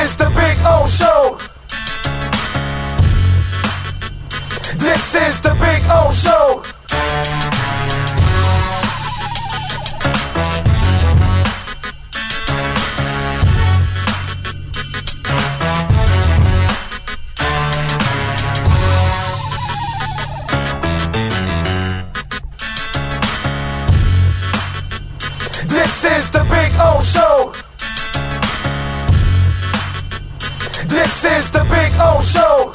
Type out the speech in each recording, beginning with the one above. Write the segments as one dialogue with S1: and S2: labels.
S1: is the Big O Show. This is the Big O Show. This is the Big O Show. This is the Big O Show.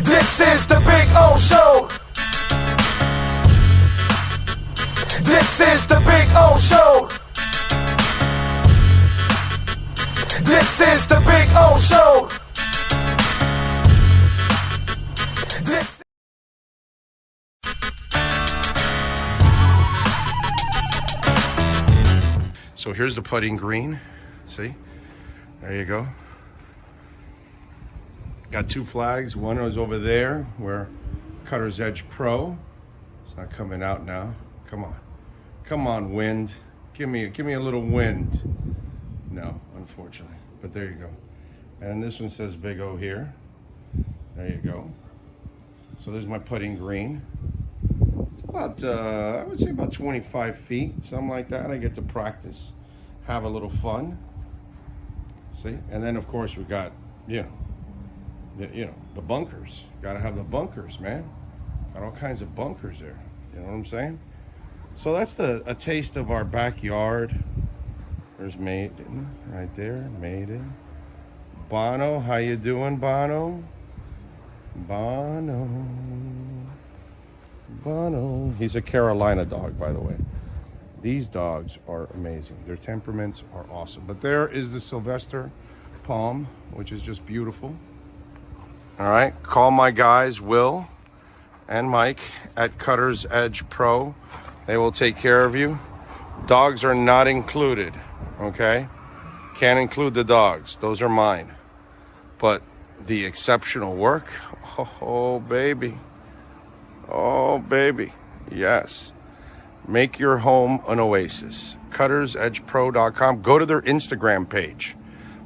S1: This is the Big O Show. This is the Big O Show. This is the Big O Show. This.
S2: So here's the putting green. See? There you go. Got two flags. One is over there where Cutter's Edge Pro. It's not coming out now. Come on. Come on, wind. Give me a little wind. No, unfortunately. But there you go. And this one says Big O here. There you go. So there's my putting green. It's about, I would say about 25 feet, something like that. I get to practice, have a little fun. See? And then, of course, we got, the bunkers. Got to have the bunkers, man. Got all kinds of bunkers there. You know what I'm saying? So that's a taste of our backyard. There's Maiden right there. Maiden. Bono, how you doing, Bono? Bono. He's a Carolina dog, by the way. These dogs are amazing. Their temperaments are awesome. But there is the Sylvester Palm, which is just beautiful. All right, call my guys, Will and Mike at Cutter's Edge Pro. They will take care of you. Dogs are not included, okay? Can't include the dogs. Those are mine. But the exceptional work, oh, baby. Oh, baby. Yes. Make your home an oasis. CuttersEdgePro.com. Go to their Instagram page,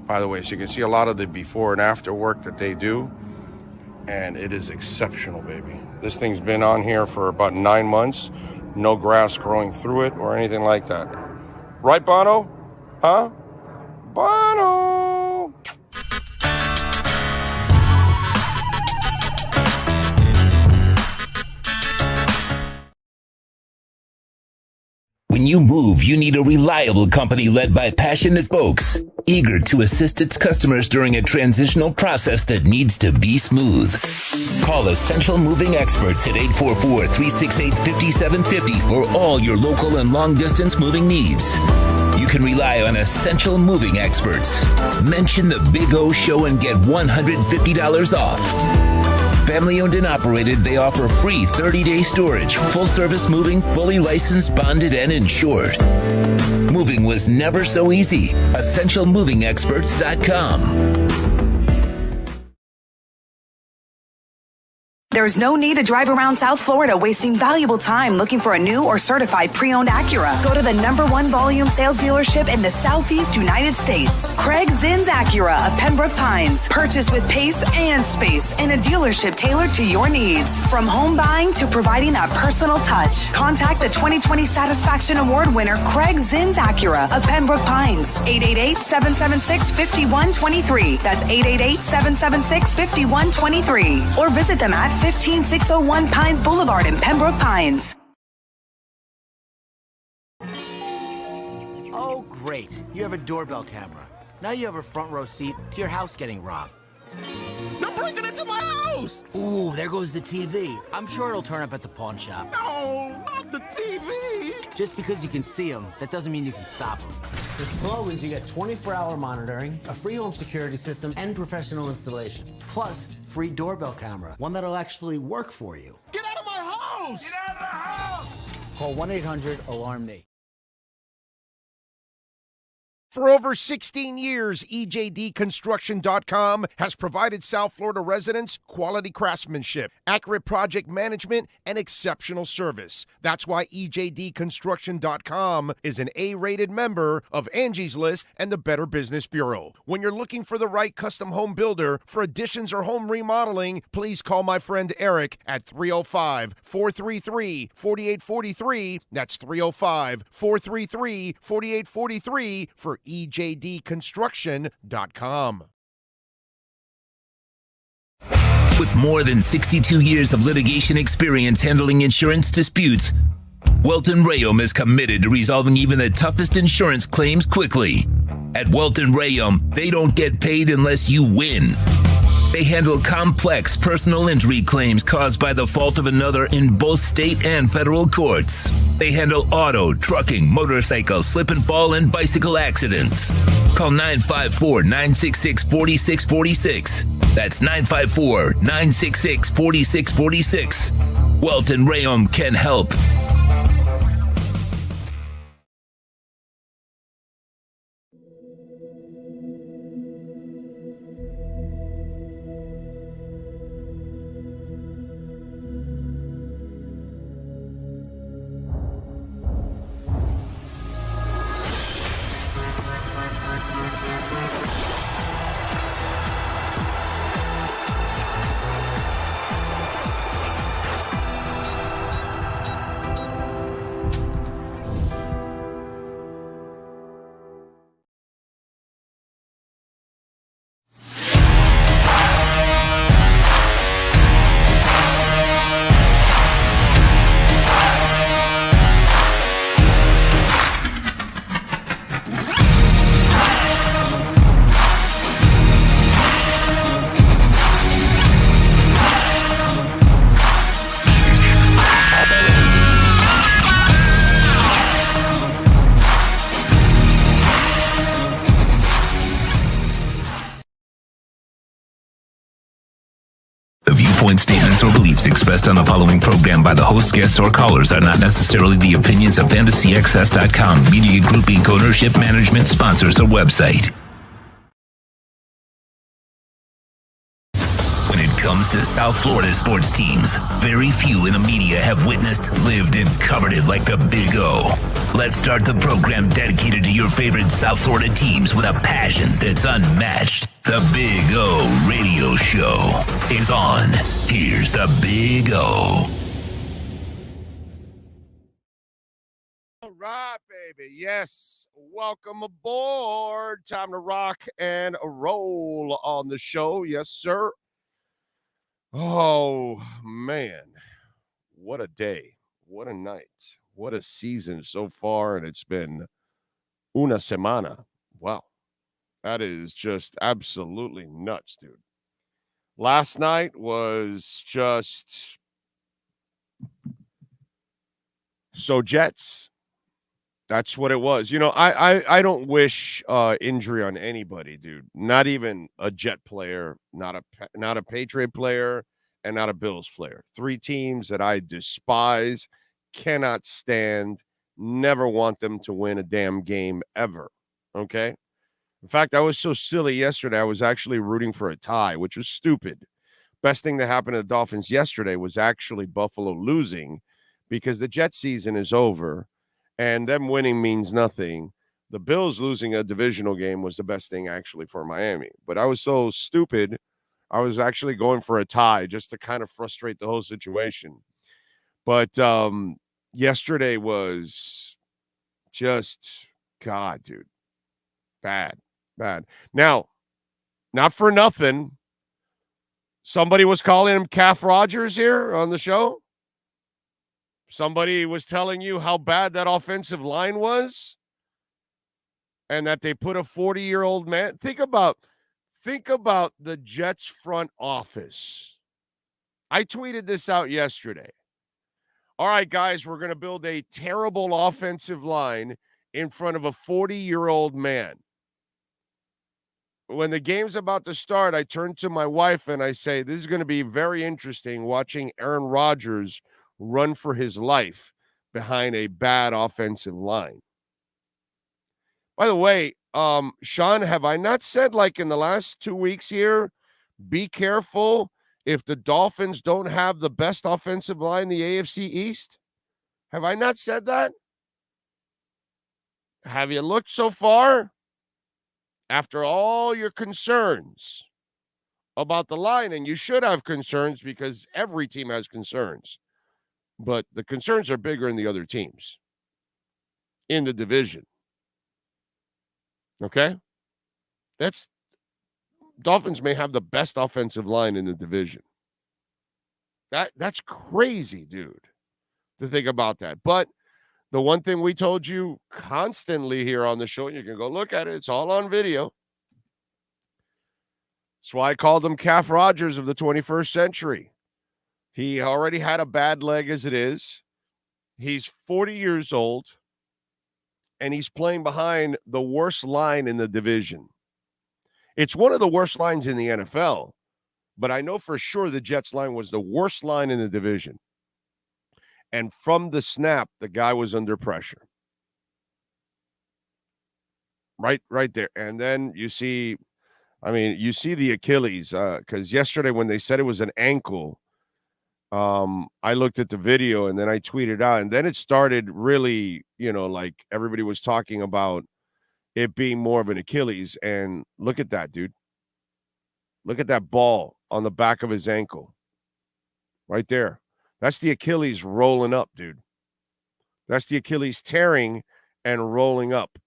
S2: by the way, so you can see a lot of the before and after work that they do. And it is exceptional, baby. This thing's been on here for about 9 months. No grass growing through it or anything like that. Right, Bono? Huh? Bono!
S3: When you move, you need a reliable company led by passionate folks, eager to assist its customers during a transitional process that needs to be smooth. Call Essential Moving Experts at 844-368-5750 for all your local and long-distance moving needs. You can rely on Essential Moving Experts. Mention the Big O Show and get $150 off. Family owned and operated, they offer free 30-day storage, full-service moving, fully licensed, bonded, and insured. Moving was never so easy. EssentialMovingExperts.com.
S4: There's no need to drive around South Florida wasting valuable time looking for a new or certified pre-owned Acura. Go to the #1 volume sales dealership in the Southeast United States. Craig Zinn's Acura of Pembroke Pines. Purchase with pace and space in a dealership tailored to your needs. From home buying to providing that personal touch. Contact the 2020 Satisfaction Award winner Craig Zinn's Acura of Pembroke Pines. 888-776-5123. That's 888-776-5123. Or visit them at 15601 Pines Boulevard in Pembroke Pines.
S5: Oh, great. You have a doorbell camera. Now you have a front row seat to your house getting robbed. They're breaking into my house!
S6: Ooh, there goes the TV. I'm sure it'll turn up at the pawn shop.
S5: No, not the TV!
S6: Just because you can see them, that doesn't mean you can stop them. With Slogans, you get 24-hour monitoring, a free home security system, and professional installation. Plus, free doorbell camera, one that'll actually work for you.
S5: Get out of my house!
S1: Get out of the house!
S6: Call 1-800-ALARM-ME.
S2: For over 16 years, EJDconstruction.com has provided South Florida residents quality craftsmanship, accurate project management, and exceptional service. That's why EJDconstruction.com is an A-rated member of Angie's List and the Better Business Bureau. When you're looking for the right custom home builder for additions or home remodeling, please call my friend Eric at 305-433-4843. That's 305-433-4843 for EJDconstruction.com.
S3: With more than 62 years of litigation experience handling insurance disputes, Welton Rayom is committed to resolving even the toughest insurance claims quickly. At Welton Rayom, they don't get paid unless you win. They handle complex personal injury claims caused by the fault of another in both state and federal courts. They handle auto, trucking, motorcycle, slip and fall, and bicycle accidents. Call 954-966-4646. That's 954-966-4646. Welton Rayom can help. Statements or beliefs expressed on the following program by the host, guests, or callers are not necessarily the opinions of FantasyXS.com, Media Group Inc. ownership, management, sponsors, or website. When it comes to South Florida sports teams, very few in the media have witnessed, lived, and covered it like the Big O. Let's start the program dedicated to your favorite South Florida teams with a passion that's unmatched. The Big O Radio Show is on. Here's the Big O.
S2: All right, baby. Yes. Welcome aboard. Time to rock and roll on the show. Yes, sir. Oh, man. What a day. What a night. What a season so far. And it's been una semana. Wow. That is just absolutely nuts, dude. Last night was just so Jets. That's what it was. You know, I don't wish injury on anybody, dude. Not even a Jet player, not a Patriot player, and not a Bills player. Three teams that I despise, cannot stand, never want them to win a damn game ever. Okay? In fact, I was so silly yesterday, I was actually rooting for a tie, which was stupid. Best thing that happened to the Dolphins yesterday was actually Buffalo losing because the Jet season is over and them winning means nothing. The Bills losing a divisional game was the best thing actually for Miami. But I was so stupid, I was actually going for a tie just to kind of frustrate the whole situation. But yesterday was just, God, dude, bad. Now, not for nothing, somebody was calling him Calf Rodgers here on the show. Somebody was telling you how bad that offensive line was and that they put a 40-year-old man. Think about Think about the Jets front office. I tweeted this out yesterday. All right, guys, we're going to build a terrible offensive line in front of a 40-year-old man. When the game's about to start, I turn to my wife and I say, this is going to be very interesting watching Aaron Rodgers run for his life behind a bad offensive line. By the way, Sean, have I not said, like, in the last 2 weeks here, be careful if the Dolphins don't have the best offensive line in the AFC East? Have I not said that? Have you looked so far? After all your concerns about the line, and you should have concerns because every team has concerns, but the concerns are bigger in the other teams in the division. Okay? Dolphins may have the best offensive line in the division. That's crazy, dude, to think about that. But the one thing we told you constantly here on the show, and you can go look at it, it's all on video. That's why I called him Calf Rodgers of the 21st century. He already had a bad leg as it is. He's 40 years old, and he's playing behind the worst line in the division. It's one of the worst lines in the NFL, but I know for sure the Jets line was the worst line in the division. And from the snap, the guy was under pressure. Right there. And then you see the Achilles, because yesterday when they said it was an ankle, I looked at the video and then I tweeted out, and then it started really, like everybody was talking about it being more of an Achilles. And look at that, dude. Look at that ball on the back of his ankle. Right there. That's the Achilles rolling up, dude. That's the Achilles tearing and rolling up.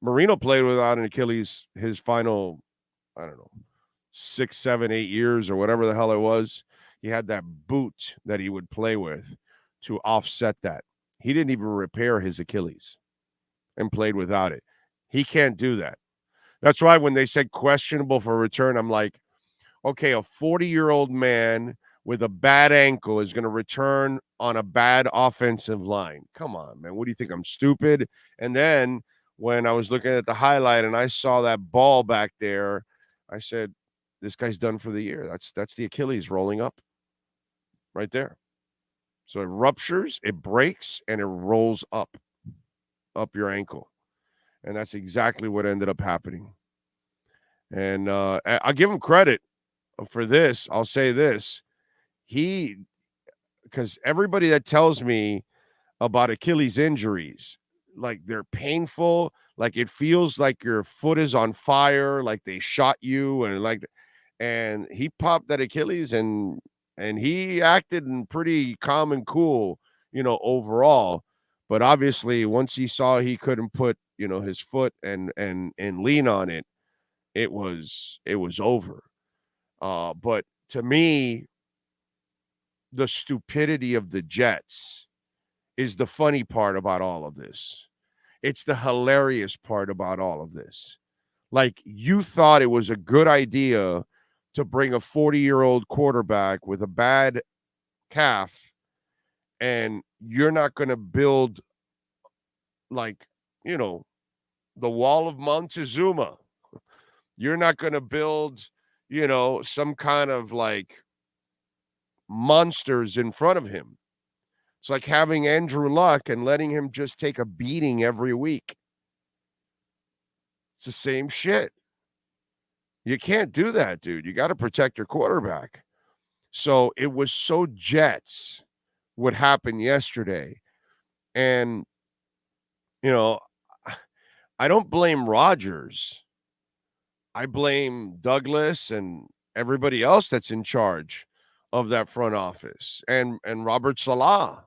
S2: Marino played without an Achilles his final, 6, 7, 8 years or whatever the hell it was. He had that boot that he would play with to offset that. He didn't even repair his Achilles and played without it. He can't do that. That's why when they said questionable for return, I'm like, okay, a 40-year-old man with a bad ankle is going to return on a bad offensive line. Come on, man. What do you think? I'm stupid? And then when I was looking at the highlight and I saw that ball back there, I said, this guy's done for the year. That's the Achilles rolling up right there. So it ruptures, it breaks, and it rolls up your ankle. And that's exactly what ended up happening. And I'll give him credit for this. I'll say this. Because everybody that tells me about Achilles injuries, like they're painful, like it feels like your foot is on fire, like they shot you, and he popped that Achilles and he acted pretty calm and cool, overall. But obviously, once he saw he couldn't put, his foot and lean on it, it was over. But to me, the stupidity of the Jets is the funny part about all of this. It's the hilarious part about all of this. Like, you thought it was a good idea to bring a 40-year-old quarterback with a bad calf, and you're not going to build, the wall of Montezuma. You're not going to build, some kind of, monsters in front of him. It's like having Andrew Luck and letting him just take a beating every week. It's the same shit. You can't do that, dude. You got to protect your quarterback. So it was so Jets what happened yesterday. And, I don't blame Rodgers. I blame Douglas and everybody else that's in charge of that front office and Robert Saleh,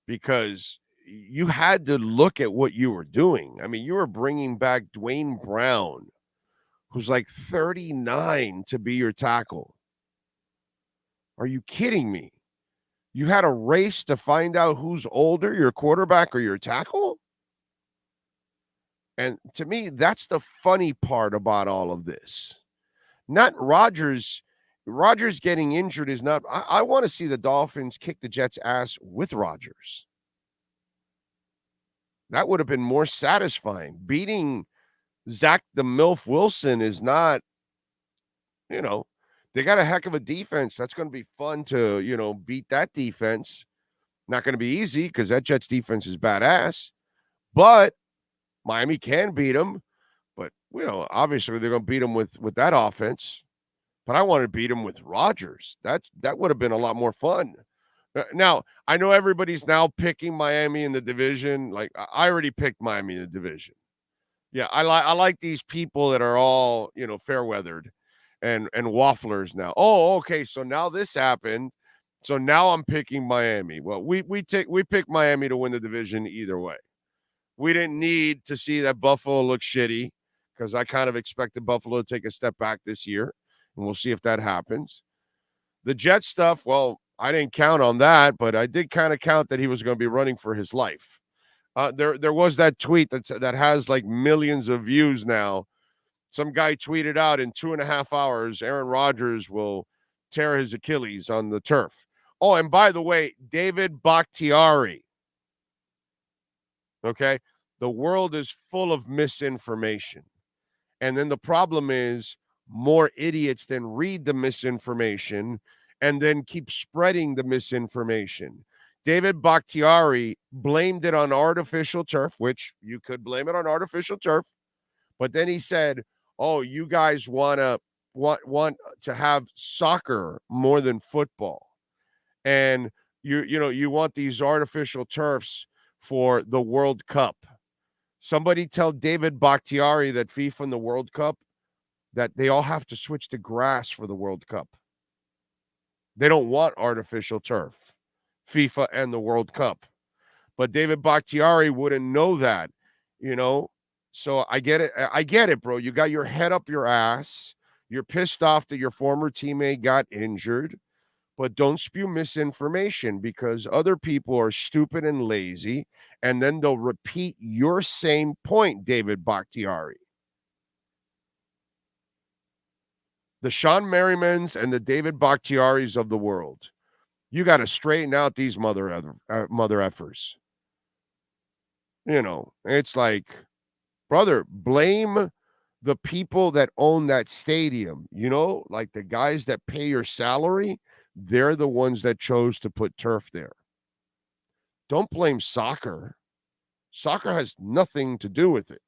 S2: because you had to look at what you were doing. I mean, you were bringing back Dwayne Brown, who's like 39, to be your tackle. Are you kidding me? You had a race to find out who's older, your quarterback or your tackle? And to me, that's the funny part about all of this. Not Rodgers. Rodgers getting injured is not. I want to see the Dolphins kick the Jets' ass with Rodgers. That would have been more satisfying. Beating Zach the MILF Wilson is not, they got a heck of a defense. That's going to be fun to, beat that defense. Not going to be easy because that Jets defense is badass. But Miami can beat them. But, obviously they're going to beat them with that offense. But I want to beat them with Rodgers. That would have been a lot more fun. Now, I know everybody's now picking Miami in the division. Like, I already picked Miami in the division. Yeah, I like these people that are all, fair weathered and wafflers now. Oh, okay. So now this happened. So now I'm picking Miami. Well, we picked Miami to win the division either way. We didn't need to see that Buffalo look shitty because I kind of expected Buffalo to take a step back this year, and we'll see if that happens. The Jets stuff, well, I didn't count on that, but I did kind of count that he was going to be running for his life. There was that tweet that has like millions of views now. Some guy tweeted out in 2.5 hours, Aaron Rodgers will tear his Achilles on the turf. Oh, and by the way, David Bakhtiari. Okay. The world is full of misinformation. And then the problem is more idiots then read the misinformation and then keep spreading the misinformation. David Bakhtiari blamed it on artificial turf, which you could blame it on artificial turf. But then he said, oh, you guys want to have soccer more than football. And you want these artificial turfs for the World Cup. Somebody tell David Bakhtiari that FIFA and the World Cup, that they all have to switch to grass for the World Cup. They don't want artificial turf, FIFA and the World Cup. But David Bakhtiari wouldn't know that, So I get it, bro. You got your head up your ass. You're pissed off that your former teammate got injured. But don't spew misinformation because other people are stupid and lazy, and then they'll repeat your same point, David Bakhtiari. The Sean Merrimans and the David Bakhtiaris of the world. You got to straighten out these mother effers. It's like, brother, blame the people that own that stadium. Like the guys that pay your salary. They're the ones that chose to put turf there. Don't blame soccer. Soccer has nothing to do with it.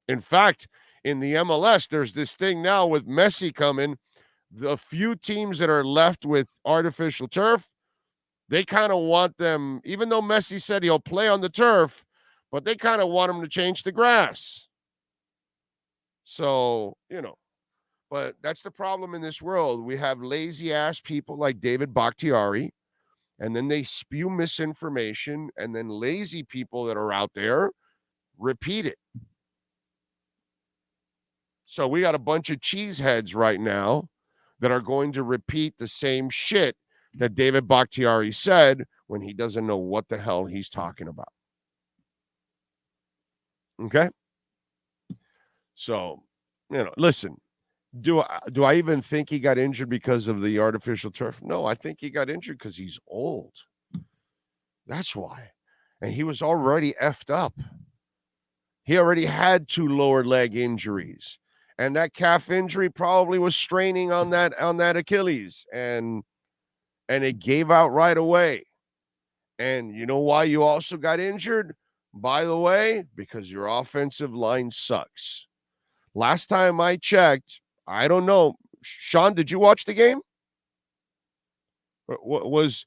S2: In fact, in the MLS, there's this thing now with Messi coming. The few teams that are left with artificial turf, they kind of want them, even though Messi said he'll play on the turf, but they kind of want him to change the grass. So, But that's the problem in this world. We have lazy-ass people like David Bakhtiari, and then they spew misinformation, and then lazy people that are out there repeat it. So we got a bunch of cheeseheads right now that are going to repeat the same shit that David Bakhtiari said when he doesn't know what the hell he's talking about. Okay? So, listen. Do I even think he got injured because of the artificial turf? No, I think he got injured because he's old. That's why. And he was already effed up. He already had 2 lower leg injuries. And that calf injury probably was straining on that Achilles. And it gave out right away. And you know why you also got injured? By the way, because your offensive line sucks. Last time I checked, I don't know. Sean, did you watch the game? Was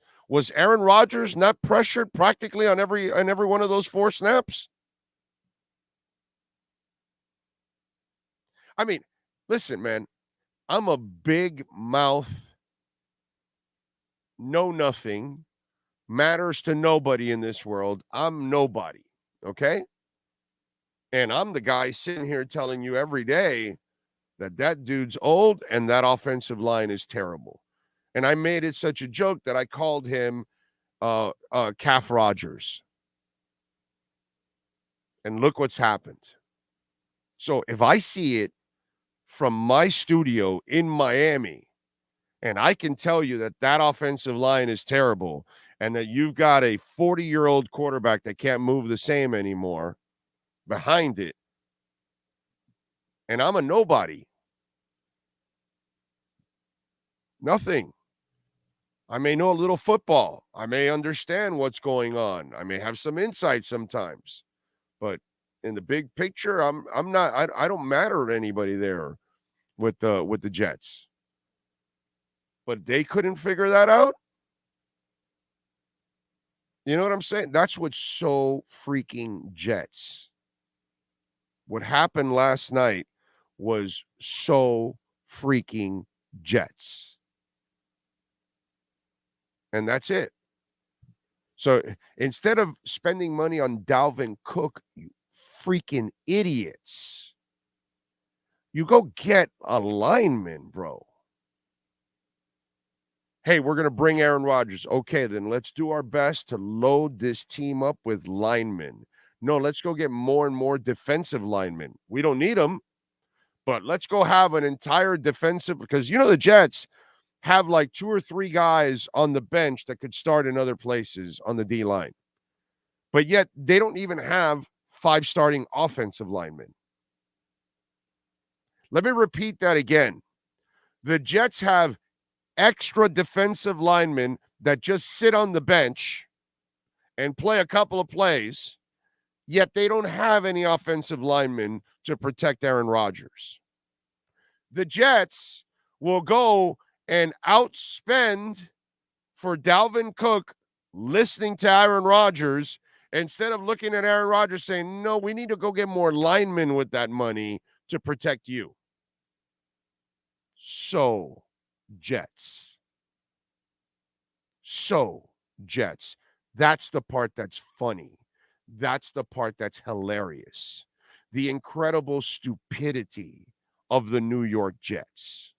S2: Aaron Rodgers not pressured practically on every one of those 4 snaps? I mean, listen, man, I'm a big mouth, know nothing, matters to nobody in this world. I'm nobody, okay? And I'm the guy sitting here telling you every day that dude's old and that offensive line is terrible. And I made it such a joke that I called him Calf Rodgers. And look what's happened. So if I see it from my studio in Miami, and I can tell you that that offensive line is terrible and that you've got a 40-year-old quarterback that can't move the same anymore behind it, and I'm a nobody. Nothing. I may know a little football. I may understand what's going on. I may have some insight sometimes. But in the big picture, I'm not I don't matter to anybody there with the Jets. But they couldn't figure that out. You know what I'm saying? That's what's so freaking Jets. What happened last night was so freaking Jets. And that's it. So instead of spending money on Dalvin Cook, you freaking idiots, you go get a lineman, bro. Hey, we're going to bring Aaron Rodgers. Okay, then let's do our best to load this team up with linemen. No, let's go get more and more defensive linemen. We don't need them, but let's go have an entire defensive, because, you know, the Jets have like 2 or 3 guys on the bench that could start in other places on the D line. But yet they don't even have 5 starting offensive linemen. Let me repeat that again. The Jets have extra defensive linemen that just sit on the bench and play a couple of plays, yet they don't have any offensive linemen to protect Aaron Rodgers. The Jets will go and outspend for Dalvin Cook listening to Aaron Rodgers instead of looking at Aaron Rodgers saying, no, we need to go get more linemen with that money to protect you. So, Jets. That's the part that's funny. That's the part that's hilarious. The incredible stupidity of the New York Jets.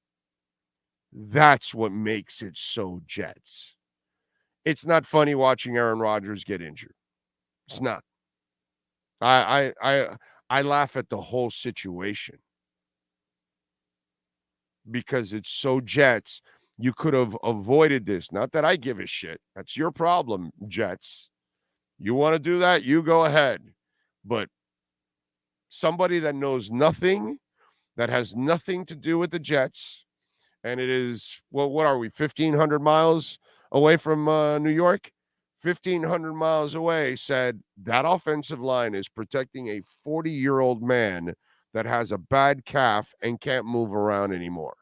S2: That's what makes it so Jets. It's not funny watching Aaron Rodgers get injured. It's not. I laugh at the whole situation because it's so Jets. You could have avoided this. Not that I give a shit. That's your problem, Jets. You want to do that? You go ahead. But somebody that knows nothing, that has nothing to do with the Jets, and it is, well, what are we, 1,500 miles away from New York? 1,500 miles away, said that offensive line is protecting a 40-year-old man that has a bad calf and can't move around anymore.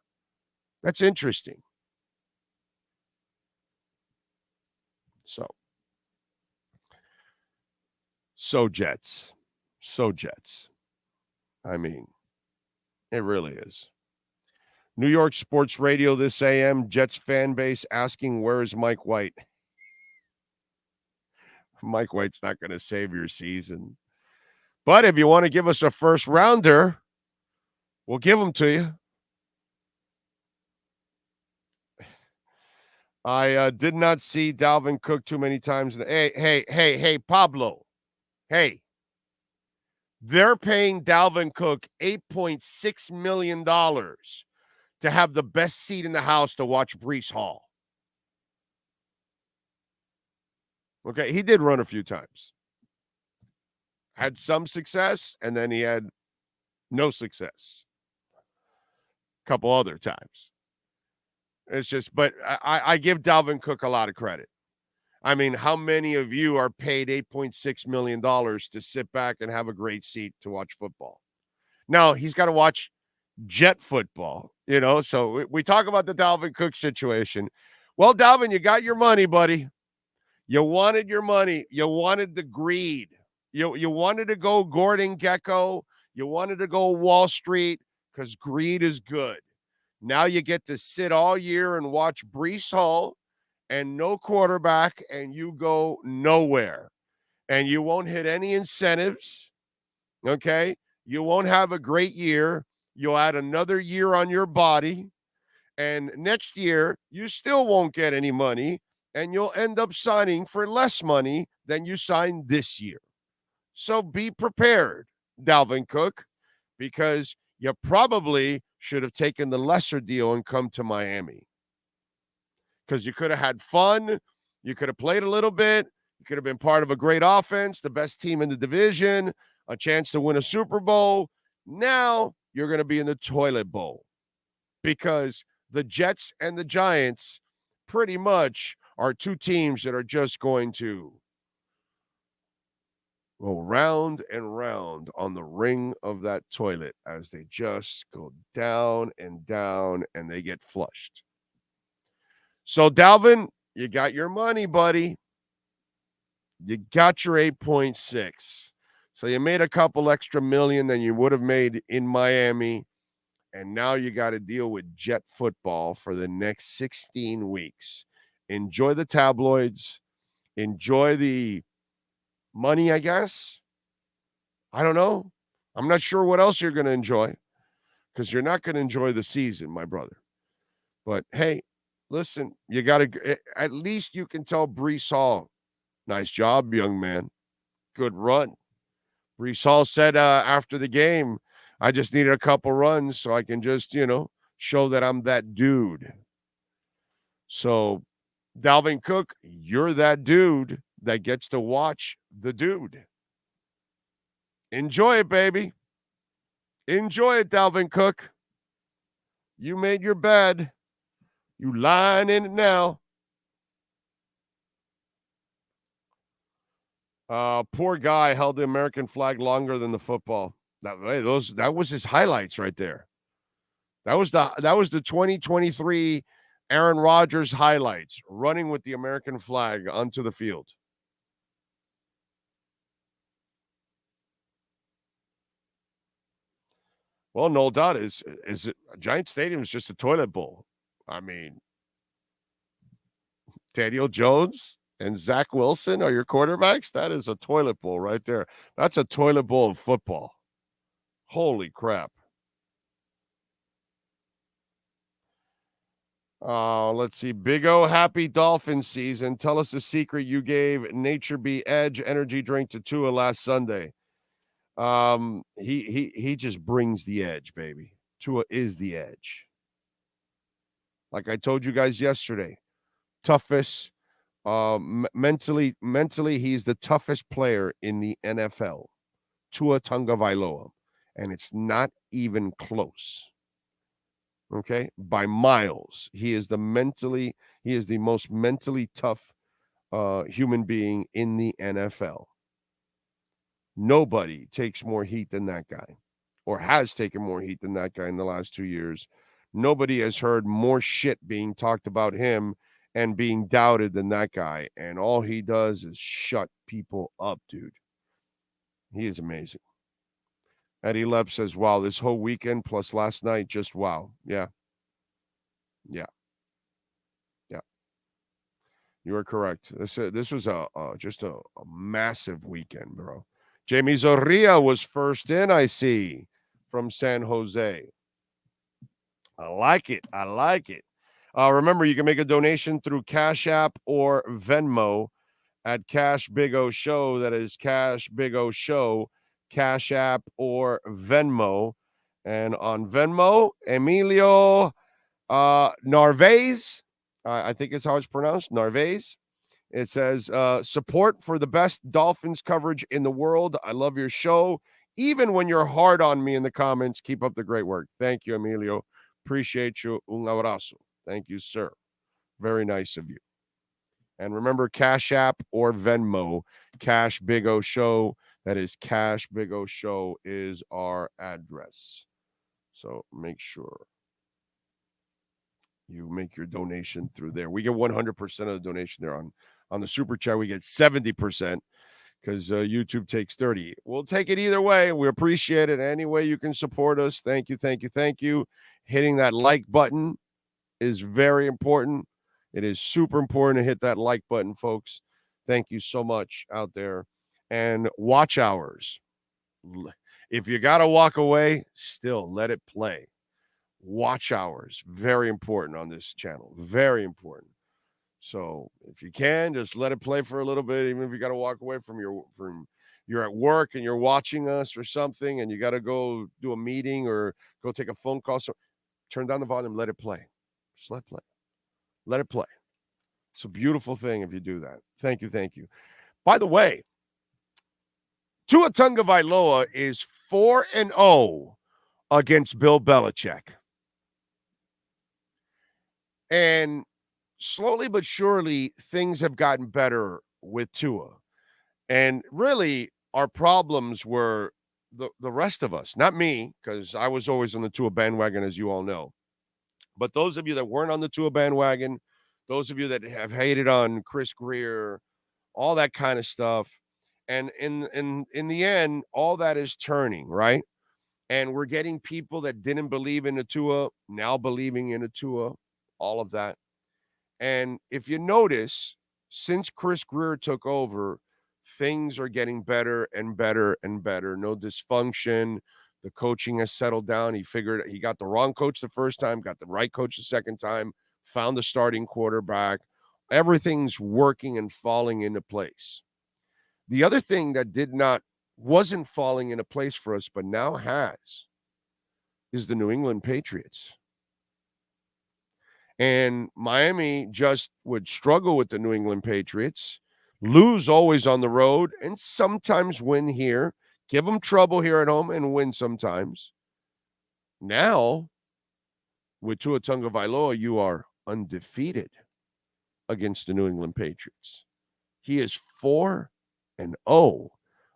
S2: That's interesting. So Jets. I mean, it really is. New York Sports Radio this AM, Jets fan base asking, where is Mike White? Mike White's not going to save your season. But if you want to give us a first rounder, we'll give them to you. I did not see Dalvin Cook too many times. Hey, Pablo. Hey, they're paying Dalvin Cook $8.6 million to have the best seat in the house to watch Breece Hall. Okay, he did run a few times. Had some success, and then he had no success. A couple other times. It's just, but I give Dalvin Cook a lot of credit. I mean, how many of you are paid $8.6 million to sit back and have a great seat to watch football? Now, he's got to watch Jet football, you know, so we talk about the Dalvin Cook situation. Well, Dalvin, you got your money, buddy. You wanted your money. You wanted the greed. You wanted to go Gordon Gekko. You wanted to go Wall Street because greed is good. Now you get to sit all year and watch Breece Hall and no quarterback, and you go nowhere. And you won't hit any incentives, okay? You won't have a great year. You'll add another year on your body. And next year, you still won't get any money, and you'll end up signing for less money than you signed this year. So be prepared, Dalvin Cook, because you probably should have taken the lesser deal and come to Miami. Because you could have had fun. You could have played a little bit. You could have been part of a great offense, the best team in the division, a chance to win a Super Bowl. Now you're going to be in the toilet bowl because the Jets and the Giants pretty much are two teams that are just going to go round and round on the ring of that toilet as they just go down and down and they get flushed. So, Dalvin, you got your money, buddy. You got your 8.6. So you made a couple extra million than you would have made in Miami. And now you got to deal with Jet football for the next 16 weeks. Enjoy the tabloids. Enjoy the money, I guess. I don't know. I'm not sure what else you're going to enjoy because you're not going to enjoy the season, my brother. But, hey, listen, you got to – at least you can tell Breece Hall, nice job, young man. Good run. Breece Hall said after the game, I just needed a couple runs so I can just, show that I'm that dude. So, Dalvin Cook, you're that dude that gets to watch the dude. Enjoy it, baby. Enjoy it, Dalvin Cook. You made your bed. You lying in it now. Poor guy held the American flag longer than the football. That was his highlights right there. That was the 2023 Aaron Rodgers highlights, running with the American flag onto the field. Well, no doubt is Giant Stadium is just a toilet bowl. I mean, Daniel Jones and Zach Wilson are your quarterbacks. That is a toilet bowl right there. That's a toilet bowl of football. Holy crap. Let's see. Big O, happy Dolphin season. Tell us the secret you gave Nature Bee Edge energy drink to Tua last Sunday. He just brings the edge, baby. Tua is the edge. Like I told you guys yesterday, toughest. Mentally, he's the toughest player in the NFL. Tua Tagovailoa, and it's not even close. Okay, by miles, he is the most mentally tough human being in the NFL. Nobody takes more heat than that guy, or has taken more heat than that guy in the last 2 years. Nobody has heard more shit being talked about him and being doubted than that guy. And all he does is shut people up, dude. He is amazing. Eddie Lepp says, wow, this whole weekend plus last night, just wow. Yeah. You are correct. This was just a massive weekend, bro. Jamie Zorrilla was first in, I see, from San Jose. I like it. Remember, you can make a donation through Cash App or Venmo at Cash Big O Show. That is Cash Big O Show, Cash App or Venmo. And on Venmo, Emilio Narvaez, I think is how it's pronounced, Narvaez. It says, support for the best Dolphins coverage in the world. I love your show. Even when you're hard on me in the comments, keep up the great work. Thank you, Emilio. Appreciate you. Un abrazo. Thank you, sir. Very nice of you. And remember, Cash App or Venmo, Cash Big O Show. That is Cash Big O Show is our address. So make sure you make your donation through there. We get 100% of the donation there. On the Super Chat, we get 70% because YouTube takes 30. We'll take it either way. We appreciate it. Any way you can support us, thank you. Hitting that like button is very important. It is super important to hit that like button, folks. Thank you so much out there. And watch hours. If you got to walk away, still let it play. Watch hours, very important on this channel. Very important. So if you can, just let it play for a little bit, even if you got to walk away from you're at work and you're watching us or something and you got to go do a meeting or go take a phone call. So turn down the volume, let it play. Just let it play. Let it play. It's a beautiful thing if you do that. Thank you. Thank you. By the way, Tua Tagovailoa is 4-0 against Bill Belichick. And slowly but surely, things have gotten better with Tua. And really, our problems were the rest of us, not me, because I was always on the Tua bandwagon, as you all know. But those of you that weren't on the Tua bandwagon, those of you that have hated on Chris Greer, all that kind of stuff. And in the end, all that is turning, right? And we're getting people that didn't believe in the Tua now believing in the Tua, all of that. And if you notice, since Chris Greer took over, things are getting better and better and better. No dysfunction. The coaching has settled down. He figured he got the wrong coach the first time, got the right coach the second time, found the starting quarterback. Everything's working and falling into place. The other thing that wasn't falling into place for us, but now has, is the New England Patriots. And Miami just would struggle with the New England Patriots, lose always on the road, and sometimes win here, give them trouble here at home, and win sometimes. Now, with Tua Tagovailoa, you are undefeated against the New England Patriots. He is 4-0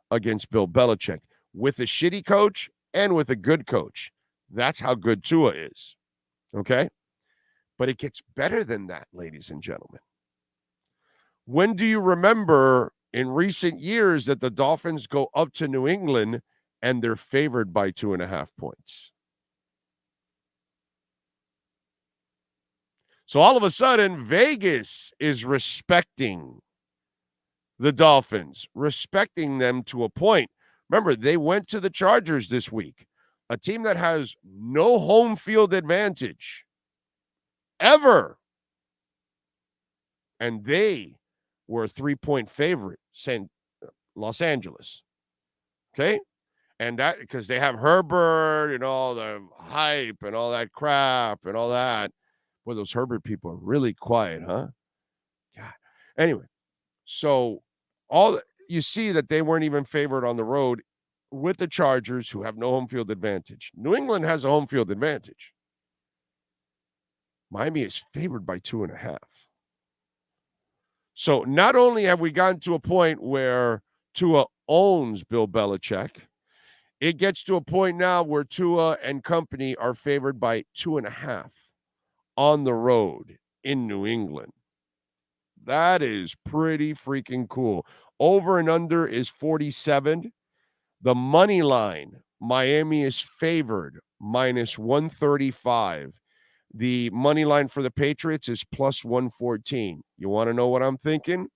S2: against Bill Belichick with a shitty coach and with a good coach. That's how good Tua is. Okay? But it gets better than that, ladies and gentlemen. When do you remember in recent years that the Dolphins go up to New England and they're favored by 2.5 points? So all of a sudden, Vegas is respecting the Dolphins, respecting them to a point. Remember, they went to the Chargers this week, a team that has no home field advantage ever. And they were a 3-point favorite, Los Angeles. Okay? And that because they have Herbert and all the hype and all that crap and all that. Boy, those Herbert people are really quiet, huh? God. Anyway, so you see that they weren't even favored on the road with the Chargers, who have no home field advantage. New England has a home field advantage. Miami is favored by 2.5. So not only have we gotten to a point where Tua owns Bill Belichick, it gets to a point now where Tua and company are favored by 2.5 on the road in New England. That is pretty freaking cool. Over and under is 47. The money line, Miami is favored minus 135. The money line for the Patriots is plus 114. You want to know what I'm thinking?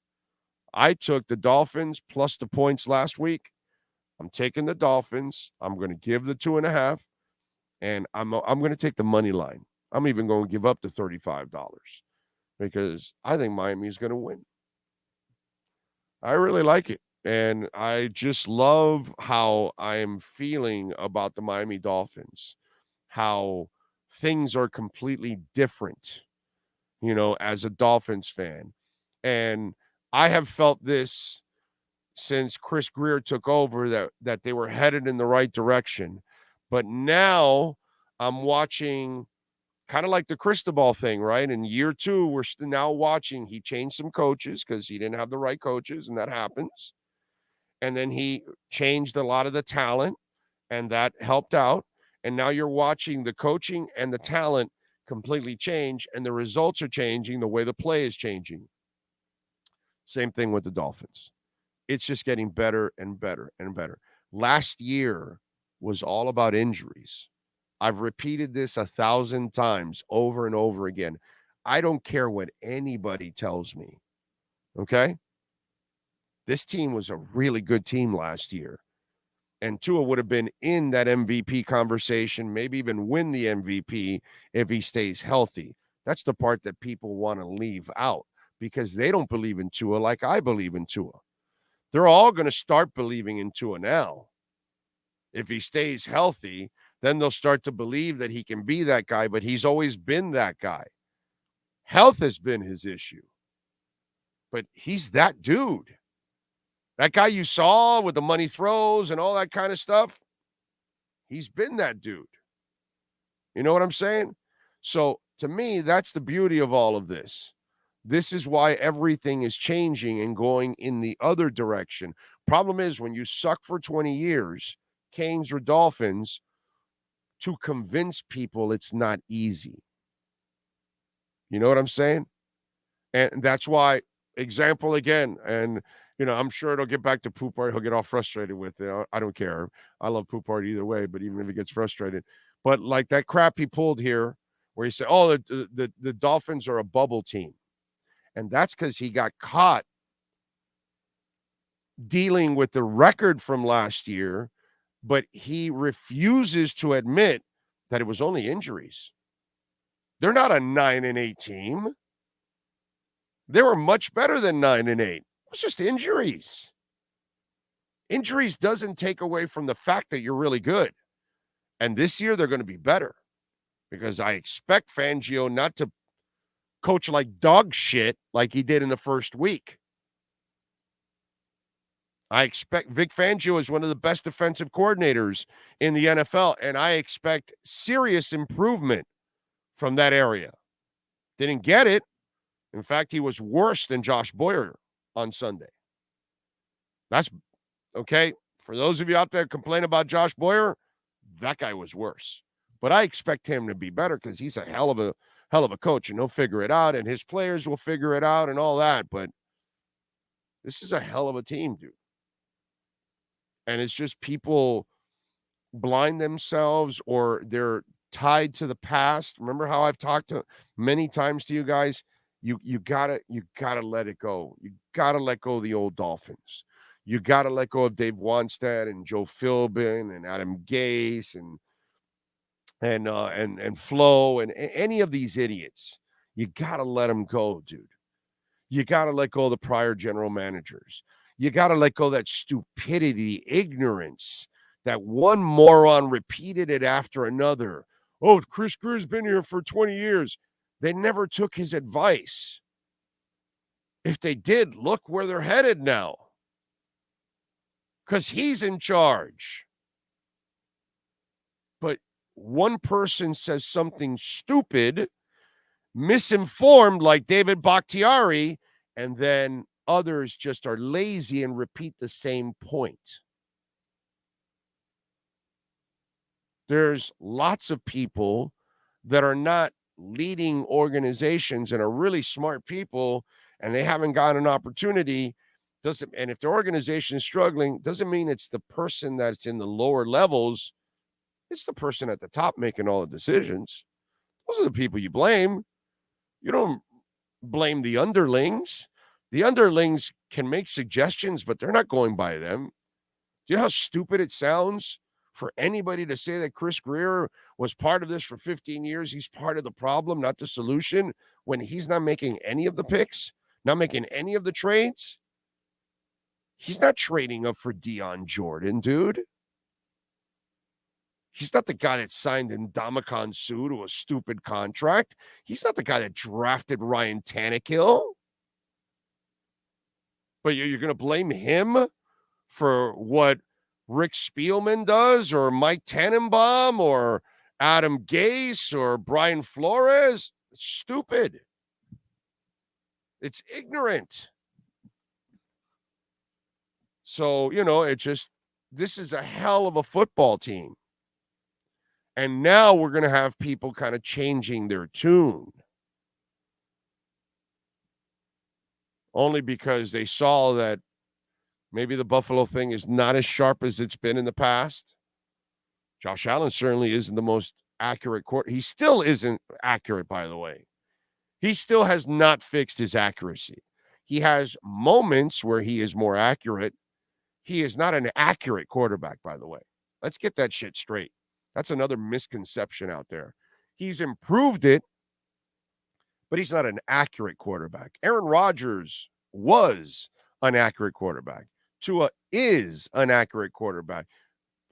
S2: I took the Dolphins plus the points last week. I'm taking the Dolphins. I'm going to give the 2.5, and I'm going to take the money line. I'm even going to give up the $35 because I think Miami is going to win. I really like it, and I just love how I'm feeling about the Miami Dolphins, how things are completely different, as a Dolphins fan. And I have felt this since Chris Greer took over, that they were headed in the right direction. But now I'm watching kind of like the Cristobal thing, right? In year 2, we're now watching. He changed some coaches because he didn't have the right coaches, and that happens. And then he changed a lot of the talent, and that helped out. And now you're watching the coaching and the talent completely change, and the results are changing. The way the play is changing. Same thing with the Dolphins. It's just getting better and better and better. Last year was all about injuries. I've repeated this 1,000 times over and over again. I don't care what anybody tells me. Okay? This team was a really good team last year. And Tua would have been in that MVP conversation, maybe even win the MVP if he stays healthy. That's the part that people want to leave out because they don't believe in Tua like I believe in Tua. They're all going to start believing in Tua now. If he stays healthy, then they'll start to believe that he can be that guy, but he's always been that guy. Health has been his issue. But he's that dude. That guy you saw with the money throws and all that kind of stuff, he's been that dude. You know what I'm saying? So to me, that's the beauty of all of this. This is why everything is changing and going in the other direction. Problem is, when you suck for 20 years, Canes or Dolphins, to convince people it's not easy. You know what I'm saying? And that's why, example again, and I'm sure it'll get back to Poupart. He'll get all frustrated with it. I don't care. I love Poupart either way, but even if he gets frustrated. But like that crap he pulled here where he said, oh, the Dolphins are a bubble team. And that's because he got caught dealing with the record from last year, but he refuses to admit that it was only injuries. They're not a 9-8 team. They were much better than 9-8. It was just injuries. Injuries doesn't take away from the fact that you're really good. And this year they're going to be better because I expect Fangio not to coach like dog shit like he did in the first week. I expect Vic Fangio is one of the best defensive coordinators in the NFL, and I expect serious improvement from that area. Didn't get it. In fact, he was worse than Josh Boyer on Sunday. That's okay. For those of you out there complaining about Josh Boyer, that guy was worse. But I expect him to be better because he's a hell of a coach, and he'll figure it out, and his players will figure it out and all that. But this is a hell of a team, dude. And it's just people blind themselves or they're tied to the past. Remember how I've talked to many times to you guys? You gotta let it go. You gotta let go of the old Dolphins. You gotta let go of Dave Wanstead and Joe Philbin and Adam Gase and Flo and any of these idiots. You gotta let them go, dude. You gotta let go of the prior general managers. You gotta let go of that stupidity, ignorance, that one moron repeated it after another. Oh, Chris Greer's been here for 20 years. They never took his advice. If they did, look where they're headed now. Because he's in charge. But one person says something stupid, misinformed like David Bakhtiari, and then others just are lazy and repeat the same point. There's lots of people that are not leading organizations and are really smart people, and they haven't got an opportunity. And if their organization is struggling, doesn't mean it's the person that's in the lower levels. It's the person at the top making all the decisions. Those are the people you blame. You don't blame the underlings. The underlings can make suggestions, but they're not going by them. Do you know how stupid it sounds for anybody to say that Chris Grier was part of this for 15 years? He's part of the problem, not the solution, when he's not making any of the picks, not making any of the trades. He's not trading up for Deion Jordan, dude. He's not the guy that signed Ndamukong Suh to a stupid contract. He's not the guy that drafted Ryan Tannehill. But you're going to blame him for what Rick Spielman does, or Mike Tannenbaum, or Adam Gase, or Brian Flores? It's stupid. It's ignorant. So, this is a hell of a football team. And now we're going to have people kind of changing their tune. Only because they saw that maybe the Buffalo thing is not as sharp as it's been in the past. Josh Allen certainly isn't the most accurate quarterback. He still isn't accurate, by the way. He still has not fixed his accuracy. He has moments where he is more accurate. He is not an accurate quarterback, by the way. Let's get that shit straight. That's another misconception out there. He's improved it, but he's not an accurate quarterback. Aaron Rodgers was an accurate quarterback. Tua is an accurate quarterback.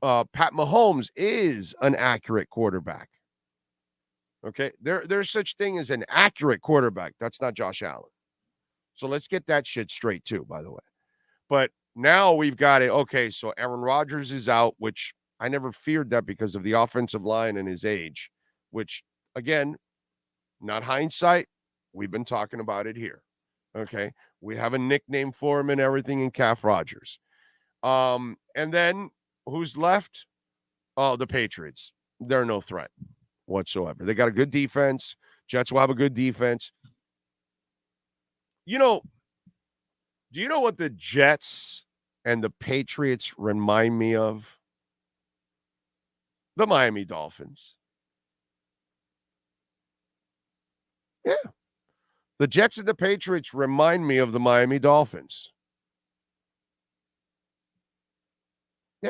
S2: Pat Mahomes is an accurate quarterback. Okay, there's such thing as an accurate quarterback. That's not Josh Allen. So let's get that shit straight too, by the way. But now we've got it. Okay, so Aaron Rodgers is out, which I never feared that because of the offensive line and his age, which, again, not hindsight. We've been talking about it here. Okay, we have a nickname for him and everything in Calf Rodgers. And then who's left? Oh, the Patriots. They're no threat whatsoever. They got a good defense. Jets will have a good defense. You know, do you know what the Jets and the Patriots remind me of? The Miami Dolphins. Yeah. The Jets and the Patriots remind me of the Miami Dolphins. Yeah.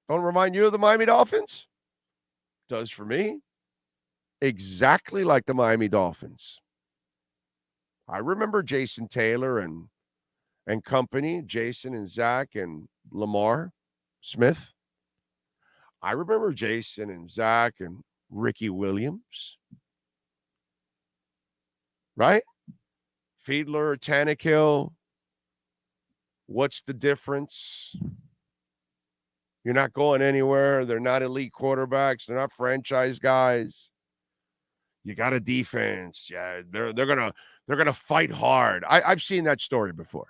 S2: Don't remind you of the Miami Dolphins? Does for me. Exactly like the Miami Dolphins. I remember Jason Taylor and company, Jason and Zach and Lamar Smith. I remember Jason and Zach and Ricky Williams. Right? Fiedler, Tannehill. What's the difference? You're not going anywhere. They're not elite quarterbacks. They're not franchise guys. You got a defense. Yeah, they're gonna fight hard. I've seen that story before.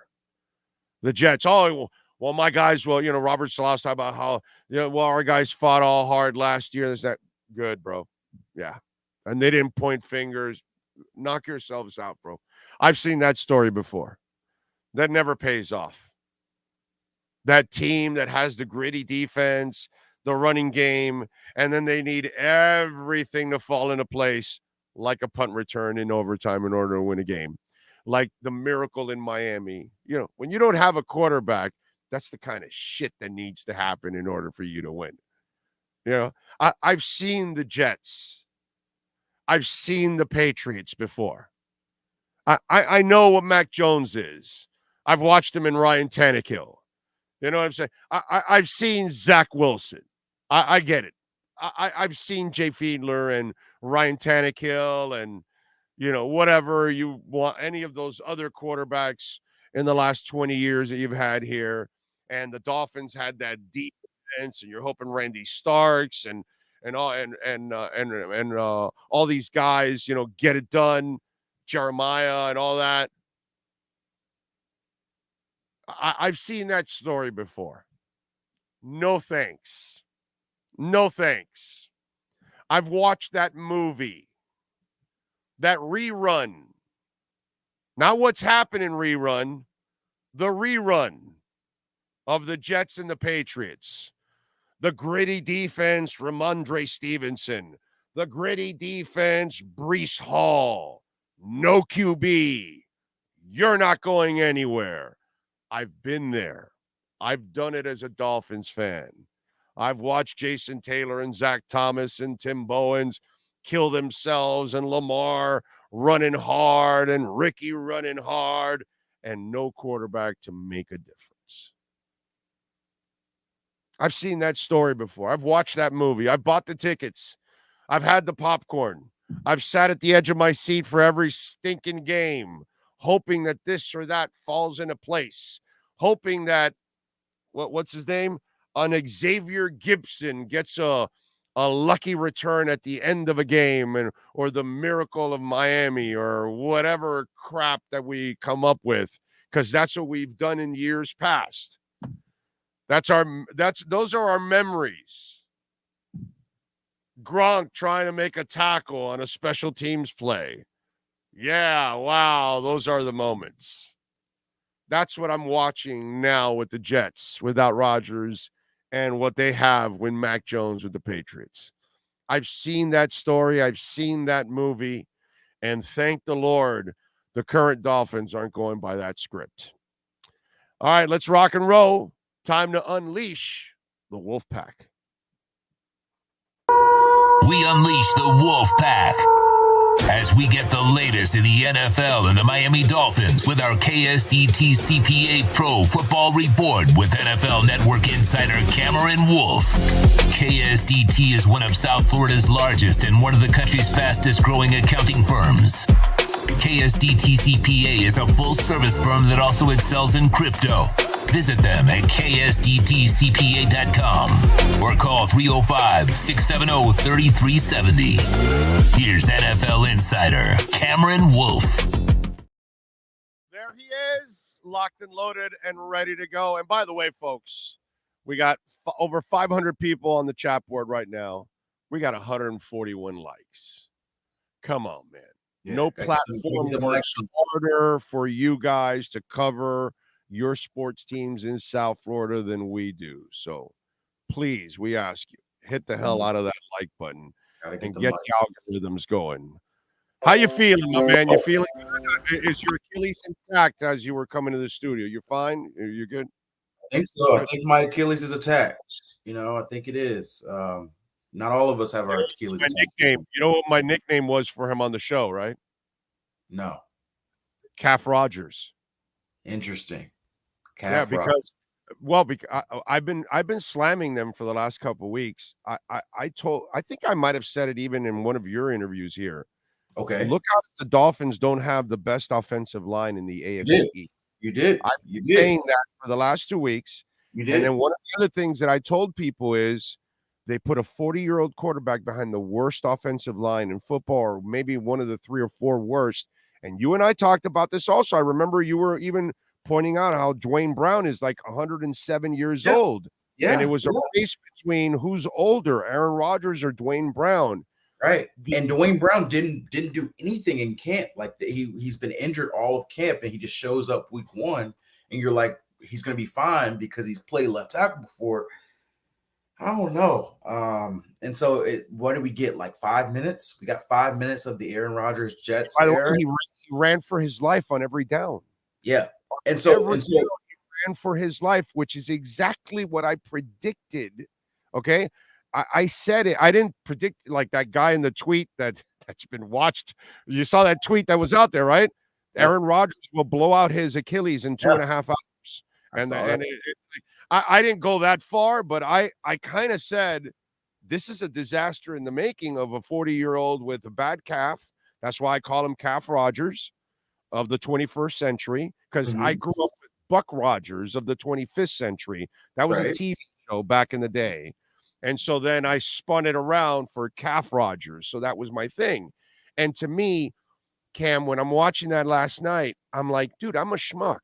S2: The Jets. Oh, well, my guys. Well, Robert Salas talked about how our guys fought all hard last year. Is that good, bro? Yeah, and they didn't point fingers. Knock yourselves out, bro. I've seen that story before. That never pays off. That team that has the gritty defense, the running game, and then they need everything to fall into place, like a punt return in overtime in order to win a game. Like the miracle in Miami. When you don't have a quarterback, that's the kind of shit that needs to happen in order for you to win. I've seen the Jets. I've seen the Patriots before. I know what Mac Jones is. I've watched him in Ryan Tannehill. You know what I'm saying? I've seen Zach Wilson. I get it. I've seen Jay Fiedler and Ryan Tannehill and, whatever you want, any of those other quarterbacks in the last 20 years that you've had here. And the Dolphins had that deep defense, and you're hoping Randy Starks and all these guys, get it done, Jeremiah and all that. I've seen that story before. No thanks. No thanks. I've watched that movie, that rerun. Not what's happening rerun, the rerun of the Jets and the Patriots. The gritty defense, Ramondre Stevenson. The gritty defense, Breece Hall. No QB. You're not going anywhere. I've been there. I've done it as a Dolphins fan. I've watched Jason Taylor and Zach Thomas and Tim Bowens kill themselves and Lamar running hard and Ricky running hard and no quarterback to make a difference. I've seen that story before. I've watched that movie. I've bought the tickets. I've had the popcorn. I've sat at the edge of my seat for every stinking game, hoping that this or that falls into place. Hoping that, what's his name? Xavier Gibson gets a lucky return at the end of a game, or the miracle of Miami, or whatever crap that we come up with, because that's what we've done in years past. Those are our memories. Gronk trying to make a tackle on a special teams play. Yeah, wow, those are the moments. That's what I'm watching now with the Jets without Rodgers and what they have when Mac Jones with the Patriots. I've seen that story. I've seen that movie. And thank the Lord, the current Dolphins aren't going by that script. All right, let's rock and roll. Time to unleash the Wolf Pack.
S3: We unleash the Wolf Pack. as we get the latest in the NFL and the Miami Dolphins with our KSDT CPA Pro Football Report with NFL Network insider Cameron Wolfe. KSDT is one of South Florida's largest and one of the country's fastest growing accounting firms. KSDT CPA is a full-service firm that also excels in crypto. Visit them at ksdtcpa.com or call 305-670-3370. Here's NFL insider Cameron Wolfe.
S2: There he is, locked and loaded and ready to go. And by the way, folks, we got over 500 people on the chat board right now. We got 141 likes. Come on, man. Yeah, no platform works harder for you guys to cover your sports teams in South Florida than we do. So please, we ask you, hit the hell out of that like button and get the algorithms going. How you feeling, my man? You feeling good? Is your Achilles intact as you were coming to the studio? You're fine? You're good?
S7: I think so. I think my Achilles is attached. I think it is. Not all of us have our Achilles.
S2: My nickname. You know what my nickname was for him on the show, right?
S7: No.
S2: Calf Rodgers.
S7: Interesting.
S2: Calf because I've been slamming them for the last couple of weeks. I think I might have said it even in one of your interviews here.
S7: Okay.
S2: Look out if the Dolphins don't have the best offensive line in the AFC East.
S7: You did.
S2: I've been saying that for the last 2 weeks.
S7: You did.
S2: And then one of the other things that I told people is they put a 40-year-old quarterback behind the worst offensive line in football, or maybe one of the 3 or 4 worst. And you and I talked about this also. I remember you were even pointing out how Dwayne Brown is like 107 years old. Yeah. And it was a race between who's older, Aaron Rodgers or Dwayne Brown.
S7: Right. And Dwayne Brown didn't do anything in camp. Like he's been injured all of camp, and he just shows up week 1, and you're like, he's going to be fine because he's played left tackle before. I don't know. And so what did we get? Like 5 minutes? We got 5 minutes of the Aaron Rodgers Jets.
S2: By the way, he ran for his life on every down.
S7: Yeah. And so
S2: he ran for his life, which is exactly what I predicted. Okay. I said it. I didn't predict like that guy in the tweet that's been watched. You saw that tweet that was out there, right? Yep. Aaron Rodgers will blow out his Achilles in 2.5 hours. I didn't go that far, but I kind of said this is a disaster in the making of a 40-year-old with a bad calf. That's why I call him Calf Rodgers of the 21st century, because I grew up with Buck Rodgers of the 25th century. That was a TV show back in the day. And so then I spun it around for Calf Rodgers. So that was my thing. And to me, Cam, when I'm watching that last night, I'm like, dude, I'm a schmuck.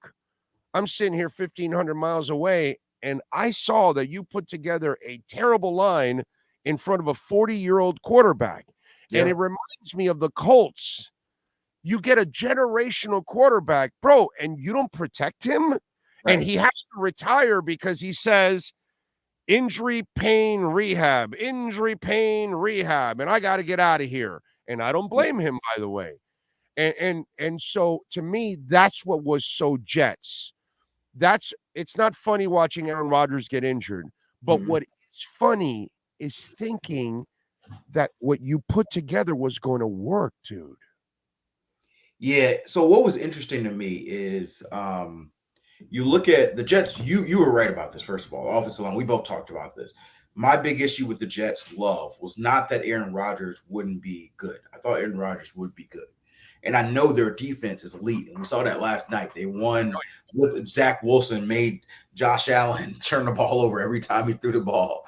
S2: I'm sitting here 1,500 miles away, and I saw that you put together a terrible line in front of a 40-year-old quarterback. Yeah. And it reminds me of the Colts. You get a generational quarterback, bro, and you don't protect him. Right. And he has to retire because he says, injury, pain, rehab, and I got to get out of here. And I don't blame him, by the way. And so to me, that's what was so Jets. It's not funny watching Aaron Rodgers get injured, but what is funny is thinking that what you put together was going to work, dude.
S7: Yeah. So what was interesting to me is you look at the Jets. You were right about this. First of all, offensive line. We both talked about this. My big issue with the Jets' love was not that Aaron Rodgers wouldn't be good. I thought Aaron Rodgers would be good. And I know their defense is elite. And we saw that last night. They won with Zach Wilson, made Josh Allen turn the ball over every time he threw the ball.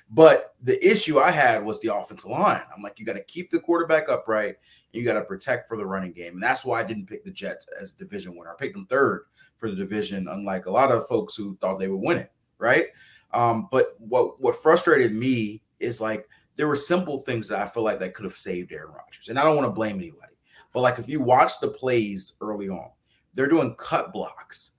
S7: But the issue I had was the offensive line. I'm like, you got to keep the quarterback upright. And you got to protect for the running game. And that's why I didn't pick the Jets as a division winner. I picked them third for the division, unlike a lot of folks who thought they would win it, right? But what frustrated me is like there were simple things that I feel like that could have saved Aaron Rodgers. And I don't want to blame anybody. But like if you watch the plays early on, they're doing cut blocks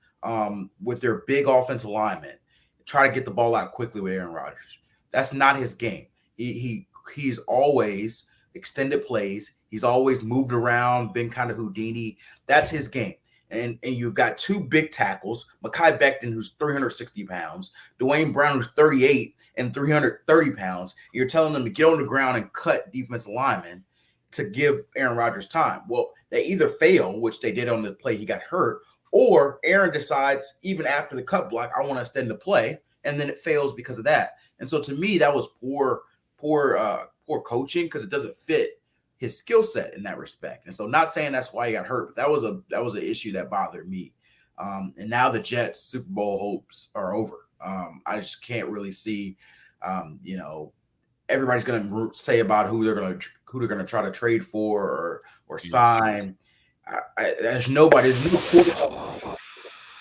S7: with their big offensive linemen, try to get the ball out quickly with Aaron Rodgers. That's not his game. He's always extended plays. He's always moved around, been kind of Houdini. That's his game. And you've got 2 big tackles, Mekhi Becton, who's 360 pounds, Dwayne Brown, who's 38 and 330 pounds. You're telling them to get on the ground and cut defensive linemen. to give Aaron Rodgers time. Well, they either fail, which they did on the play he got hurt, or Aaron decides even after the cut block, I want to extend the play, and then it fails because of that. And so to me, that was poor coaching because it doesn't fit his skill set in that respect. And so, not saying that's why he got hurt, but that was an issue that bothered me. And now the Jets' Super Bowl hopes are over. I just can't really see, everybody's going to say about who they're going to try to trade for or sign. There's no quarterback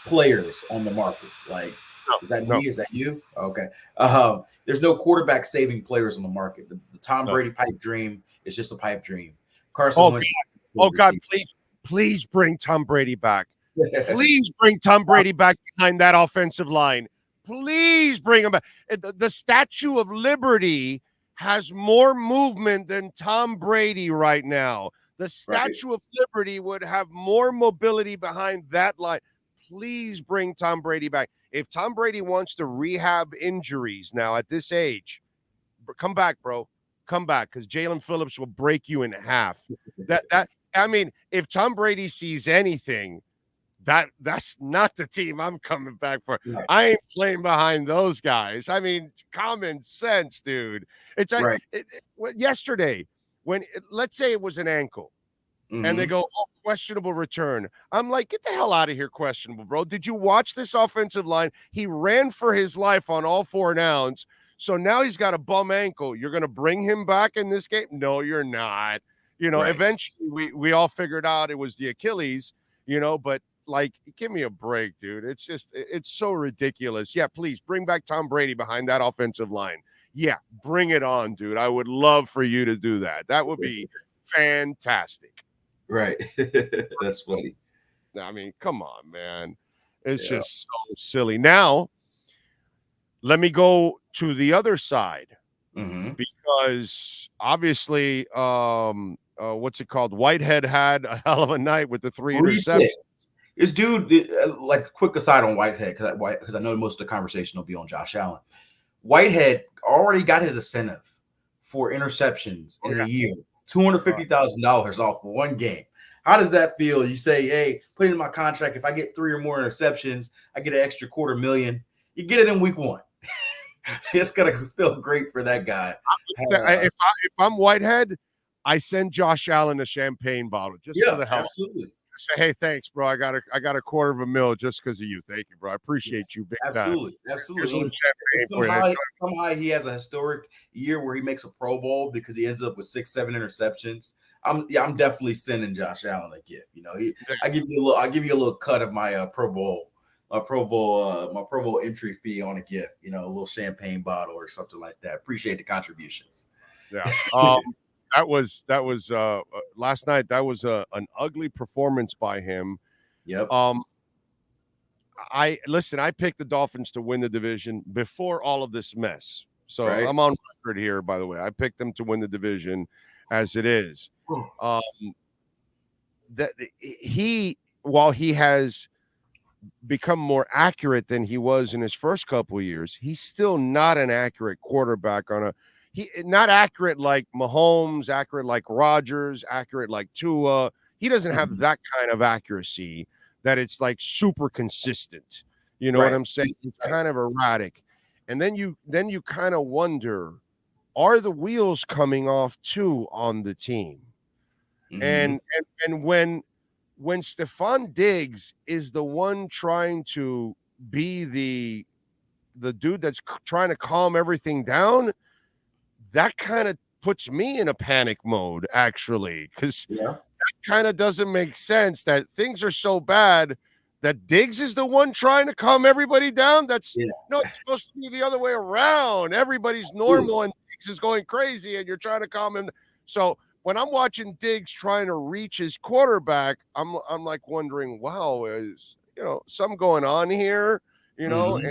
S7: players on the market. Like, is that me? Is that you? Okay. There's no quarterback saving players on the market. The Tom Brady pipe dream is just a pipe dream. Carson Wentz.
S2: Oh God, please bring Tom Brady back. Please bring Tom Brady back behind that offensive line. Please bring him back. The Statue of Liberty has more movement than Tom Brady right now. The Statue of Liberty would have more mobility behind that line. Please bring Tom Brady back. If Tom Brady wants to rehab injuries now at this age, come back, bro. Come back, because Jalen Phillips will break you in half. If Tom Brady sees anything, that's not the team I'm coming back for. Right. I ain't playing behind those guys. I mean, common sense, dude. It's like yesterday when let's say it was an ankle, and they go, questionable return. I'm like, get the hell out of here, questionable, bro. Did you watch this offensive line? He ran for his life on all 4 downs. So now he's got a bum ankle. You're going to bring him back in this game? No, you're not. Eventually we all figured out it was the Achilles, but like, give me a break, dude. It's so ridiculous. Yeah, please bring back Tom Brady behind that offensive line. Yeah, bring it on, dude. I would love for you to do that. That would be fantastic.
S7: Right. That's funny.
S2: I mean, come on, man. It's just so silly. Now, let me go to the other side because obviously, what's it called? Whitehead had a hell of a night with the 3 interceptions.
S7: This dude, like, quick aside on Whitehead, because I know most of the conversation will be on Josh Allen. Whitehead already got his incentive for interceptions in a year, $250,000 off one game. How does that feel? You say, hey, put it in my contract. If I get 3 or more interceptions, I get an extra $250,000. You get it in week 1. It's gonna feel great for that guy.
S2: If I'm Whitehead, I send Josh Allen a champagne bottle just for the hell.
S7: Absolutely.
S2: Say, hey, thanks, bro. I got a $250,000 just because of you. Thank you, bro. I appreciate you big time.
S7: Absolutely. Somehow he has a historic year where he makes a Pro Bowl because he ends up with 6-7 interceptions. I'm definitely sending Josh Allen a gift. I give you a little cut of my Pro Bowl entry fee on a gift. A little champagne bottle or something like that. Appreciate the contributions.
S2: Yeah. That was last night. That was an ugly performance by him.
S7: Yep.
S2: I picked the Dolphins to win the division before all of this mess. So I'm on record here, by the way. I picked them to win the division as it is. While he has become more accurate than he was in his first couple of years, he's still not an accurate quarterback not accurate like Mahomes, accurate like Rodgers, accurate like Tua. He doesn't have that kind of accuracy that it's like super consistent. You know what I'm saying? It's kind of erratic. And then you kind of wonder, are the wheels coming off too on the team? And when Stephon Diggs is the one trying to be the dude that's trying to calm everything down, that kind of puts me in a panic mode, actually, because that kind of doesn't make sense that things are so bad that Diggs is the one trying to calm everybody down. It's supposed to be the other way around. Everybody's normal and Diggs is going crazy and you're trying to calm him. So when I'm watching Diggs trying to reach his quarterback, I'm like wondering, wow, is something going on here? And so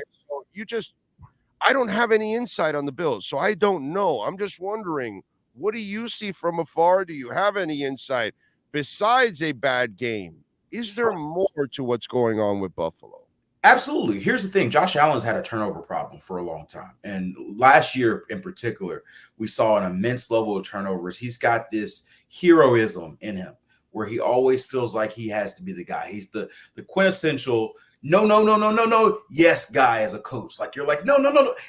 S2: I don't have any insight on the Bills, so I don't know. I'm just wondering, what do you see from afar? Do you have any insight besides a bad game? Is there more to what's going on with Buffalo?
S7: Absolutely. Here's the thing. Josh Allen's had a turnover problem for a long time. And last year in particular, we saw an immense level of turnovers. He's got this heroism in him where he always feels like he has to be the guy. He's the quintessential no, yes guy as a coach. Like, you're like, no.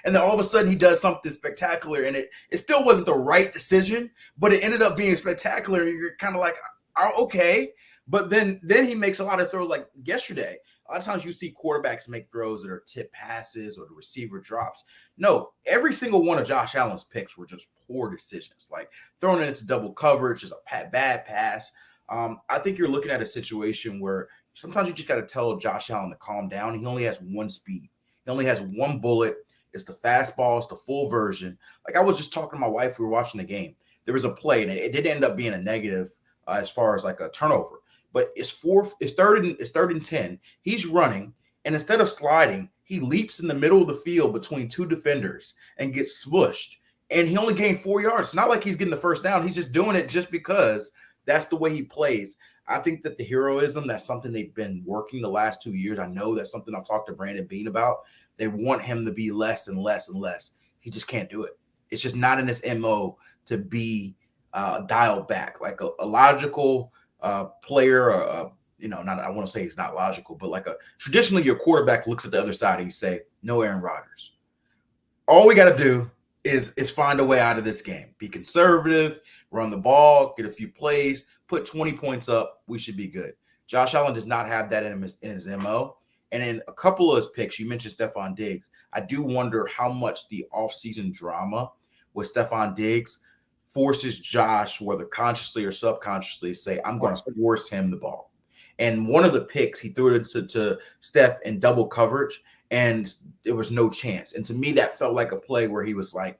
S7: And then all of a sudden he does something spectacular, and it still wasn't the right decision, but it ended up being spectacular. And you're kind of like, oh, okay. But then he makes a lot of throws like yesterday. A lot of times you see quarterbacks make throws that are tip passes or the receiver drops. No, every single one of Josh Allen's picks were just poor decisions, like throwing it into double coverage is a bad pass. I think you're looking at a situation where sometimes you just got to tell Josh Allen to calm down. He only has one speed. He only has one bullet. It's the fastball. It's the full version. Like, I was just talking to my wife. We were watching the game. There was a play, and it did end up being a negative as far as like a turnover. But it's third and 10. He's running, and instead of sliding, he leaps in the middle of the field between two defenders and gets smushed. And he only gained 4 yards. It's not like he's getting the first down. He's just doing it just because that's the way he plays. I think that the heroism, that's something they've been working the last 2 years. I know that's something I've talked to Brandon Bean about. They want him to be less and less and less. He just can't do it. It's just not in his MO to be dialed back. Like a logical player, not, I want to say he's not logical, but like traditionally your quarterback looks at the other side and you say, no Aaron Rodgers. All we got to do is find a way out of this game. Be conservative, run the ball, get a few plays, put 20 points up. We should be good. Josh Allen does not have that in his MO. And in a couple of his picks, you mentioned Stephon Diggs. I do wonder how much the offseason drama with Stephon Diggs forces Josh, whether consciously or subconsciously, say, I'm going to force him the ball. And one of the picks, he threw it to Steph in double coverage, and there was no chance. And to me, that felt like a play where he was like,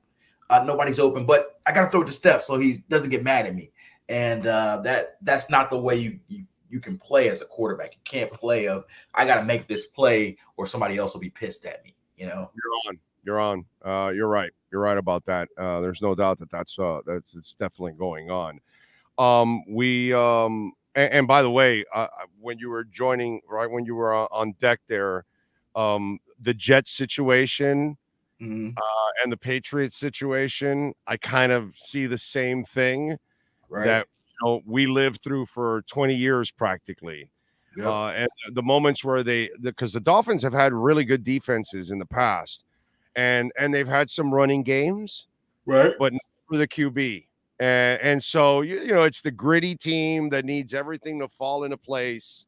S7: nobody's open, but I got to throw it to Steph so he doesn't get mad at me. And that's not the way you can play as a quarterback. You can't play I got to make this play or somebody else will be pissed at me.
S2: You're on. You're right. You're right about that. There's no doubt that's it's definitely going on. And by the way, when you were joining, right when you were on deck there, the Jets situation and the Patriots situation, I kind of see the same thing that we lived through for 20 years practically. Yep. And the moments where because the Dolphins have had really good defenses in the past. And they've had some running games, right? But not for the QB. And so, it's the gritty team that needs everything to fall into place.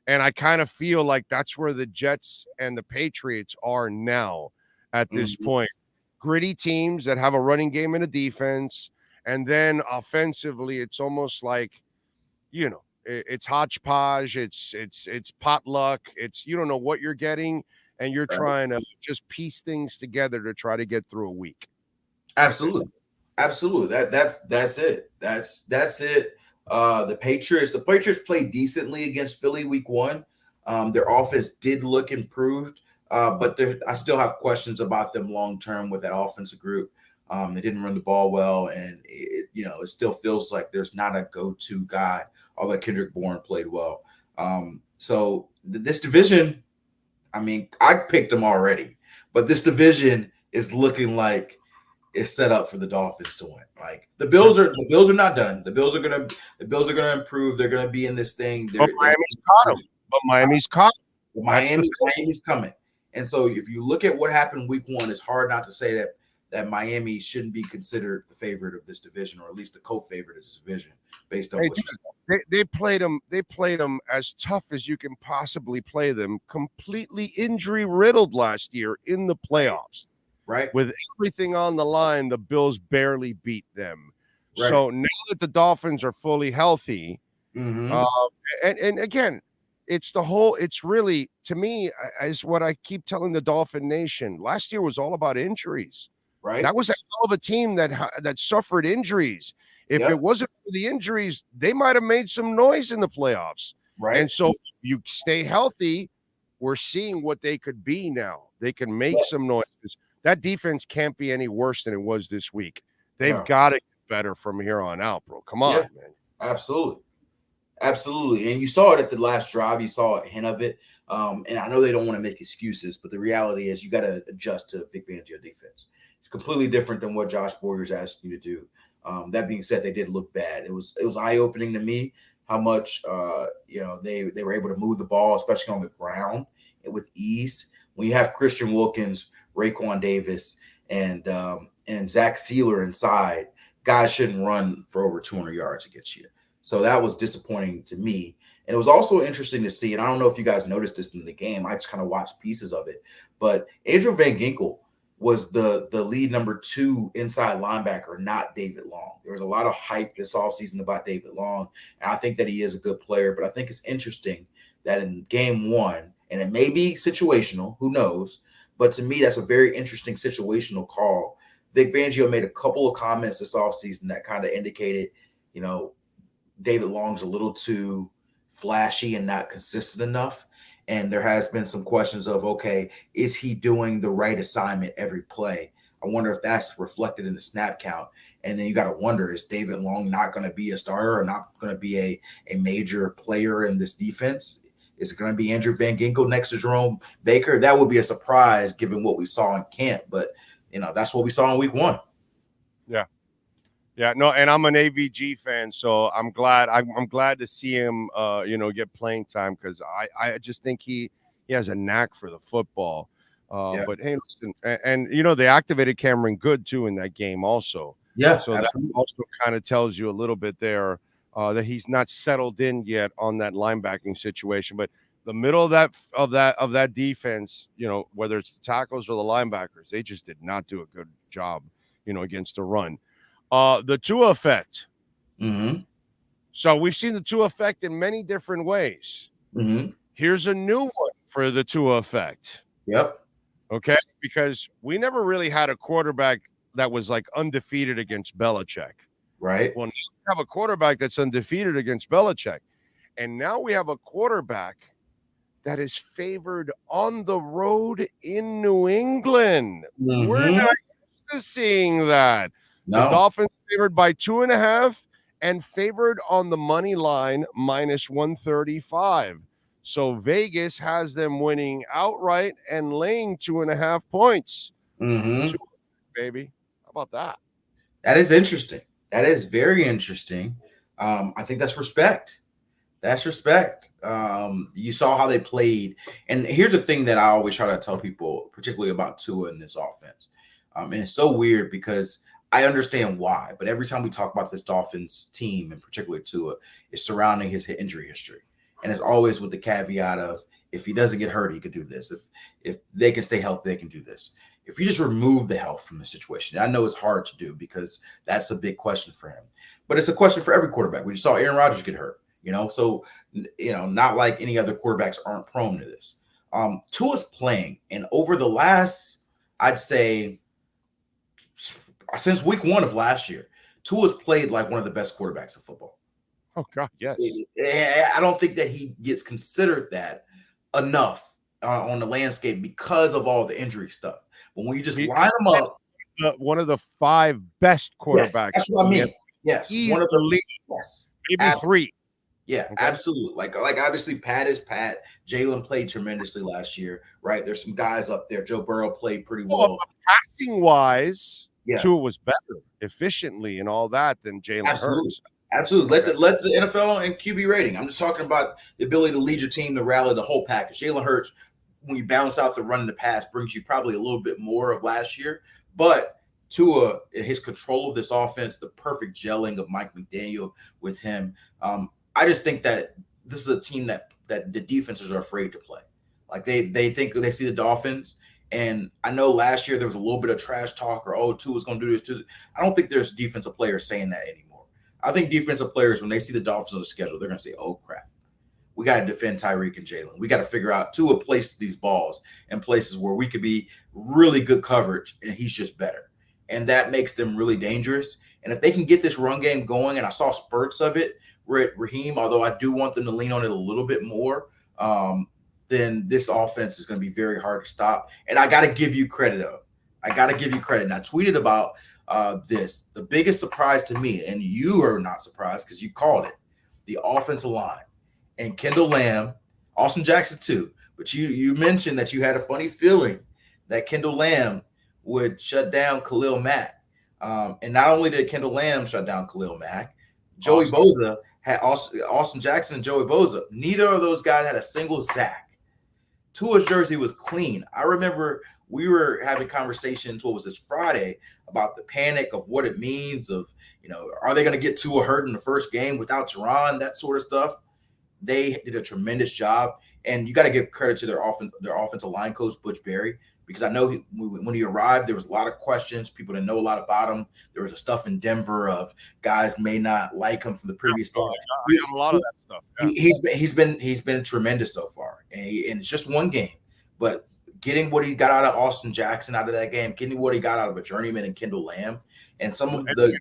S2: And I kind of feel like that's where the Jets and the Patriots are now at this point. Gritty teams that have a running game and a defense. And then offensively, it's almost like, it's hodgepodge. It's potluck. You don't know what you're getting. And you're trying to just piece things together to try to get through a week.
S7: Absolutely. That's it. That's it. The Patriots played decently against Philly week 1. Their offense did look improved, but I still have questions about them long term with that offensive group. They didn't run the ball well, and it still feels like there's not a go-to guy, although Kendrick Bourne played well. So this division, I mean, I picked them already, but this division is looking like it's set up for the Dolphins to win. Like the Bills are not done. The Bills are gonna improve. They're gonna be in this thing.
S2: Miami's caught them.
S7: Miami's coming. And so if you look at what happened week 1, it's hard not to say that Miami shouldn't be considered the favorite of this division, or at least the co-favorite of this division, based on what you said.
S2: They played them as tough as you can possibly play them, completely injury riddled last year in the playoffs.
S7: Right.
S2: With everything on the line, the Bills barely beat them. Right. So now that the Dolphins are fully healthy, and again, it's really, to me, is what I keep telling the Dolphin Nation. Last year was all about injuries. Right. That was a hell of a team that suffered injuries. If it wasn't for the injuries, they might have made some noise in the playoffs. Right. And so you stay healthy. We're seeing what they could be now. They can make some noise. That defense can't be any worse than it was this week. They've got to get better from here on out, bro. Come on, man.
S7: Absolutely. Absolutely. And you saw it at the last drive. You saw a hint of it. And I know they don't want to make excuses, but the reality is you got to adjust to Vic Fangio defense. It's completely different than what Josh Boyer's asked you to do. That being said, they did look bad. It was eye-opening to me how much they were able to move the ball, especially on the ground with ease. When you have Christian Wilkins, Raekwon Davis, and Zach Sealer inside, guys shouldn't run for over 200 yards against you. So that was disappointing to me. And it was also interesting to see, and I don't know if you guys noticed this in the game. I just kind of watched pieces of it. But Adrian Van Ginkel was the lead number 2 inside linebacker, not David Long. There was a lot of hype this offseason about David Long, and I think that he is a good player. But I think it's interesting that in game 1, and it may be situational, who knows, but to me, that's a very interesting situational call. Vic Fangio made a couple of comments this offseason that kind of indicated, David Long's a little too flashy and not consistent enough. And there has been some questions of, okay, is he doing the right assignment every play? I wonder if that's reflected in the snap count. And then you got to wonder, is David Long not going to be a starter or not going to be a major player in this defense? Is it going to be Andrew Van Ginkel next to Jerome Baker? That would be a surprise given what we saw in camp. But, that's what we saw in week 1.
S2: Yeah. Yeah, no, and I'm an AVG fan, so I'm glad to see him get playing time, because I just think he has a knack for the football. But hey, listen, and they activated Cameron Good too in that game also.
S7: Yeah,
S2: so
S7: absolutely.
S2: That also kind of tells you a little bit there that he's not settled in yet on that linebacking situation. But the middle of that defense, whether it's the tackles or the linebackers, they just did not do a good job, against the run. The Tua effect.
S7: Mm-hmm.
S2: So we've seen the Tua effect in many different ways.
S7: Mm-hmm.
S2: Here's a new one for the Tua effect.
S7: Yep.
S2: Okay, because we never really had a quarterback that was like undefeated against Belichick.
S7: Right.
S2: Well, now we have a quarterback that's undefeated against Belichick. And now we have a quarterback that is favored on the road in New England.
S7: Mm-hmm.
S2: We're not used to seeing that.
S7: No.
S2: The Dolphins favored by 2.5 and favored on the money line -135. So Vegas has them winning outright and laying 2.5 points.
S7: Mm-hmm.
S2: Baby, how about that?
S7: That is interesting. That is very interesting. I think that's respect. That's respect. You saw how they played. And here's the thing that I always try to tell people, particularly about Tua in this offense. And it's so weird because I understand why, but every time we talk about this Dolphins team, and particularly Tua, it's surrounding his injury history. And it's always with the caveat of, if he doesn't get hurt, he could do this. If they can stay healthy, they can do this. If you just remove the health from the situation, I know it's hard to do because that's a big question for him. But it's a question for every quarterback. We just saw Aaron Rodgers get hurt, So, not like any other quarterbacks aren't prone to this. Tua's playing, and over the last, I'd say, since week 1 of last year, Tua's played like one of the best quarterbacks in football.
S2: Oh, God, yes.
S7: I don't think that he gets considered that enough on the landscape because of all the injury stuff. But when you just line them up,
S2: one of the 5 best quarterbacks.
S7: Yes, that's what I mean. Yes,
S2: one of the league.
S7: Yes,
S2: maybe
S7: absolutely.
S2: 3.
S7: Yeah, okay. Absolutely. Like obviously Pat is Pat. Jalen played tremendously last year, right? There's some guys up there. Joe Burrow played pretty well.
S2: Passing wise,
S7: yeah.
S2: Tua was better efficiently and all that than Jalen Hurts.
S7: Absolutely. Let the NFL and QB rating. I'm just talking about the ability to lead your team to rally the whole package. Jalen Hurts, when you balance out the run and the pass, brings you probably a little bit more of last year. But Tua, his control of this offense, the perfect gelling of Mike McDaniel with him. I just think that this is a team that the defenses are afraid to play. Like they think they see the Dolphins. And I know last year there was a little bit of trash talk or, Tua's going to do this too. I don't think there's defensive players saying that anymore. I think defensive players, when they see the Dolphins on the schedule, they're going to say, oh, crap. We got to defend Tyreek and Jalen. We got to figure out Tua places these balls in places where we could be really good coverage, and he's just better. And that makes them really dangerous. And if they can get this run game going, and I saw spurts of it with Raheem, although I do want them to lean on it a little bit more, then this offense is going to be very hard to stop. And I got to give you credit, though. I got to give you credit. And I tweeted about this. The biggest surprise to me, and you are not surprised because you called it, the offensive line, and Kendall Lamb, Austin Jackson too. But you mentioned that you had a funny feeling that Kendall Lamb would shut down Khalil Mack. And not only did Kendall Lamb shut down Khalil Mack, Joey Bosa had Austin Jackson and Joey Bosa. Neither of those guys had a single sack. Tua's jersey was clean. I remember we were having conversations, what was this, Friday, about the panic of what it means of, are they going to get Tua hurt in the first game without Teron, that sort of stuff. They did a tremendous job. And you got to give credit to their offensive line coach, Butch Berry, because I know when he arrived, there was a lot of questions. People didn't know a lot about him. There was a stuff in Denver of guys may not like him from the previous time.
S2: A lot of that stuff.
S7: Yeah. He's been tremendous so far, and it's just one game, but getting what he got out of Austin Jackson out of that game, getting what he got out of a journeyman and Kendall Lamb, and some of the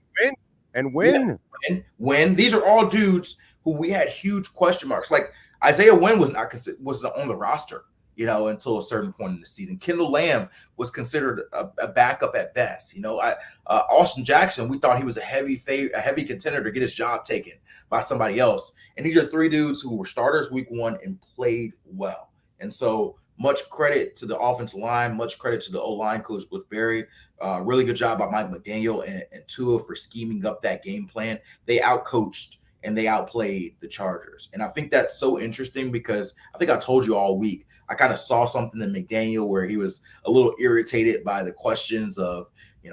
S7: win. These are all dudes who we had huge question marks. Like Isaiah Wynn was on the roster, until a certain point in the season. Kendall Lamb was considered a backup at best. Austin Jackson, we thought he was a heavy contender to get his job taken by somebody else. And these are three dudes who were starters week one and played well. And so much credit to the offensive line, much credit to the O-line coach with Barry. Really good job by Mike McDaniel and Tua for scheming up that game plan. They outcoached and they outplayed the Chargers. And I think that's so interesting because I think I told you all week, I kind of saw something in McDaniel where he was a little irritated by the questions of,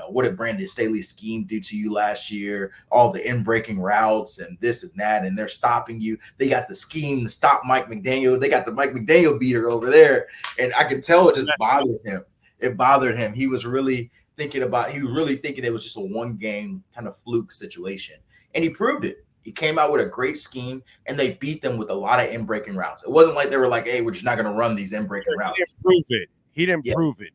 S7: what did Brandon Staley's scheme do to you last year? All the in-breaking routes and this and that, and they're stopping you. They got the scheme to stop Mike McDaniel. They got the Mike McDaniel beater over there. And I could tell it just bothered him. It bothered him. He was really thinking it was just a one-game kind of fluke situation. And he proved it. He came out with a great scheme, and they beat them with a lot of in-breaking routes. It wasn't like they were like, hey, we're just not going to run these in-breaking routes.
S2: He didn't prove it.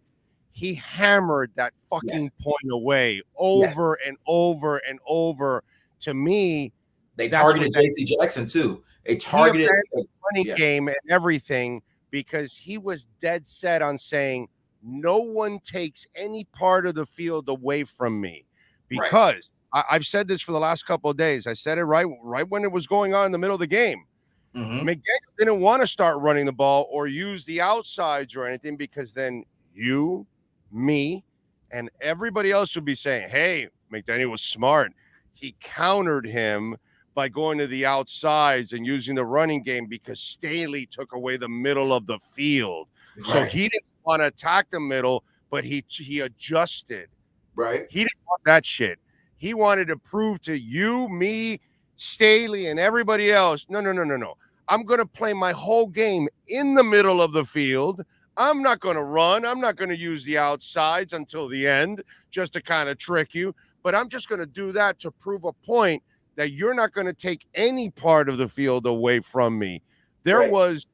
S2: He hammered that fucking point away over and over and over. To me,
S7: they targeted J.C. Jackson, too. They targeted
S2: the running game and everything because he was dead set on saying, no one takes any part of the field away from me because I've said this for the last couple of days. I said it right when it was going on in the middle of the game. Mm-hmm. McDaniel didn't want to start running the ball or use the outsides or anything because then you, me, and everybody else would be saying, hey, McDaniel was smart. He countered him by going to the outsides and using the running game because Staley took away the middle of the field. Right. So he didn't want to attack the middle, but he adjusted.
S7: Right.
S2: He didn't want that shit. He wanted to prove to you, me, Staley, and everybody else, no. I'm going to play my whole game in the middle of the field. I'm not going to run. I'm not going to use the outsides until the end just to kind of trick you. But I'm just going to do that to prove a point that you're not going to take any part of the field away from me. There was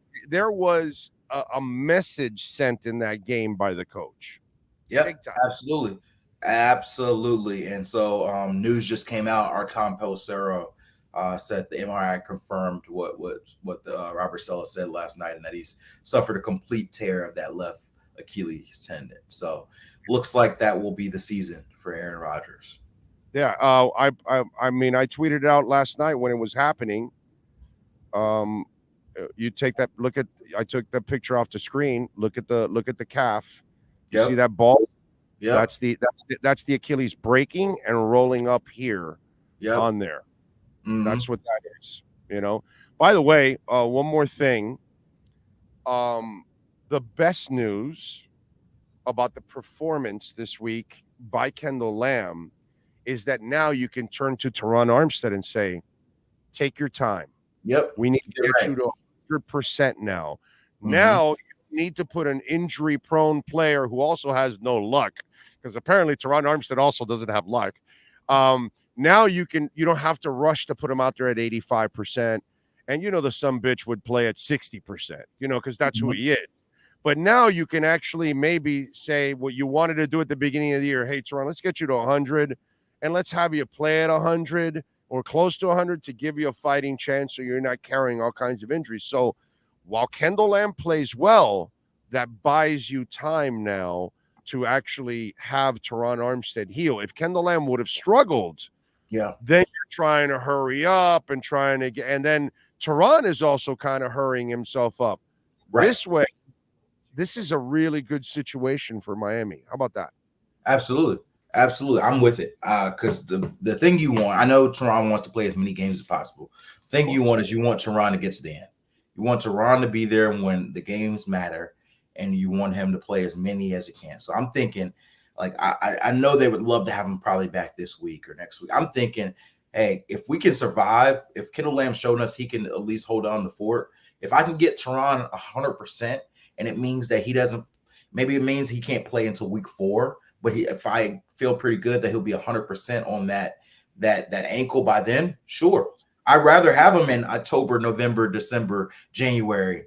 S2: a message sent in that game by the coach.
S7: Yeah, absolutely. And so news just came out. Our Tom Pelissero said the MRI confirmed what Robert Saleh said last night, and that he's suffered a complete tear of that left Achilles tendon. So looks like that will be the season for Aaron Rodgers.
S2: Yeah, I mean, I tweeted it out last night when it was happening. You take that look at. I took the picture off the screen. Look at the calf. You see that ball? Yeah, that's the Achilles breaking and rolling up here on there. Mm-hmm. That's what that is. By the way, one more thing. The best news about the performance this week by Kendall Lamb is that now you can turn to Teron Armstead and say, take your time.
S7: Yep.
S2: We need to get you to 100% now. Mm-hmm. Now you need to put an injury-prone player who also has no luck, because apparently Teron Armstead also doesn't have luck. Now you don't have to rush to put him out there at 85%. And the sumbitch would play at 60%, because that's who he is. But now you can actually maybe say what you wanted to do at the beginning of the year. Hey, Teron, let's get you to 100 and let's have you play at 100 or close to 100 to give you a fighting chance so you're not carrying all kinds of injuries. So while Kendall Lamb plays well, that buys you time now to actually have Teron Armstead heal. If Kendall Lamb would have struggled
S7: Yeah.
S2: then you're trying to hurry up and trying to get, and then Tehran is also kind of hurrying himself up.
S7: Right.
S2: This way, this is a really good situation for Miami. How about that?
S7: Absolutely. Absolutely. I'm with it. Because the thing you want, I know Tehran wants to play as many games as possible. The thing you want is you want Tehran to get to the end. You want Tehran to be there when the games matter, and you want him to play as many as he can. So I'm thinking, like, I know they would love to have him probably back this week or next week. I'm thinking, hey, if we can survive, if Kendall Lamb showed us he can at least hold on to fort, if I can get Tehran 100%, and it means that he doesn't, maybe it means he can't play until week 4, but if I feel pretty good that he'll be 100% on that ankle by then, sure. I'd rather have him in October, November, December, January,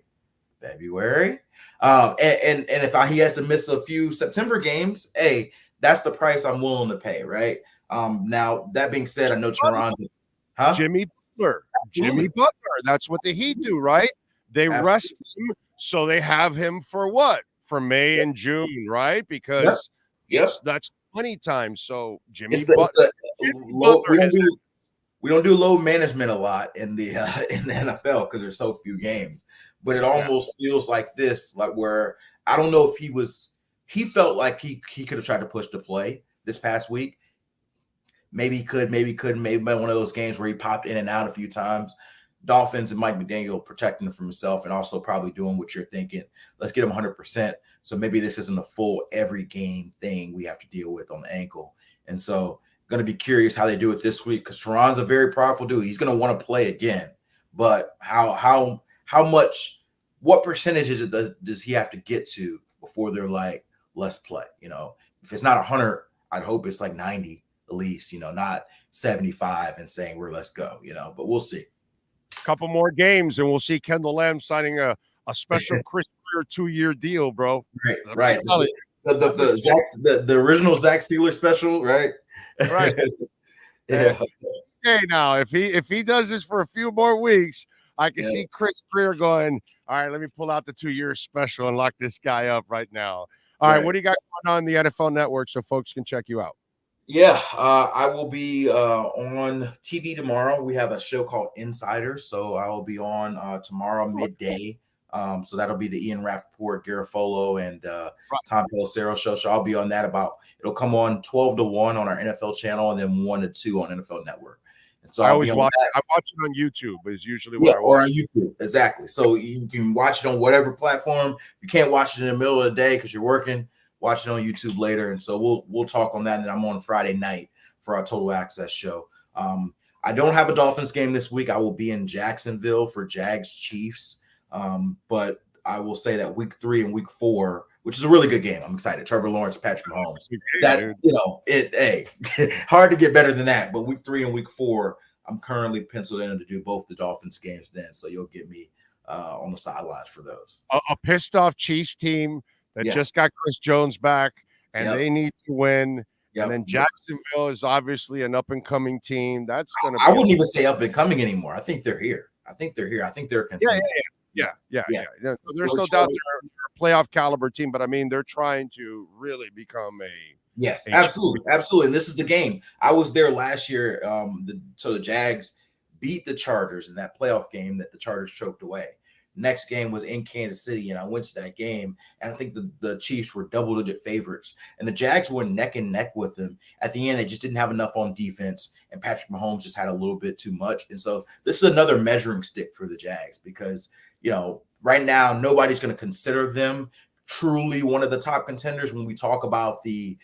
S7: February. And if he has to miss a few September games, hey, that's the price I'm willing to pay, right? Now, that being said, I know Tehran.
S2: Jimmy Butler. Jimmy Butler. That's what the Heat do, right? They rest him, so they have him for what? For May and June, right? Because that's money time. So Jimmy Butler.
S7: We don't do load management a lot in the NFL because there's so few games. But it almost feels like this, like where I don't know if he felt like he could have tried to push the play this past week. Maybe he could, maybe couldn't. Maybe one of those games where he popped in and out a few times. Dolphins and Mike McDaniel protecting him from himself and also probably doing what you're thinking. Let's get him 100%. So maybe this isn't a full every game thing we have to deal with on the ankle. And so going to be curious how they do it this week because Tehran's a very powerful dude. He's going to want to play again. But how much, what percentage does he have to get to before they're like, let's play? You know, if it's not 100, I'd hope it's like 90 at least, you know, not 75 and saying let's go, you know, but we'll see.
S2: Couple more games and we'll see Kendall Lamb signing a special Chris Greer 2-year deal, bro.
S7: Right. The original Zach Sealer special, right?
S2: Right.
S7: Yeah.
S2: Okay, now if he does this for a few more weeks, I can see Chris Greer going, all right, let me pull out the 2-year special and lock this guy up right now. All right, what do you got going on the NFL Network so folks can check you out?
S7: Yeah, I will be on TV tomorrow. We have a show called Insiders, so I will be on tomorrow midday. So that'll be the Ian Rappaport, Garofolo, and Tom Pelissero show. So I'll be on that it'll come on 12 to 1 on our NFL channel and then 1 to 2 on NFL Network. And so I watch it
S2: on YouTube is usually what I watch.
S7: Or on YouTube, exactly. So you can watch it on whatever platform. If you can't watch it in the middle of the day because you're working, watch it on YouTube later. And so we'll talk on that. And then I'm on Friday night for our Total Access show. I don't have a Dolphins game this week. I will be in Jacksonville for Jags Chiefs. But I will say that week 3 and week 4, which is a really good game. I'm excited. Trevor Lawrence, Patrick Mahomes. Hard to get better than that. But week 3 and week 4, I'm currently penciled in to do both the Dolphins games then. So you'll get me on the sidelines for those.
S2: A pissed off Chiefs team that just got Chris Jones back, and they need to win. And then Jacksonville is obviously an up-and-coming team. That's going to be –
S7: I wouldn't even say up-and-coming anymore. I think they're here. I think they're contending.
S2: Yeah. There's no doubt they're a playoff caliber team, but I mean, they're trying to really become
S7: absolutely. And this is the game. I was there last year. So the Jags beat the Chargers in that playoff game that the Chargers choked away. Next game was in Kansas City, and I went to that game, and I think the Chiefs were double-digit favorites, and the Jags were neck and neck with them. At the end, they just didn't have enough on defense, and Patrick Mahomes just had a little bit too much. And so this is another measuring stick for the Jags because, you know, right now nobody's going to consider them truly one of the top contenders when we talk about the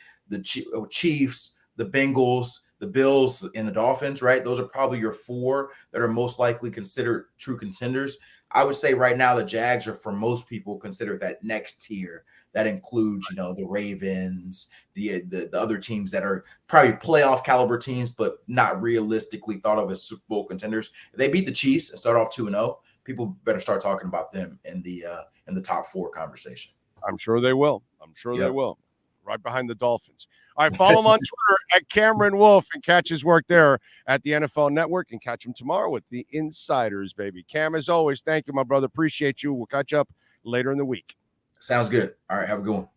S7: Chiefs, the Bengals, the Bills, and the Dolphins, right? Those are probably your 4 that are most likely considered true contenders. I would say right now the Jags are, for most people, considered that next tier. That includes, you know, the Ravens, the other teams that are probably playoff caliber teams, but not realistically thought of as Super Bowl contenders. If they beat the Chiefs and start off 2-0, people better start talking about them in the top 4 conversation.
S2: I'm sure they will. They will. Right behind the Dolphins. All right, follow him on Twitter at Cameron Wolfe and catch his work there at the NFL Network and catch him tomorrow with the Insiders, baby. Cam, as always, thank you, my brother. Appreciate you. We'll catch up later in the week.
S7: Sounds good. All right, have a good one.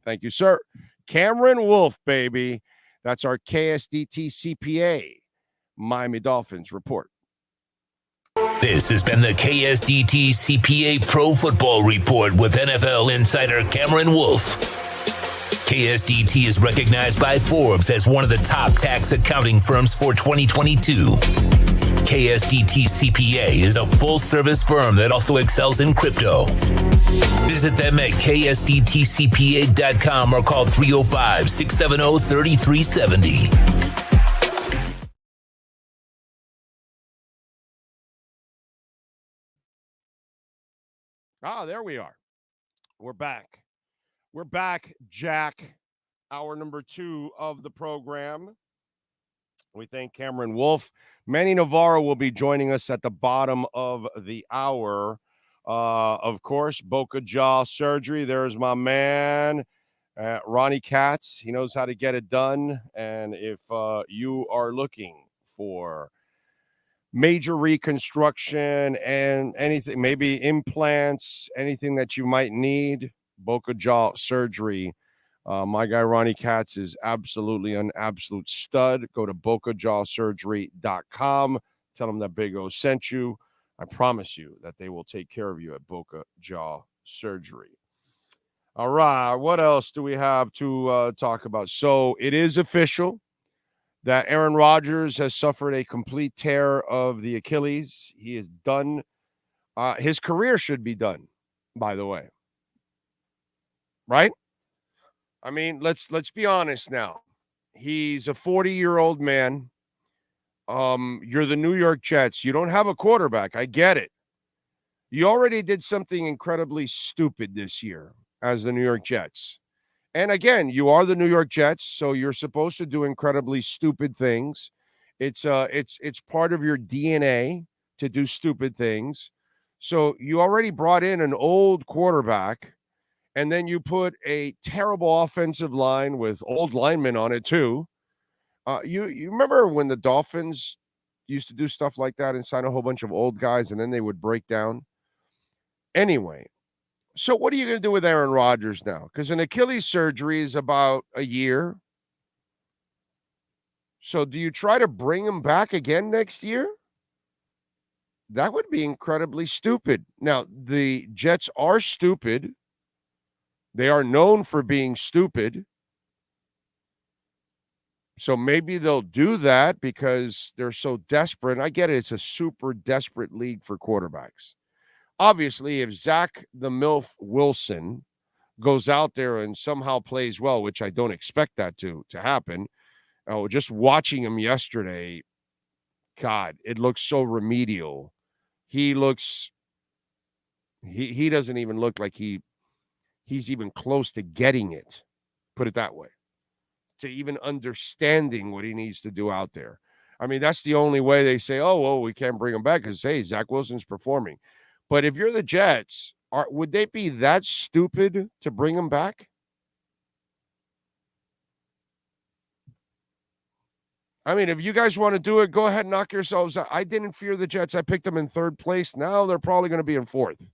S2: Thank you, sir. Cameron Wolfe, baby. That's our KSDT CPA Miami Dolphins report.
S3: This has been the KSDT CPA Pro Football Report with NFL insider Cameron Wolfe. KSDT is recognized by Forbes as one of the top tax accounting firms for 2022. KSDT CPA is a full-service firm that also excels in crypto. Visit them at ksdtcpa.com or call 305-670-3370.
S2: There we are. We're back. We're back, Jack. Hour number 2 of the program. We thank Cameron Wolfe. Manny Navarro will be joining us at the bottom of the hour. Of course, Boca Jaw surgery. There's my man, Ronnie Katz. He knows how to get it done. And if you are looking for major reconstruction and anything, maybe implants, anything that you might need, Boca Jaw surgery. My guy Ronnie Katz is absolutely an absolute stud. Go to bocajawsurgery.com. Tell them that Big O sent you. I promise you that they will take care of you at Boca Jaw Surgery. All right, what else do we have to talk about? So it is official that Aaron Rodgers has suffered a complete tear of the Achilles. He is done. His career should be done, by the way. Right? I mean, let's be honest now. He's a 40-year-old man. You're the New York Jets. You don't have a quarterback. I get it. You already did something incredibly stupid this year as the New York Jets. And again, you are the New York Jets, so you're supposed to do incredibly stupid things. It's part of your DNA to do stupid things. So you already brought in an old quarterback, and then you put a terrible offensive line with old linemen on it too. You remember when the Dolphins used to do stuff like that and sign a whole bunch of old guys, and then they would break down? Anyway. So what are you going to do with Aaron Rodgers now? Because an Achilles surgery is about a year. So do you try to bring him back again next year? That would be incredibly stupid. Now, the Jets are stupid. They are known for being stupid. So maybe they'll do that because they're so desperate. I get it. It's a super desperate league for quarterbacks. Obviously, if Zach the MILF Wilson goes out there and somehow plays well, which I don't expect that to happen, just watching him yesterday, God, it looks so remedial. He doesn't even look like he's even close to getting it, put it that way, to even understanding what he needs to do out there. I mean, that's the only way they say, oh, well, we can't bring him back because, hey, Zach Wilson's performing. But if you're the Jets, would they be that stupid to bring him back? I mean, if you guys want to do it, go ahead and knock yourselves out. I didn't fear the Jets. I picked them in 3rd place. Now they're probably going to be in 4th.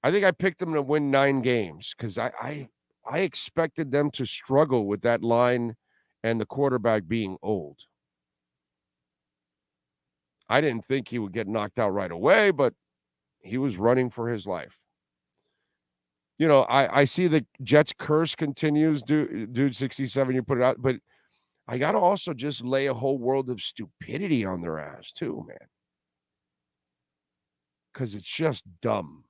S2: I think I picked them to win 9 games because I expected them to struggle with that line and the quarterback being old. I didn't think he would get knocked out right away, but he was running for his life. You know, I see the Jets curse continues, dude 67, you put it out, but I got to also just lay a whole world of stupidity on their ass too, man. Because it's just dumb.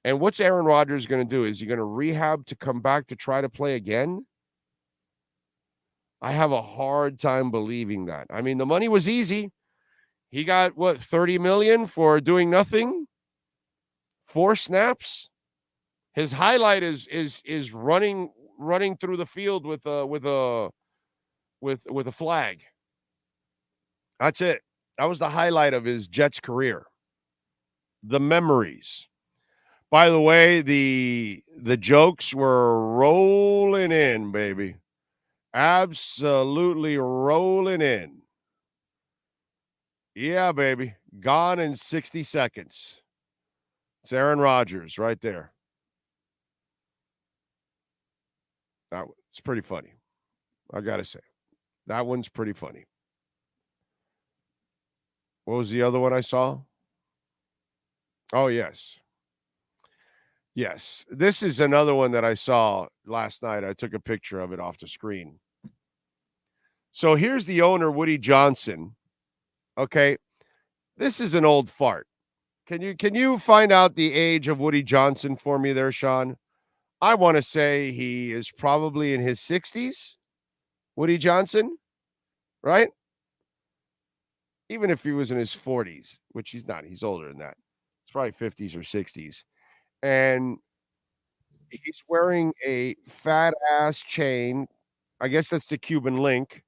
S2: And what's Aaron Rodgers going to do? Is he going to rehab to come back to try to play again? I have a hard time believing that. I mean, the money was easy. He got, what, $30 million for doing nothing? 4 snaps? His highlight is running through the field with a flag. That's it. That was the highlight of his Jets career. The memories. By the way, the jokes were rolling in, baby. Absolutely rolling in. Yeah, baby. Gone in 60 seconds. It's Aaron Rodgers right there. It's pretty funny, I got to say. That one's pretty funny. What was the other one I saw? Oh, yes. Yes. This is another one that I saw last night. I took a picture of it off the screen. So here's the owner, Woody Johnson. Okay. This is an old fart. Can you find out the age of Woody Johnson for me there, Sean? I want to say he is probably in his 60s. Woody Johnson, right? Even if he was in his 40s, which he's not, he's older than that. It's probably 50s or 60s. And he's wearing a fat ass chain. I guess that's the Cuban link.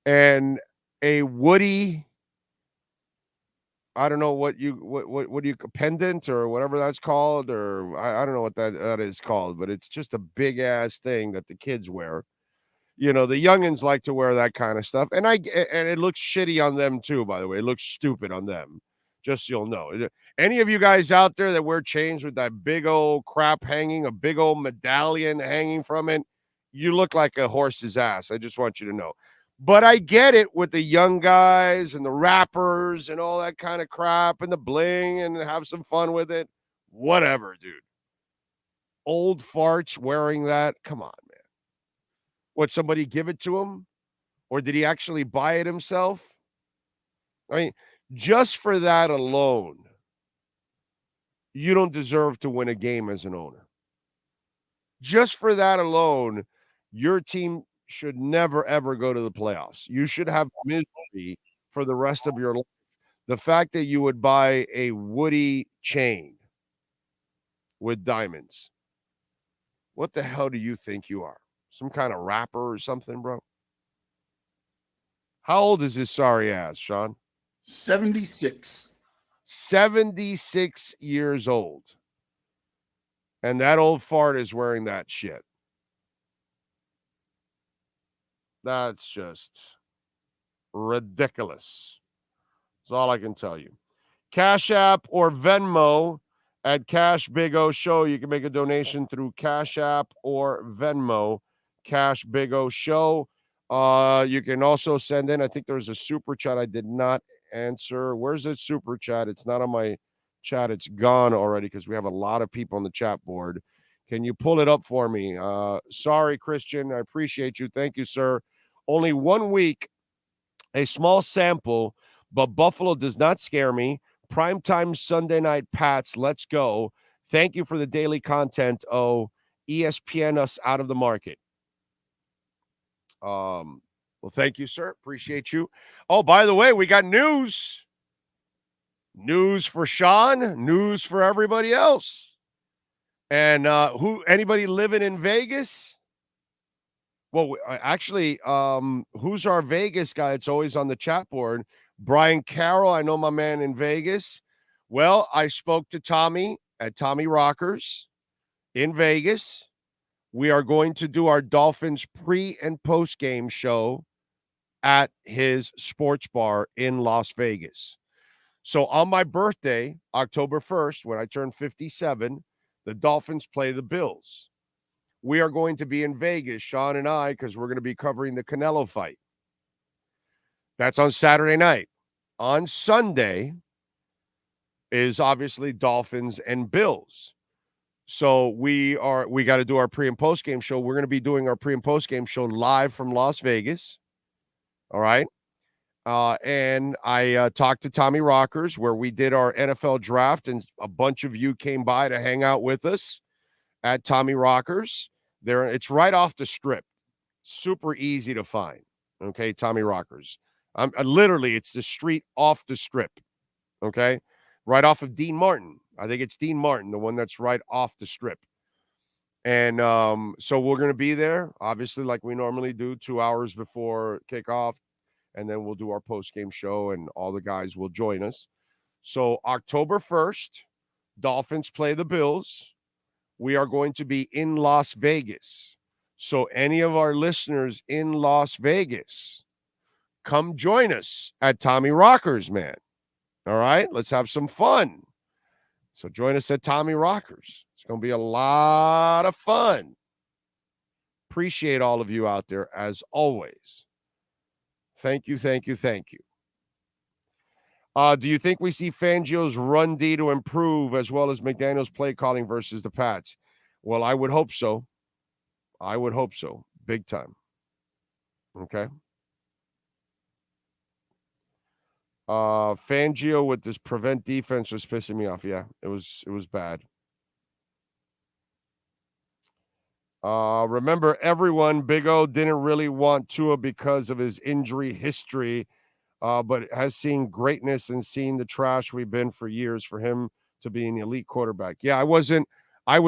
S2: And a Woody, I don't know what do you pendant or whatever that's called, or I don't know what that is called, but it's just a big ass thing that the kids wear. You know, the youngins like to wear that kind of stuff, and it looks shitty on them too. By the way, it looks stupid on them. Just so you'll know, any of you guys out there that wear chains with that big old crap hanging, a big old medallion hanging from it, you look like a horse's ass. I just want you to know. But I get it with the young guys and the rappers and all that kind of crap and the bling and have some fun with it. Whatever, dude. Old farts wearing that. Come on, man. What, somebody give it to him? Or did he actually buy it himself? I mean, just for that alone, you don't deserve to win a game as an owner. Just for that alone, your team should never, ever go to the playoffs. You should have misery for the rest of your life. The fact that you would buy a Woody chain with diamonds, what the hell do you think you are? Some kind of rapper or something, bro? How old is this sorry ass, Sean?
S5: 76.
S2: 76 years old. And that old fart is wearing that shit. That's just ridiculous. That's all I can tell you. Cash App or Venmo at Cash Big O Show. You can make a donation through Cash App or Venmo. Cash Big O Show. You can also send in, I think there's a super chat I did not answer. Where's that super chat? It's not on my chat. It's gone already because we have a lot of people on the chat board. Can you pull it up for me? Sorry, Christian. I appreciate you. Thank you, sir. Only 1 week, a small sample, but Buffalo does not scare me. Primetime Sunday night Pats. Let's go. Thank you for the daily content. Oh, ESPN us out of the market. Well, thank you, sir. Appreciate you. Oh, by the way, we got news. News for Sean, news for everybody else. And anybody living in Vegas? Well, actually, who's our Vegas guy? It's always on the chat board. Brian Carroll. I know my man in Vegas. Well, I spoke to Tommy at Tommy Rockers in Vegas. We are going to do our Dolphins pre- and post-game show at his sports bar in Las Vegas. So on my birthday, October 1st, when I turn 57, the Dolphins play the Bills. We are going to be in Vegas, Sean and I, because we're going to be covering the Canelo fight. That's on Saturday night. On Sunday is obviously Dolphins and Bills. So we got to do our pre- and post-game show. We're going to be doing our pre- and post-game show live from Las Vegas. All right. And I talked to Tommy Rockers where we did our NFL draft, and a bunch of you came by to hang out with us at Tommy Rockers. It's right off the strip. Super easy to find. Okay, Tommy Rockers. Literally, it's the street off the strip. Okay, right off of Dean Martin. I think it's Dean Martin, the one that's right off the strip. And so we're going to be there, obviously, like we normally do, 2 hours before kickoff. And then we'll do our post-game show, and all the guys will join us. So October 1st, Dolphins play the Bills. We are going to be in Las Vegas. So any of our listeners in Las Vegas, come join us at Tommy Rockers, man. All right, let's have some fun. So join us at Tommy Rockers. It's going to be a lot of fun. Appreciate all of you out there, as always. Thank you. Do you think we see Fangio's run D to improve as well as McDaniel's play calling versus the Pats? Well, I would hope so. Big time. Okay. Fangio with this prevent defense was pissing me off. Yeah, it was bad. Remember, everyone, Big O didn't really want Tua because of his injury history, but has seen greatness and seen the trash we've been for years for him to be an elite quarterback. Yeah, I was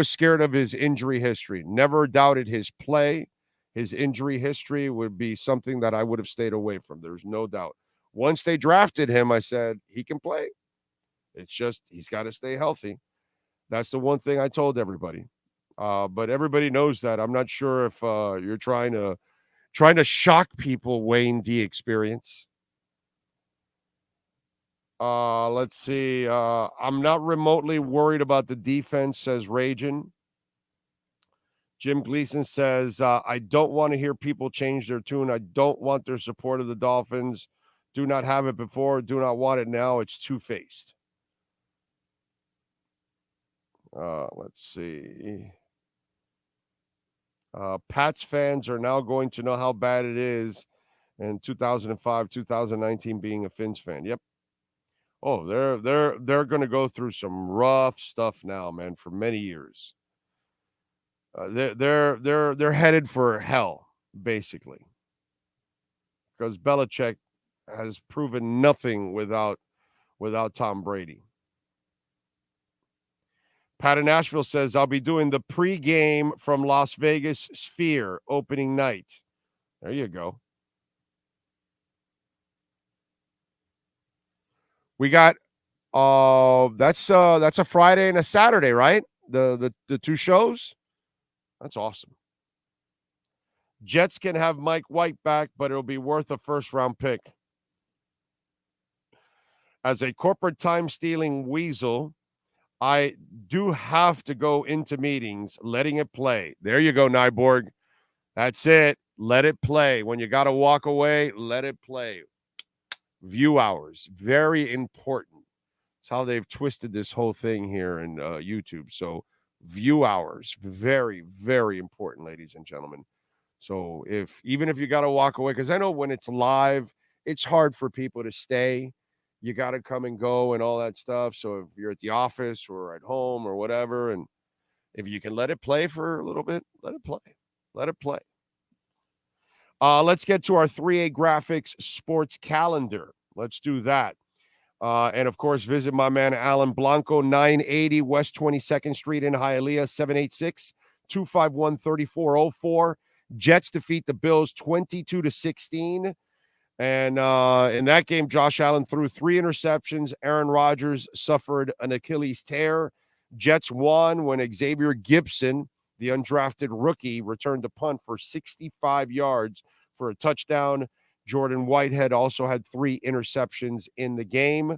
S2: scared of his injury history. Never doubted his play. His injury history would be something that I would have stayed away from. There's no doubt. Once they drafted him, I said, he can play. It's just he's got to stay healthy. That's the one thing I told everybody. But everybody knows that. I'm not sure if you're trying to shock people, Wayne D experience. Let's see. I'm not remotely worried about the defense, says Ragin. Jim Gleason says, I don't want to hear people change their tune. I don't want their support of the Dolphins. Do not have it before. Do not want it now. It's two-faced. Let's see. Pats fans are now going to know how bad it is in 2005, 2019 being a Fins fan. Yep. Oh, they're going to go through some rough stuff now, man, for many years. They're headed for hell, basically, because Belichick has proven nothing without Tom Brady. Pat in Nashville says, I'll be doing the pregame from Las Vegas Sphere opening night. There you go. We got that's a Friday and a Saturday, right? The two shows. That's awesome. Jets can have Mike White back, but it'll be worth a first-round pick. As a corporate time-stealing weasel, I do have to go into meetings letting it play. There you go, Nyborg. That's it. Let it play. When you got to walk away, let it play. View hours, very important. It's how they've twisted this whole thing here in YouTube. So view hours, very, very important, ladies and gentlemen. So even if you got to walk away, because I know when it's live, it's hard for people to stay. You got to come and go and all that stuff. So if you're at the office or at home or whatever, and if you can let it play for a little bit, let it play. Let it play. Let's get to our 3A Graphix sports calendar. Let's do that. And, of course, visit my man Alan Blanco, 980 West 22nd Street in Hialeah, 786-251-3404. Jets defeat the Bills 22-16. And in that game, Josh Allen threw 3 interceptions. Aaron Rodgers suffered an Achilles tear. Jets won when Xavier Gibson, the undrafted rookie, returned a punt for 65 yards for a touchdown. Jordan Whitehead also had 3 interceptions in the game.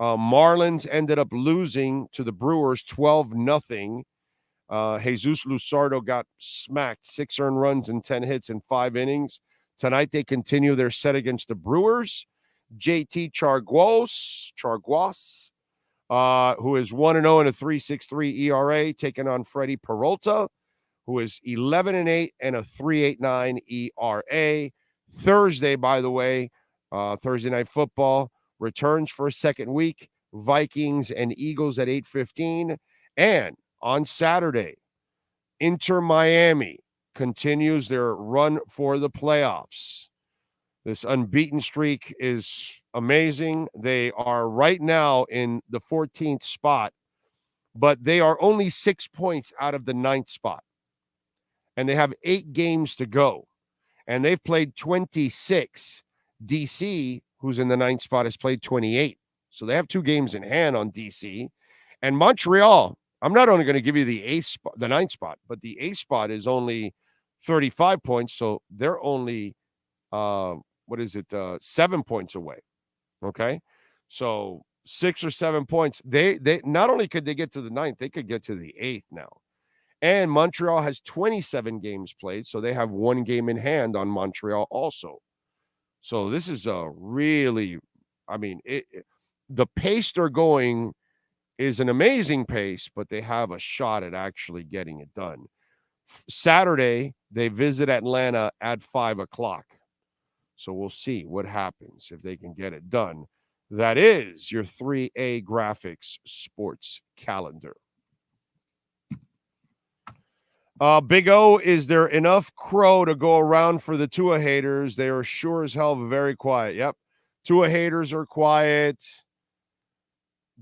S2: Marlins ended up losing to the Brewers 12-0. Jesus Luzardo got smacked, 6 earned runs and 10 hits in 5 innings. Tonight they continue their set against the Brewers. JT Chargois, who is 1-0 and a 3.63 ERA, taking on Freddie Peralta, who is 11-8 and a 3.89 ERA. Thursday, by the way, Thursday Night Football returns for a second week. Vikings and Eagles at 8:15. And on Saturday, Inter Miami continues their run for the playoffs. This unbeaten streak is amazing. They are right now in the 14th spot, but they are only 6 points out of the 9th spot. And they have 8 games to go. And they've played 26. DC, who's in the 9th spot, has played 28. So they have 2 games in hand on DC. And Montreal, I'm not only going to give you the 9th spot, but the 8th spot is only 35 points. So they're only, 7 points away. Okay. So 6 or 7 points. They not only could they get to the 9th, they could get to the 8th now. And Montreal has 27 games played, so they have 1 game in hand on Montreal also. So this is a really, I mean, the pace they're going is an amazing pace, but they have a shot at actually getting it done. Saturday, they visit Atlanta at 5:00. So we'll see what happens if they can get it done. That is your 3A Graphix sports calendar. Big O, is there enough crow to go around for the Tua haters? They are sure as hell very quiet. Yep. Tua haters are quiet.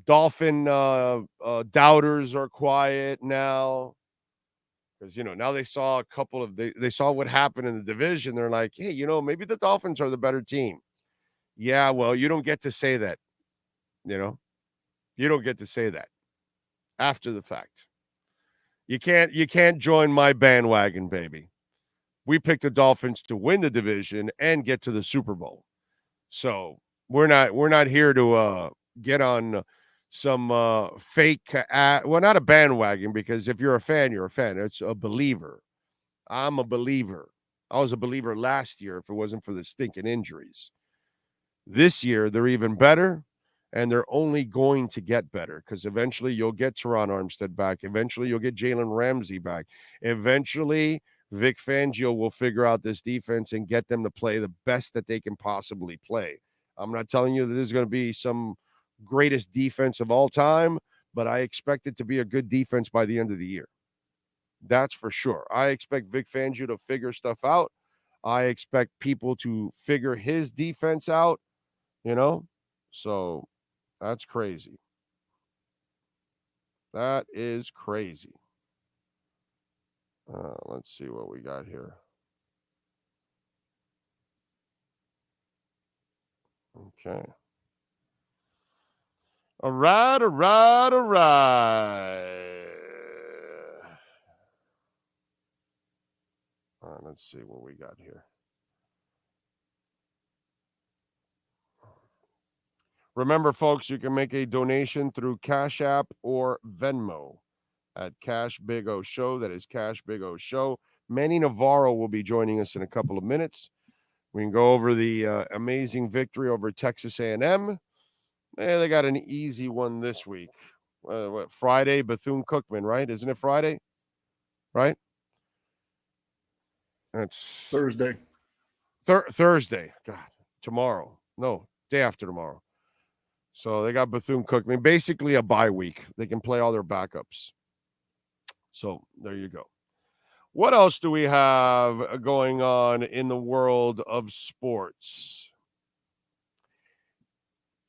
S2: Dolphin doubters are quiet now. Because, now they saw a couple of, they saw what happened in the division. They're like, hey, maybe the Dolphins are the better team. Yeah, well, you don't get to say that. You don't get to say that after the fact. You can't join my bandwagon, baby. We picked the Dolphins to win the division and get to the Super Bowl. So we're not here to get on some fake well, not a bandwagon, because if you're a fan, you're a fan. It's a believer. I'm a believer. I was a believer last year if it wasn't for the stinking injuries. This year, they're even better, and they're only going to get better because eventually you'll get Teron Armstead back. Eventually, you'll get Jalen Ramsey back. Eventually, Vic Fangio will figure out this defense and get them to play the best that they can possibly play. I'm not telling you that this is going to be some greatest defense of all time, but I expect it to be a good defense by the end of the year. That's for sure. I expect Vic Fangio to figure stuff out. I expect people to figure his defense out, So that's crazy. That is crazy. Let's see what we got here. Okay. All right. All right, let's see what we got here. Remember, folks, you can make a donation through Cash App or Venmo at Cash Big O Show. That is Cash Big O Show. Manny Navarro will be joining us in a couple of minutes. We can go over the amazing victory over Texas A&M. They got an easy one this week. Friday, Bethune-Cookman, right? Isn't it Friday? Right? That's
S5: Thursday.
S2: Thursday. God, tomorrow. No, day after tomorrow. So they got Bethune-Cookman, basically a bye week. They can play all their backups. So there you go. What else do we have going on in the world of sports?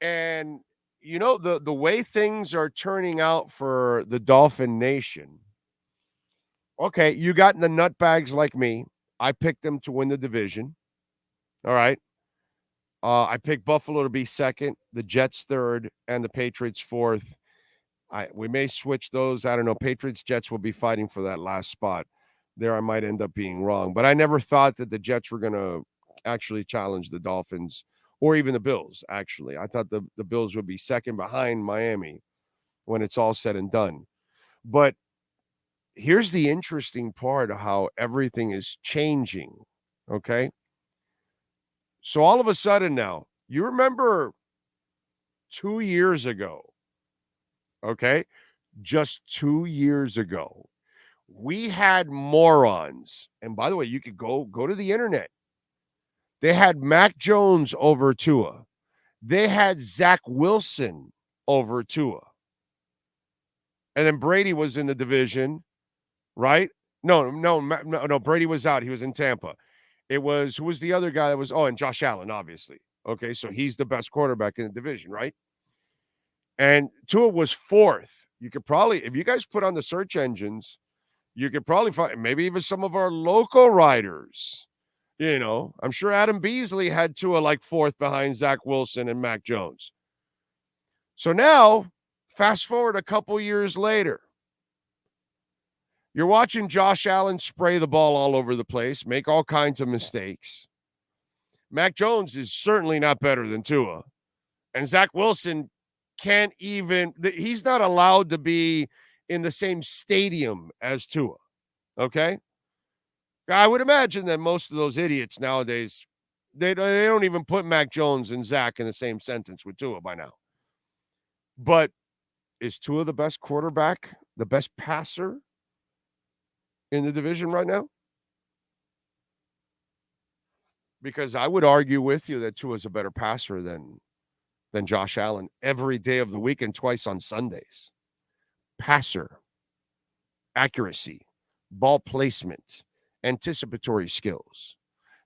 S2: And, the way things are turning out for the Dolphin Nation. Okay, you got the nutbags like me. I picked them to win the division. All right. I picked Buffalo to be second, the Jets third, and the Patriots fourth. We may switch those. I don't know. Patriots, Jets will be fighting for that last spot. There I might end up being wrong. But I never thought that the Jets were going to actually challenge the Dolphins or even the Bills, actually. I thought the Bills would be second behind Miami when it's all said and done. But here's the interesting part of how everything is changing, okay? So all of a sudden now, you remember 2 years ago, okay? Just 2 years ago, we had morons. And by the way, you could go to the internet. They had Mac Jones over Tua. They had Zach Wilson over Tua. And then Brady was in the division, right? No, Brady was out. He was in Tampa. It was, who was the other guy that was, and Josh Allen, obviously. Okay, so he's the best quarterback in the division, right? And Tua was fourth. You could probably, if you guys put on the search engines, you could probably find maybe even some of our local writers. I'm sure Adam Beasley had Tua like fourth behind Zach Wilson and Mac Jones. So now, fast forward a couple years later. You're watching Josh Allen spray the ball all over the place, make all kinds of mistakes. Mac Jones is certainly not better than Tua. And Zach Wilson can't even, he's not allowed to be in the same stadium as Tua. Okay? I would imagine that most of those idiots nowadays They don't even put Mac Jones and Zach in the same sentence with Tua by now. But is Tua the best quarterback, the best passer in the division right now? Because I would argue with you that Tua is a better passer than Josh Allen every day of the week and twice on Sundays. Passer, accuracy, ball placement, anticipatory skills.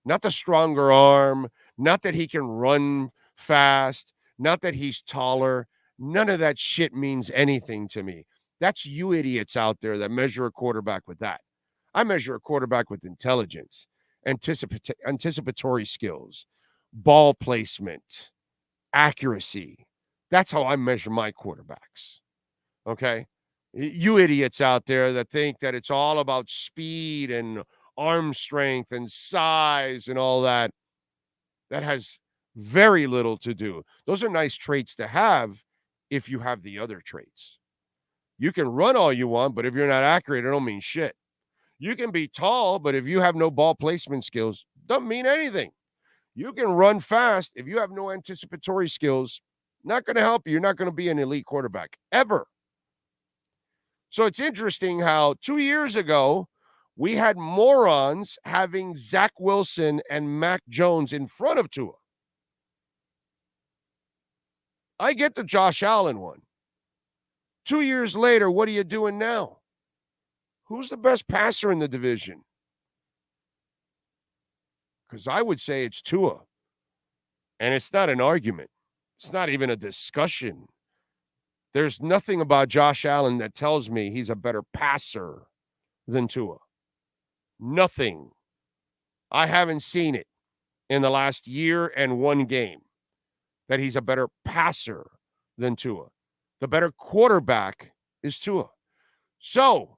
S2: Not the stronger arm, not that he can run fast, not that he's taller. None of that shit means anything to me. That's you idiots out there that measure a quarterback with that. I measure a quarterback with intelligence, anticipatory skills, ball placement, accuracy. That's how I measure my quarterbacks. Okay? You idiots out there that think that it's all about speed and arm strength and size and all that, that has very little to do. Those are nice traits to have if you have the other traits. You can run all you want, but if you're not accurate, it don't mean shit. You can be tall, but if you have no ball placement skills, doesn't mean anything. You can run fast. If you have no anticipatory skills, not going to help you. You're not going to be an elite quarterback ever. So it's interesting how 2 years ago, we had morons having Zach Wilson and Mac Jones in front of Tua. I get the Josh Allen one. 2 years later, what are you doing now? Who's the best passer in the division? Because I would say it's Tua. And it's not an argument. It's not even a discussion. There's nothing about Josh Allen that tells me he's a better passer than Tua. Nothing. I haven't seen it in the last year and one game that he's a better passer than Tua. The better quarterback is Tua. So,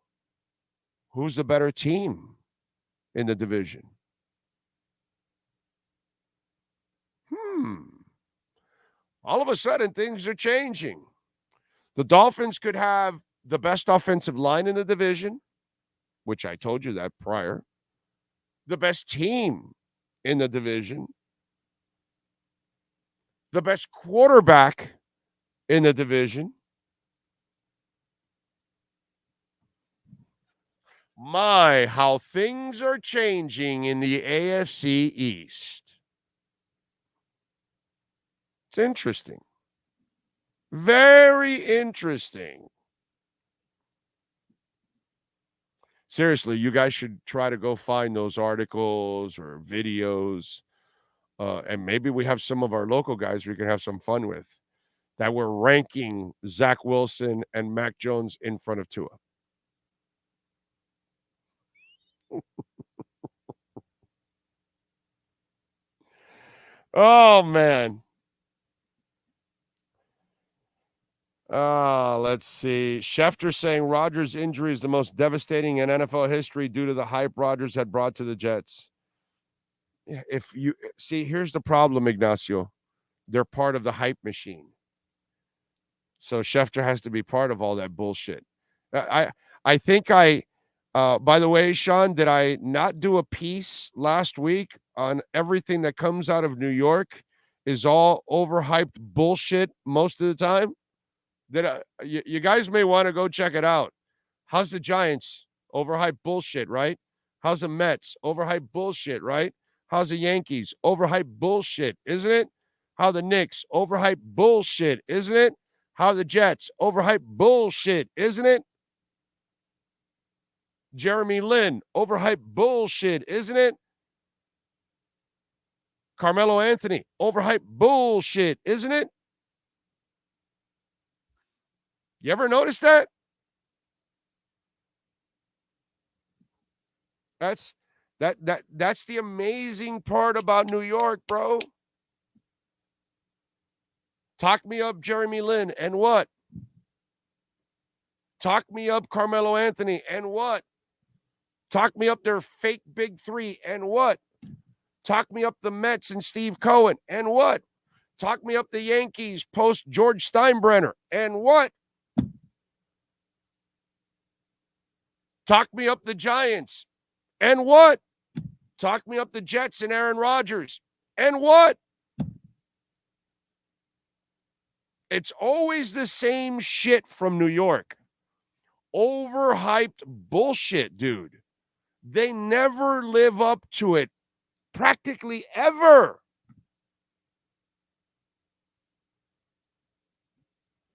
S2: who's the better team in the division? All of a sudden, things are changing. The Dolphins could have the best offensive line in the division, which I told you that prior. The best team in the division. The best quarterback in the division. My, how things are changing in the AFC East. It's interesting. Very interesting. Seriously, you guys should try to go find those articles or videos. And maybe we have some of our local guys we can have some fun with that were ranking Zach Wilson and Mac Jones in front of Tua. Oh, man. Let's see. Schefter saying Rodgers' injury is the most devastating in NFL history due to the hype Rodgers had brought to the Jets. Yeah, if you see, here's the problem, Ignacio. They're part of the hype machine. So Schefter has to be part of all that bullshit. I think by the way, Sean, did I not do a piece last week on everything that comes out of New York is all overhyped bullshit most of the time? You guys may want to go check it out. How's the Giants? Overhyped bullshit, right? How's the Mets? Overhyped bullshit, right? How's the Yankees? Overhyped bullshit, isn't it? How the Knicks? Overhyped bullshit, isn't it? How the Jets? Overhyped bullshit, isn't it? Jeremy Lin? Overhyped bullshit, isn't it? Carmelo Anthony? Overhyped bullshit, isn't it? You ever notice that? That's the amazing part about New York, bro. Talk me up Jeremy Lin, and what? Talk me up Carmelo Anthony, and what? Talk me up their fake big three, and what? Talk me up the Mets and Steve Cohen, and what? Talk me up the Yankees post George Steinbrenner, and what? Talk me up the Giants, and what? Talk me up the Jets and Aaron Rodgers, And what? It's always the same shit from New York. Overhyped bullshit, dude. They never live up to it, practically ever.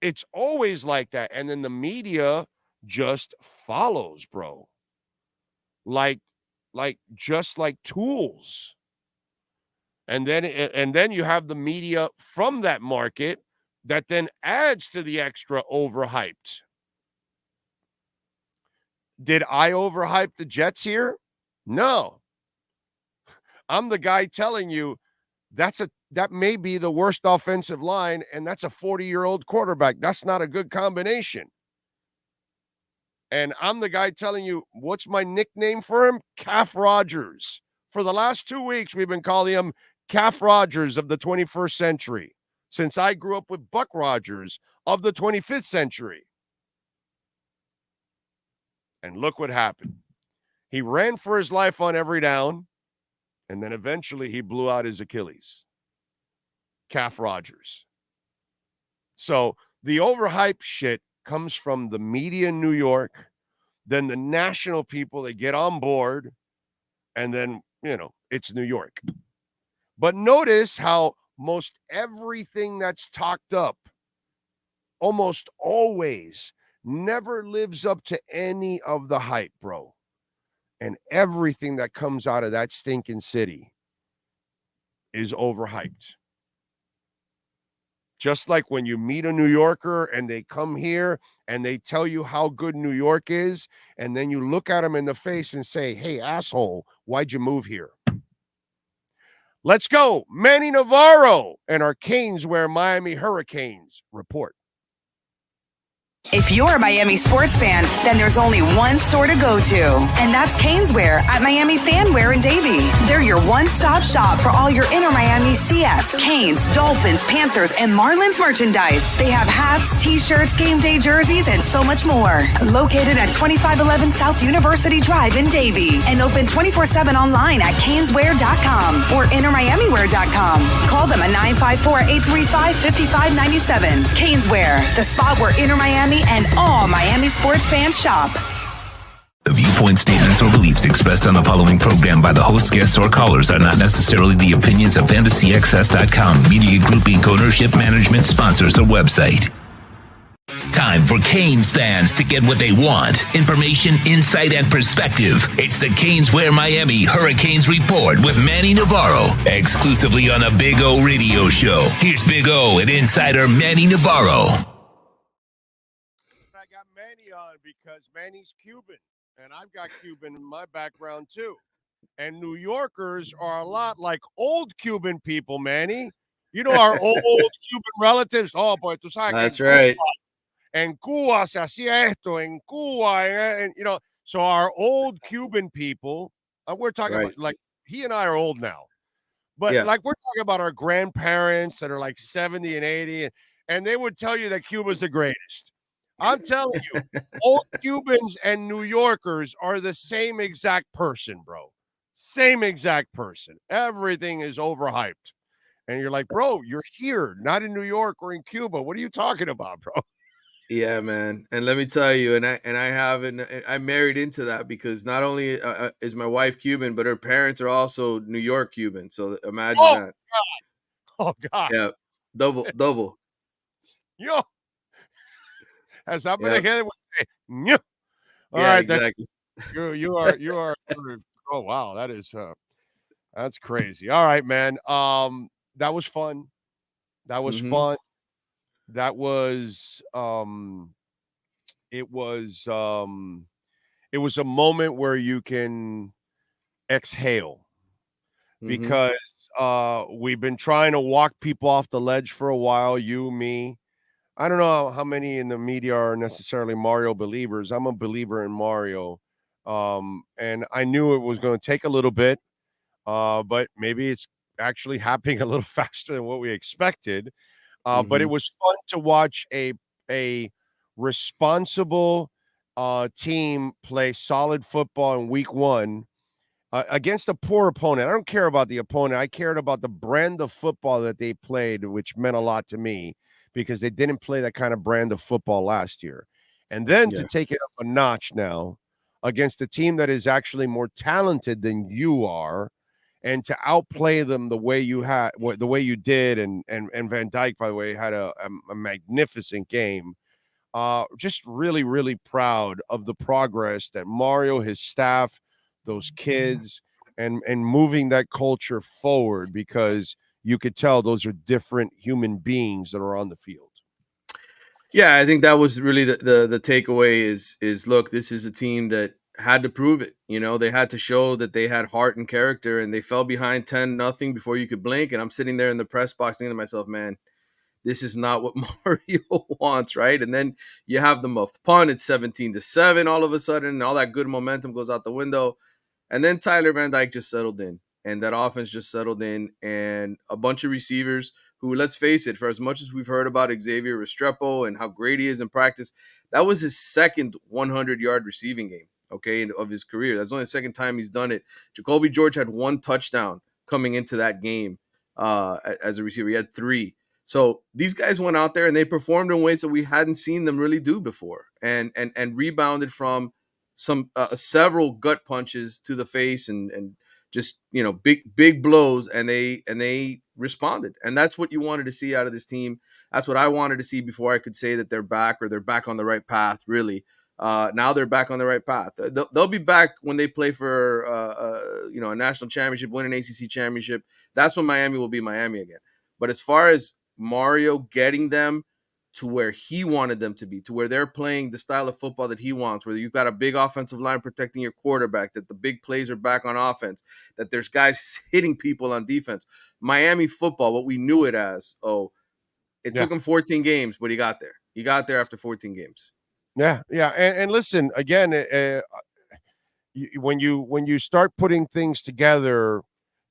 S2: It's always like that. And then the media just follows, bro. Like just like tools. And then you have the media from that market that then adds to the extra overhyped. Did I overhype the Jets here? No. I'm the guy telling you that may be the worst offensive line, and that's a 40-year-old quarterback. That's not a good combination. And I'm the guy telling you, what's my nickname for him? Calf Rodgers. For the last 2 weeks, we've been calling him Calf Rodgers of the 21st century, since I grew up with Buck Rodgers of the 25th century. And look what happened. He ran for his life on every down, and then eventually he blew out his Achilles. Calf Rodgers. So the overhyped shit comes from the media in New York, then the national people, they get on board, and then, it's New York. But notice how most everything that's talked up almost always never lives up to any of the hype, bro. And everything that comes out of that stinking city is overhyped. Just like when you meet a New Yorker and they come here and they tell you how good New York is, and then you look at them in the face and say, hey, asshole, why'd you move here? Let's go. Manny Navarro and our Canes wear Miami Hurricanes report.
S4: If you're a Miami sports fan, then there's only one store to go to, and that's Caneswear at Miami Fanwear in Davie. They're your one-stop shop for all your inner Miami CF, Canes, Dolphins, Panthers, and Marlins merchandise. They have hats, t-shirts, game day jerseys, and so much more. Located at 2511 South University Drive in Davie, and open 24/7 online at caneswear.com or innermiamiwear.com. Call them at 954-835-5597. Caneswear, the spot where inner Miami and all Miami sports fans shop.
S3: The viewpoint, statements, or beliefs expressed on the following program by the host, guests, or callers are not necessarily the opinions of FantasyXS.com, Media Group Inc. ownership, management, sponsors, or website. Time for Canes fans to get what they want. Information, insight, and perspective. It's the Caneswear Miami Hurricanes Report with Manny Navarro, exclusively on the Big O Radio Show. Here's Big O and insider Manny Navarro.
S2: I got Manny on because Manny's Cuban, and I've got Cuban in my background too. And New Yorkers are a lot like old Cuban people, Manny. You know our old Cuban relatives. Oh, boy, tú sabes.
S8: That's right.
S2: En Cuba se hacía esto, en Cuba, and so our old Cuban people, we're talking about, like, he and I are old now, but like we're talking about our grandparents that are like 70 and 80, and they would tell you that Cuba's the greatest. I'm telling you, old Cubans and New Yorkers are the same exact person, bro. Same exact person. Everything is overhyped. And you're like, bro, you're here, not in New York or in Cuba. What are you talking about, bro?
S8: Yeah, man. And let me tell you, I married into that because not only is my wife Cuban, but her parents are also New York Cuban. So imagine that.
S2: God. Oh, God.
S8: Yeah. Double.
S2: Yo. As I'm going to say, yeah. All
S8: yeah,
S2: right,
S8: exactly.
S2: You are. Oh, wow. That's crazy. All right, man. That was fun. That was fun. That was it was a moment where you can exhale because we've been trying to walk people off the ledge for a while, you, me. I don't know how many in the media are necessarily Mario believers. I'm a believer in Mario. And I knew it was going to take a little bit, but maybe it's actually happening a little faster than what we expected. But it was fun to watch a responsible team play solid football in week one against a poor opponent. I don't care about the opponent. I cared about the brand of football that they played, which meant a lot to me because they didn't play that kind of brand of football last year. And then to
S8: Yeah.
S2: take it up a notch now against a team that is actually more talented than you are, and to outplay them the way you had, the way you did, and Van Dyke, by the way, had a magnificent game. Just really, really proud of the progress that Mario, his staff, those kids, and moving that culture forward, because you could tell those are different human beings that are on the field.
S8: Yeah, I think that was really the takeaway is look, this is a team that had to prove it. You know, they had to show that they had heart and character, and they fell behind 10-0 before you could blink. And I'm sitting there in the press box thinking to myself, man, this is not what Mario wants, right? And then you have the muffed punt, it's 17-7 all of a sudden, and all that good momentum goes out the window. And then Tyler Van Dyke just settled in, and that offense just settled in, and a bunch of receivers who, let's face it, for as much as we've heard about Xavier Restrepo and how great he is in practice, that was his second 100-yard receiving game, okay, of his career. That's only the second time he's done it. Jacoby George had 1 touchdown coming into that game as a receiver. He had 3. So these guys went out there and they performed in ways that we hadn't seen them really do before, and rebounded from some several gut punches to the face, and just, you know, big blows, and they responded. And that's what you wanted to see out of this team. That's what I wanted to see before I could say that they're back, or they're back on the right path, really. Now they're back on the right path. They'll be back when they play for a national championship, win an ACC championship. That's when Miami will be Miami again. But as far as Mario getting them to where he wanted them to be, to where they're playing the style of football that he wants, where you've got a big offensive line protecting your quarterback, that the big plays are back on offense, that there's guys hitting people on defense. Miami football, what we knew it as, it took him 14 games, but he got there. He got there after 14 games.
S2: Yeah, yeah. And listen, again, when you start putting things together,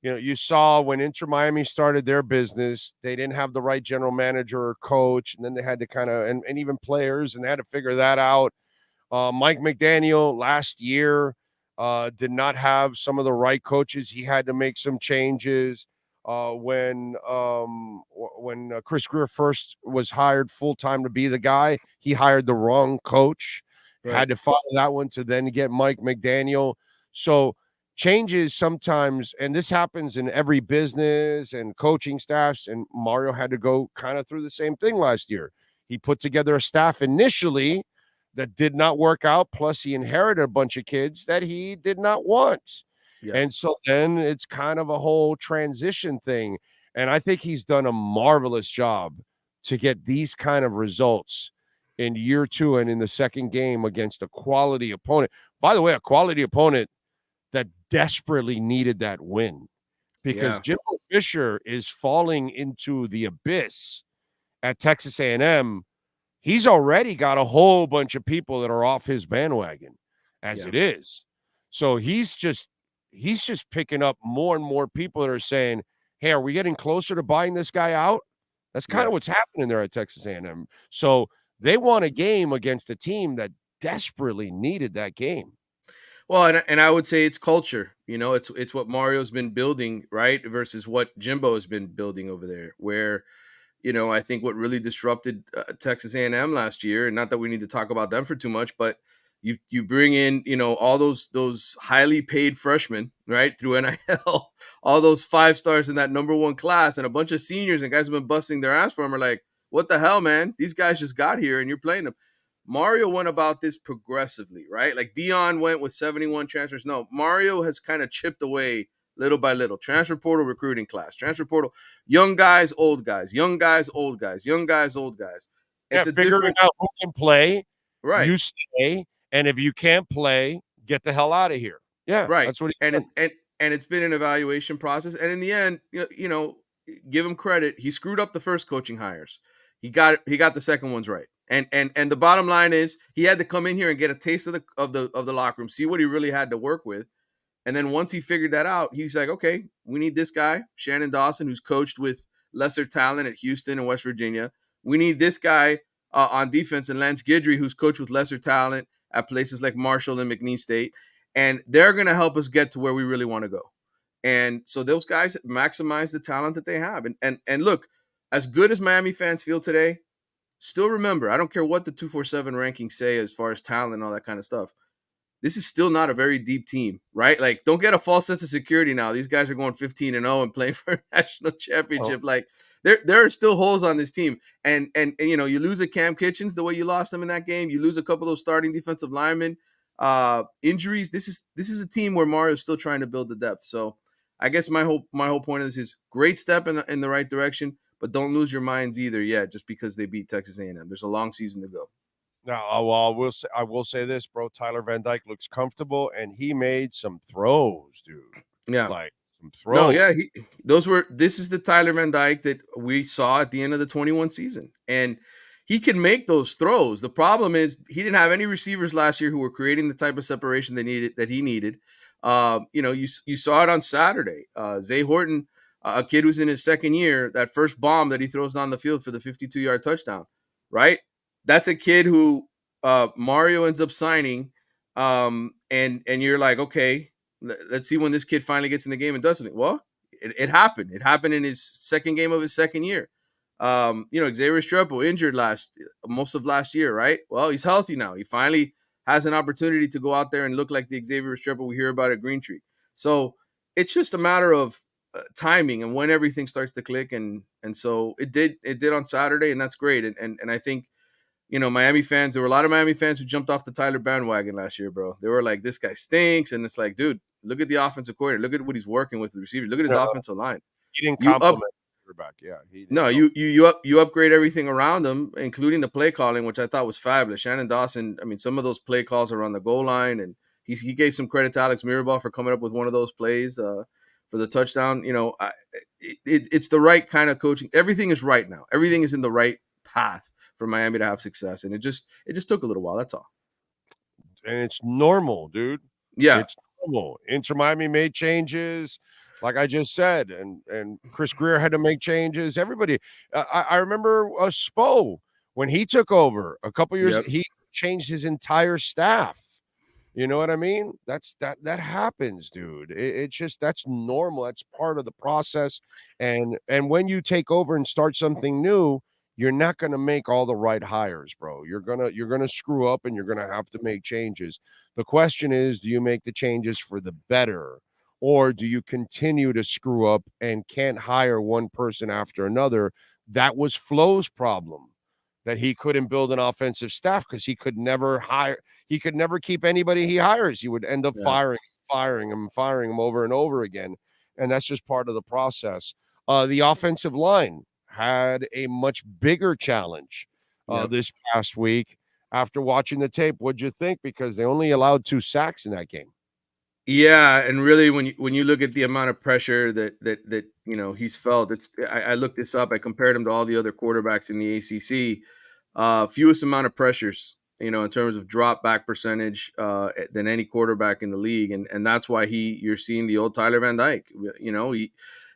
S2: you know, you saw when Inter Miami started their business, they didn't have the right general manager or coach, and then they had to kind of, and even players, and they had to figure that out. Mike McDaniel last year did not have some of the right coaches. He had to make some changes. When Chris Greer first was hired full time to be the guy, he hired the wrong coach. Right. Had to follow that one to then get Mike McDaniel. So changes sometimes, and this happens in every business and coaching staffs, and Mario had to go kind of through the same thing last year. He put together a staff initially that did not work out, plus he inherited a bunch of kids that he did not want. Yeah. And so then it's kind of a whole transition thing, and I think he's done a marvelous job to get these kind of results in year 2 and in the second game against a quality opponent. By the way, a quality opponent that desperately needed that win, because Jimbo Fisher is falling into the abyss at Texas A&M. He's already got a whole bunch of people that are off his bandwagon as it is. So he's just picking up more and more people that are saying, hey, are we getting closer to buying this guy out? That's kind of what's happening there at Texas A&M. So they won a game against a team that desperately needed that game.
S8: Well, and I would say it's culture. You know, it's what Mario's been building, right, versus what Jimbo has been building over there. Where, you know, I think what really disrupted Texas A&M last year, and not that we need to talk about them for too much, but you bring in, you know, all those highly paid freshmen, right, through NIL, all those 5 stars in that number 1 class, and a bunch of seniors and guys who have been busting their ass for them are like, what the hell, man? These guys just got here and you're playing them. Mario went about this progressively, right? Like Dion went with 71 transfers. No, Mario has kind of chipped away little by little. Transfer portal, recruiting class, transfer portal, young guys, old guys, young guys, old guys, young guys, old guys.
S2: It's figuring out who can play,
S8: right?
S2: You stay, and if you can't play, get the hell out of here. Yeah,
S8: right.
S2: That's what
S8: and it's been an evaluation process, and in the end, you know, give him credit. He screwed up the first coaching hires. He got the second ones right. And the bottom line is he had to come in here and get a taste of the locker room, see what he really had to work with. And then once he figured that out, he's like, okay, we need this guy, Shannon Dawson, who's coached with lesser talent at Houston and West Virginia. We need this guy on defense, and Lance Guidry, who's coached with lesser talent at places like Marshall and McNeese State. and they're going to help us get to where we really want to go. And so those guys maximize the talent that they have. And look, as good as Miami fans feel today, still remember, I don't care what the 247 rankings say as far as talent and all that kind of stuff. This is still not a very deep team, right? Like, don't get a false sense of security now. These guys are going 15-0 and playing for a national championship. Like, there are still holes on this team. And you know, you lose a Cam Kitchens the way you lost them in that game. You lose a couple of those starting defensive linemen. Injuries. This is a team where Mario's still trying to build the depth. So I guess my whole point of this is great step in the right direction, but don't lose your minds either yet just because they beat Texas A&M. There's a long season to go.
S2: Now, I will say this, bro. Tyler Van Dyke looks comfortable, and he made some throws, dude.
S8: Yeah,
S2: like some throws.
S8: No, yeah, this is the Tyler Van Dyke that we saw at the end of the 21 season, and he can make those throws. The problem is he didn't have any receivers last year who were creating the type of separation that he needed. You know, you saw it on Saturday. Zay Horton, a kid who's in his second year, that first bomb that he throws down the field for the 52-yard touchdown, right? That's a kid who Mario ends up signing, and you're like, okay, let's see when this kid finally gets in the game and does something. Well, it happened. It happened in his second game of his second year. You know, Xavier Restrepo injured most of last year, right? Well, he's healthy now. He finally has an opportunity to go out there and look like the Xavier Restrepo we hear about at Green Tree. So it's just a matter of timing and when everything starts to click. And so it did on Saturday, and that's great. And I think, you know, Miami fans, there were a lot of Miami fans who jumped off the Tyler bandwagon last year, bro. They were like, this guy stinks. And it's like, dude, look at the offensive coordinator. Look at what he's working with the receivers. Look at his offensive line.
S2: He didn't compliment the quarterback. Yeah.
S8: You upgrade everything around him, including the play calling, which I thought was fabulous. Shannon Dawson, I mean, some of those play calls are on the goal line, and he gave some credit to Alex Mirabal for coming up with one of those plays for the touchdown. You know, it's the right kind of coaching. Everything is right now. Everything is in the right path for Miami to have success, and it just took a little while. That's all.
S2: And it's normal, dude.
S8: Yeah,
S2: it's normal. Inter Miami made changes, like I just said, and Chris Greer had to make changes. Everybody, I remember Spo when he took over a couple years. Yep. He changed his entire staff. You know what I mean? That happens, dude. It's just, that's normal. That's part of the process. And when you take over and start something new, you're not going to make all the right hires, bro. You're going to screw up, and you're going to have to make changes. The question is, do you make the changes for the better, or do you continue to screw up and can't hire one person after another? That was Flo's problem, that he couldn't build an offensive staff because he could never keep anybody he hires. He would end up firing him over and over again. And that's just part of the process. The offensive line had a much bigger challenge this past week. After watching the tape, what'd you think? Because they only allowed 2 sacks in that game.
S8: Yeah, and really, when you look at the amount of pressure that you know he's felt, I looked this up. I compared him to all the other quarterbacks in the ACC. Fewest amount of pressures, you know, in terms of drop back percentage than any quarterback in the league, and that's why you're seeing the old Tyler Van Dyke. You know,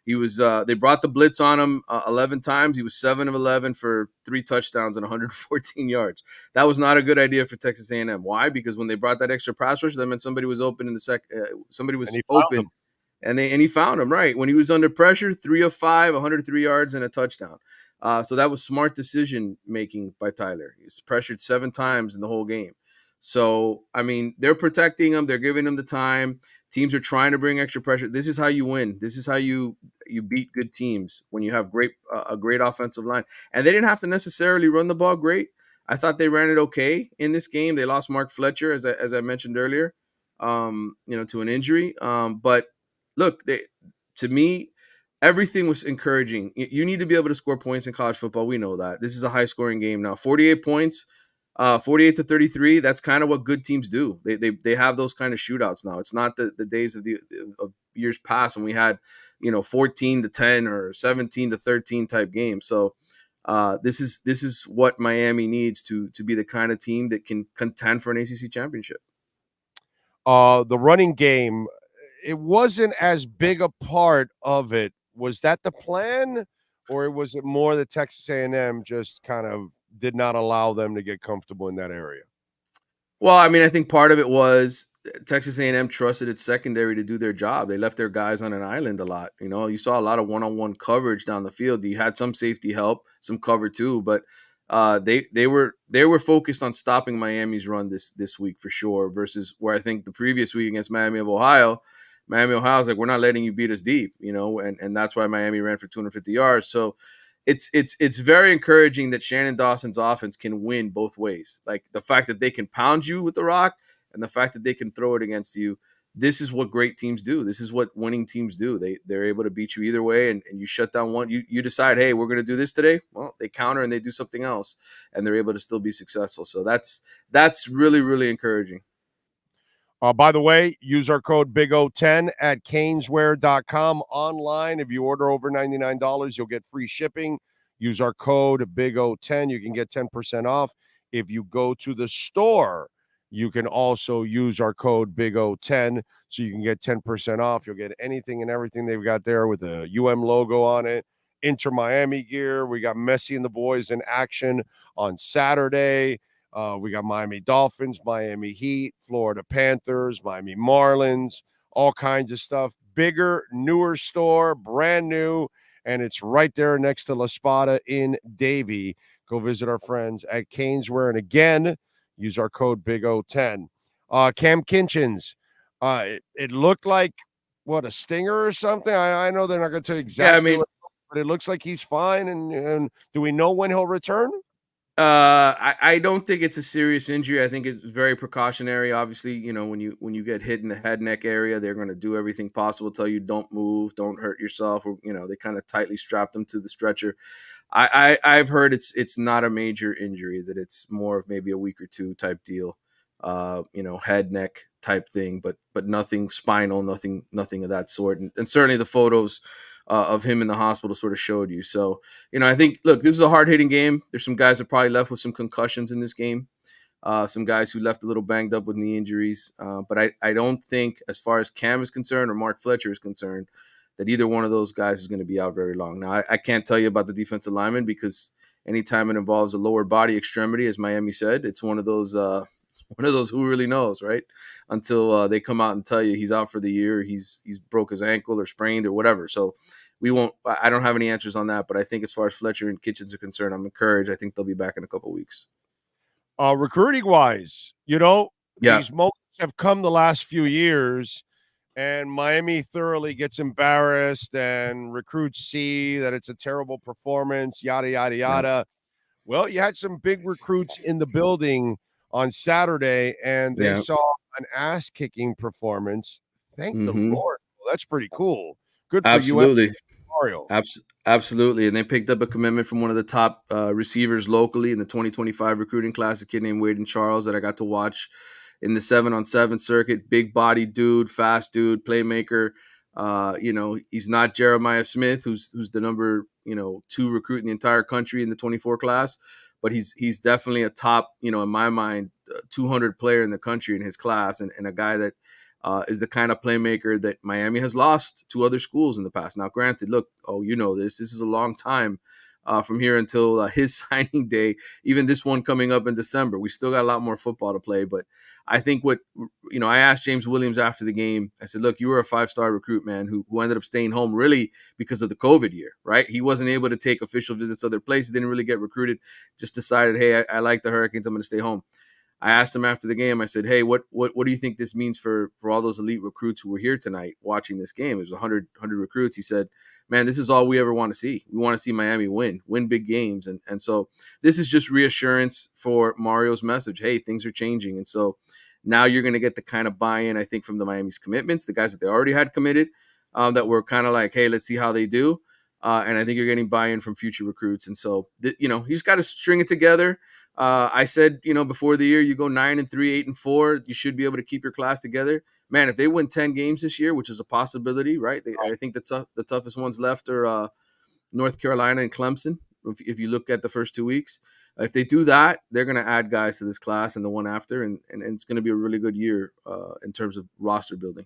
S8: he was they brought the blitz on him 11 times. He was 7 of 11 for 3 touchdowns and 114 yards. That was not a good idea for Texas A&M. Why? Because when they brought that extra pass rush, that meant somebody was open in the somebody was open, and he found him, right. When he was under pressure, 3 of 5, 103 yards and a touchdown. So that was smart decision making by Tyler. He's pressured 7 times in the whole game. So, I mean, they're protecting him. They're giving him the time. Teams are trying to bring extra pressure. This is how you win. This is how you beat good teams, when you have a great offensive line. And they didn't have to necessarily run the ball great. I thought they ran it okay in this game. They lost Mark Fletcher, as I mentioned earlier, you know, to an injury. But look, to me, everything was encouraging. You need to be able to score points in college football. We know that. This is a high-scoring game now. 48 points. 48-33. That's kind of what good teams do. They have those kind of shootouts now. It's not the days of years past when we had, you know, 14-10 or 17-13 type games. So this is what Miami needs to be the kind of team that can contend for an ACC championship.
S2: The running game, it wasn't as big a part of it. Was that the plan, or was it more that Texas A&M just kind of did not allow them to get comfortable in that area?
S8: Well, I mean, I think part of it was Texas A&M trusted its secondary to do their job. They left their guys on an island a lot. You know, you saw a lot of one-on-one coverage down the field. You had some safety help, some cover too, but they were focused on stopping Miami's run this week for sure. Versus where I think the previous week against Miami of Ohio was like, we're not letting you beat us deep, you know, and that's why Miami ran for 250 yards. So it's very encouraging that Shannon Dawson's offense can win both ways. Like the fact that they can pound you with the rock and the fact that they can throw it against you. This is what great teams do. This is what winning teams do. They're able to beat you either way, and you shut down one. You decide, hey, we're going to do this today. Well, they counter and they do something else, and they're able to still be successful. So that's really, really encouraging.
S2: By the way, use our code BIGO10 at caneswear.com online. If you order over $99, you'll get free shipping. Use our code BIGO10. You can get 10% off. If you go to the store, you can also use our code BIGO10 so you can get 10% off. You'll get anything and everything they've got there with the logo on it. Inter Miami gear. We got Messi and the boys in action on Saturday. We got Miami Dolphins, Miami Heat, Florida Panthers, Miami Marlins, all kinds of stuff. Bigger, newer store, brand new, and it's right there next to La Spada in Davie. Go visit our friends at Caneswear. And again, use our code BIGO10. Cam Kinchins, it looked like, a stinger or something? I know they're not going to tell you exactly, but it looks like he's fine. And do we know when he'll return?
S8: I don't think it's a serious injury. I think it's very precautionary. Obviously, you know, when you get hit in the head neck area, they're going to do everything possible to tell you don't move, don't hurt yourself, or, you know, they kind of tightly strapped him to the stretcher. I've heard it's not a major injury, that it's more of maybe a week or two type deal. You know, head, neck type thing, but nothing spinal, nothing of that sort. And certainly the photos of him in the hospital sort of showed you. So, you know, I think, look, this is a hard-hitting game. There's some guys that probably left with some concussions in this game. Some guys who left a little banged up with knee injuries. But I don't think, as far as Cam is concerned or Mark Fletcher is concerned, that either one of those guys is going to be out very long. Now, I can't tell you about the defensive lineman, because anytime it involves a lower body extremity, as Miami said, it's one of those who really knows, right? Until they come out and tell you he's out for the year, he's broke his ankle or sprained or whatever. So I don't have any answers on that, but I think as far as Fletcher and Kitchens are concerned, I'm encouraged. I think they'll be back in a couple of weeks.
S2: Recruiting wise, you know,
S8: yeah,
S2: these moments have come the last few years, and Miami thoroughly gets embarrassed, and recruits see that it's a terrible performance, yada, yada, yada.
S8: Yeah.
S2: Well, you had some big recruits in the building on Saturday, and they saw an ass-kicking performance. Thank the Lord. Well, that's pretty cool. Good for
S8: absolutely.
S2: you.
S8: Absolutely. And they picked up a commitment from one of the top receivers locally in the 2025 recruiting class, a kid named Waden Charles that I got to watch in the 7-on-7 circuit. Big body dude, fast dude, playmaker. You know, he's not Jeremiah Smith, who's the number 2 recruit in the entire country in the 24 class, but he's definitely a top, in my mind, 200 player in the country in his class, and a guy that is the kind of playmaker that Miami has lost to other schools in the past. Now, granted, look, this is a long time from here until his signing day, even this one coming up in December. We still got a lot more football to play, but I think I asked James Williams after the game, I said, look, you were a 5-star recruit, man, who ended up staying home really because of the COVID year, right? He wasn't able to take official visits to other places, didn't really get recruited, just decided, hey, I like the Hurricanes, I'm going to stay home. I asked him after the game, I said, hey, what do you think this means for all those elite recruits who were here tonight watching this game? It was 100 recruits. He said, man, this is all we ever want to see. We want to see Miami win big games. And so this is just reassurance for Mario's message. Hey, things are changing. And so now you're going to get the kind of buy-in, I think, from the Miami's commitments, the guys that they already had committed, that were kind of like, hey, let's see how they do. And I think you're getting buy-in from future recruits. And so, he's got to string it together. I said, before the year, you go 9-3, 8-4, you should be able to keep your class together. Man, if they win 10 games this year, which is a possibility, right? I think the toughest ones left are North Carolina and Clemson. If you look at the first 2 weeks, if they do that, they're going to add guys to this class and the one after, and it's going to be a really good year in terms of roster building.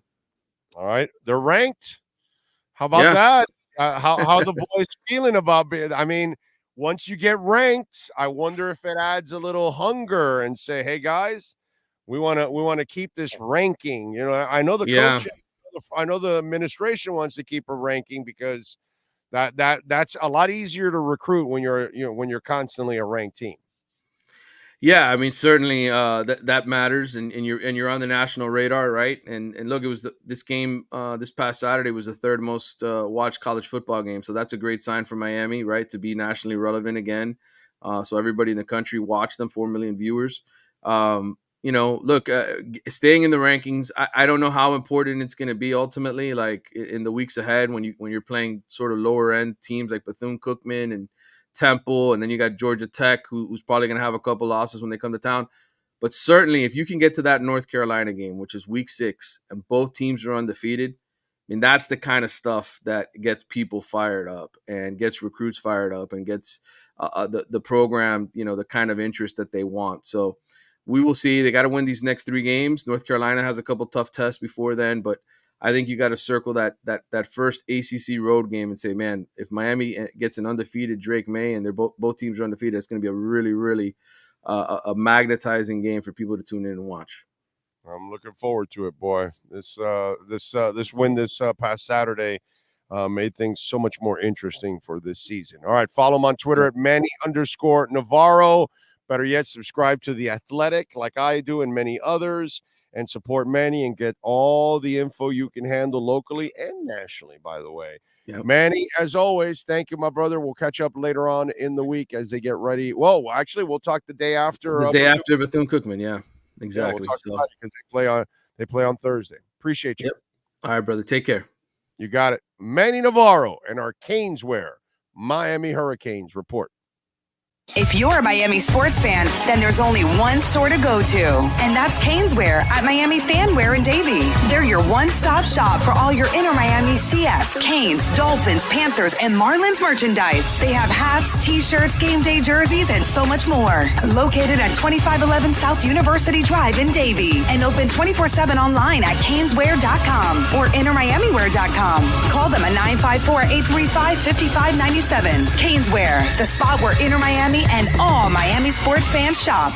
S2: All right. They're ranked. How about that? How are the boys feeling about it? I mean, once you get ranked, I wonder if it adds a little hunger and say, hey, guys, We want to keep this ranking. You know, I know the
S8: Yeah.
S2: coach, I know the administration wants to keep a ranking because that's a lot easier to recruit when you're constantly a ranked team.
S8: Yeah, I mean, certainly that matters, and you're on the national radar, right? And look, it was this game this past Saturday was the third most watched college football game, so that's a great sign for Miami, right? To be nationally relevant again, so everybody in the country watched them, 4 million viewers. Look, staying in the rankings, I don't know how important it's going to be ultimately, like in the weeks ahead when you're playing sort of lower end teams like Bethune-Cookman and Temple, and then you got Georgia Tech, who's probably going to have a couple losses when they come to town. But certainly, if you can get to that North Carolina game, which is week 6, and both teams are undefeated, I mean, that's the kind of stuff that gets people fired up and gets recruits fired up and gets the program, the kind of interest that they want. So we will see. They got to win these next 3 games. North Carolina has a couple tough tests before then, but I think you got to circle that first ACC road game and say, man, if Miami gets an undefeated Drake May and they're both teams are undefeated, it's going to be a really, really a magnetizing game for people to tune in and watch.
S2: I'm looking forward to it, boy. This win this past Saturday made things so much more interesting for this season. All right, follow him on Twitter at Manny_Navarro. Better yet, subscribe to The Athletic like I do and many others, and support Manny and get all the info you can handle locally and nationally, by the way. Yep. Manny, as always, thank you, my brother. We'll catch up later on in the week as they get ready. Well, actually, we'll talk the day after.
S8: The day after Bethune-Cookman, yeah, exactly.
S2: Yeah, we'll talk because they play on Thursday. Appreciate you.
S8: Yep. All right, brother. Take care.
S2: You got it. Manny Navarro and our Caneswear Miami Hurricanes report.
S4: If you're a Miami sports fan, then there's only one store to go to, and that's Caneswear at Miami Fanwear in Davie. They're your one-stop shop for all your inner Miami CF, Canes, Dolphins, Panthers, and Marlins merchandise. They have hats, t-shirts, game day jerseys, and so much more. Located at 2511 South University Drive in Davie, and open 24/7 online at caneswear.com or innermiamiwear.com. Call them at 954-835-5597. Caneswear, the spot where inner Miami and all Miami sports fans shop.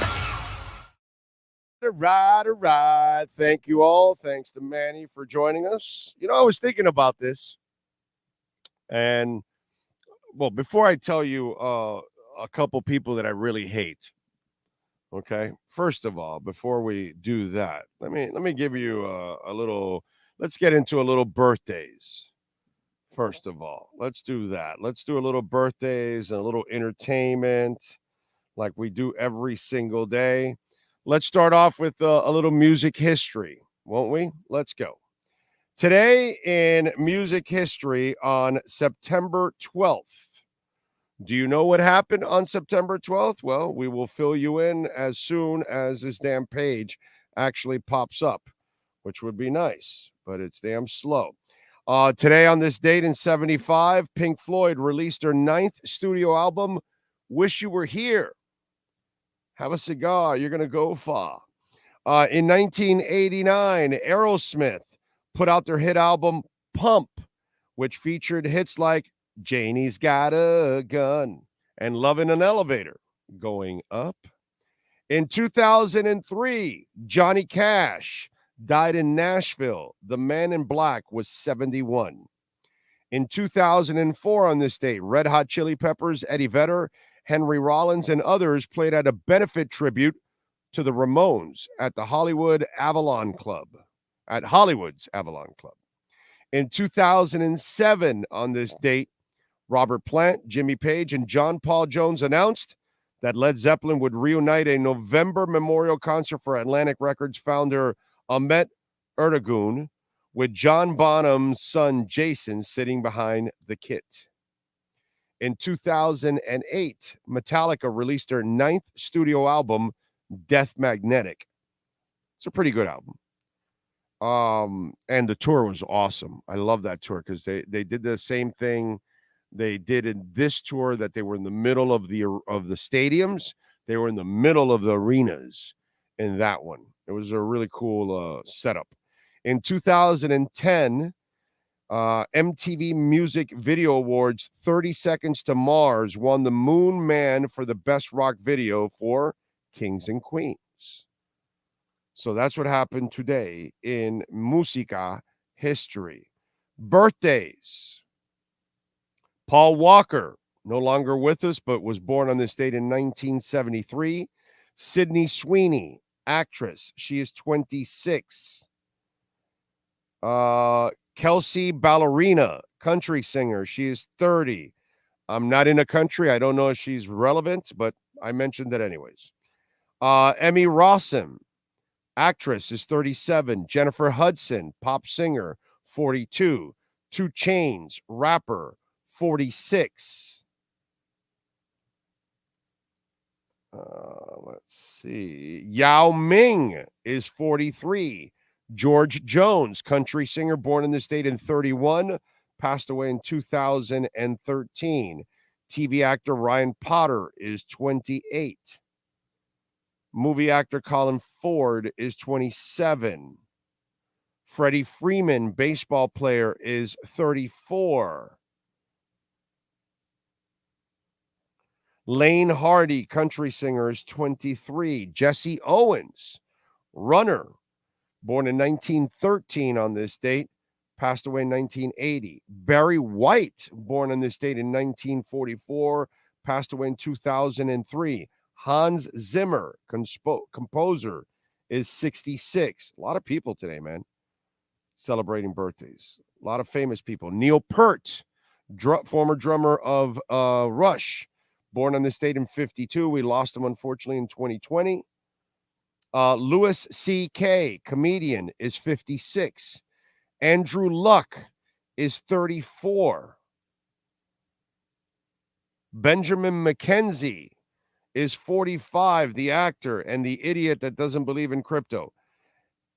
S2: All right. Thank you all. Thanks to Manny for joining us. I was thinking about this. And, well, before I tell you a couple people that I really hate, okay? First of all, before we do that, let me give you a little, let's get into a little birthdays. First of all, let's do that. Let's do a little birthdays and a little entertainment like we do every single day. Let's start off with a little music history, won't we? Let's go. Today in music history on September 12th. Do you know what happened on September 12th? Well, we will fill you in as soon as this damn page actually pops up, which would be nice, but it's damn slow. Today on this date in 1975, Pink Floyd released their 9th studio album, Wish You Were Here. Have a cigar. You're going to go far. In 1989, Aerosmith put out their hit album, Pump, which featured hits like Janie's Got a Gun and Love in an Elevator, Going Up. In 2003, Johnny Cash died in Nashville. The Man in Black was 71. In 2004, on this date, Red Hot Chili Peppers, Eddie Vedder, Henry Rollins, and others played at a benefit tribute to the Ramones at the Hollywood's Avalon Club. In 2007, on this date, Robert Plant, Jimmy Page, and John Paul Jones announced that Led Zeppelin would reunite a November memorial concert for Atlantic Records founder Ahmet Ertegun, with John Bonham's son Jason sitting behind the kit. In 2008, Metallica released their 9th studio album, Death Magnetic. It's a pretty good album. And the tour was awesome. I love that tour because they did the same thing they did in this tour, that they were in the middle of the stadiums. They were in the middle of the arenas in that one. It was a really cool setup. In 2010, MTV Music Video Awards 30 Seconds to Mars won the Moon Man for the best rock video for Kings and Queens. So that's what happened today in Musica history. Birthdays. Paul Walker, no longer with us, but was born on this date in 1973. Sydney Sweeney, actress. She is 26. Kelsey Ballerina, country singer. She is 30. I'm not in a country. I don't know if she's relevant, but I mentioned it anyways. Emmy Rossum, actress, is 37. Jennifer Hudson, pop singer, 42. 2 Chainz, rapper, 46. Let's see. Yao Ming is 43. George Jones, country singer, born in this state in 31, passed away in 2013. TV actor Ryan Potter is 28. Movie actor Colin Ford is 27. Freddie Freeman, baseball player, is 34. Lane Hardy, country singer, is 23. Jesse Owens, runner, born in 1913 on this date, passed away in 1980. Barry White, born on this date in 1944, passed away in 2003. Hans Zimmer, composer, is 66. A lot of people today, man, celebrating birthdays. A lot of famous people. Neil Peart, former drummer of Rush, born on this date in 52. We lost him, unfortunately, in 2020. Louis C.K., comedian, is 56. Andrew Luck is 34. Benjamin McKenzie is 45, the actor and the idiot that doesn't believe in crypto.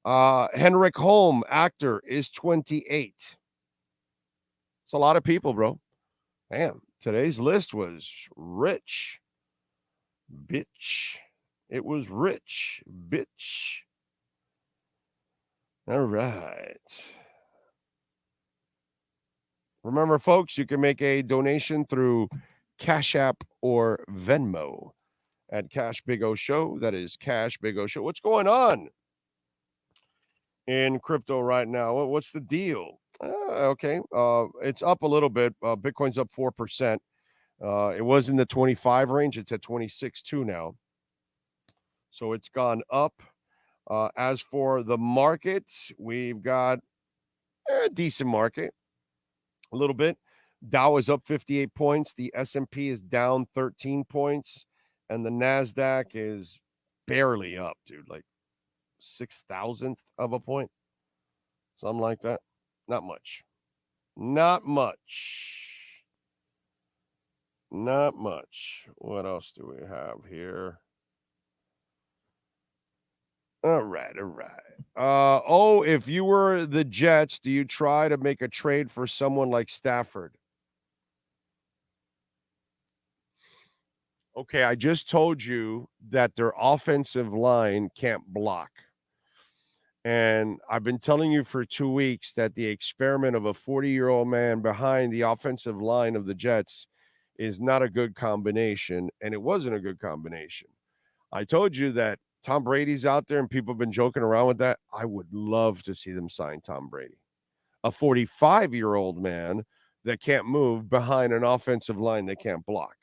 S2: Henrik Holm, actor, is 28. It's a lot of people, bro. Damn, today's list was rich. Bitch. It was rich, bitch. All right. Remember, folks, you can make a donation through Cash App or Venmo at Cash Big O Show. That is Cash Big O Show. What's going on in crypto right now? What's the deal? Okay. It's up a little bit. Bitcoin's up 4%. It was in the 25 range. It's at 26.2 now. So it's gone up. As for the market, we've got a decent market, a little bit. Dow is up 58 points. The S&P is down 13 points. And the NASDAQ is barely up, dude, like 6,000th of a point. Something like that. Not much. Not much. Not much. What else do we have here? All right. If you were the Jets, do you try to make a trade for someone like Stafford? Okay, I just told you that their offensive line can't block. And I've been telling you for 2 weeks that the experiment of a 40-year-old man behind the offensive line of the Jets is not a good combination, and it wasn't a good combination. I told you that Tom Brady's out there and people have been joking around with that. I would love to see them sign Tom Brady. A 45-year-old man that can't move behind an offensive line that can't block.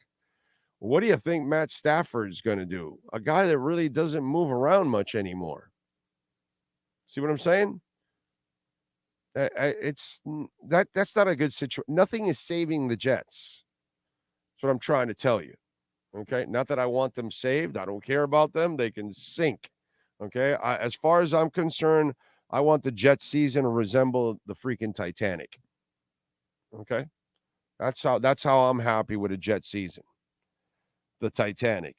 S2: What do you think Matt Stafford's going to do? A guy that really doesn't move around much anymore. See what I'm saying? That's not a good situation. Nothing is saving the Jets. That's what I'm trying to tell you. Okay, not that I want them saved. I don't care about them. They can sink. Okay, as far as I'm concerned, I want the Jets season to resemble the freaking Titanic. Okay, that's how I'm happy with a Jet season. The Titanic.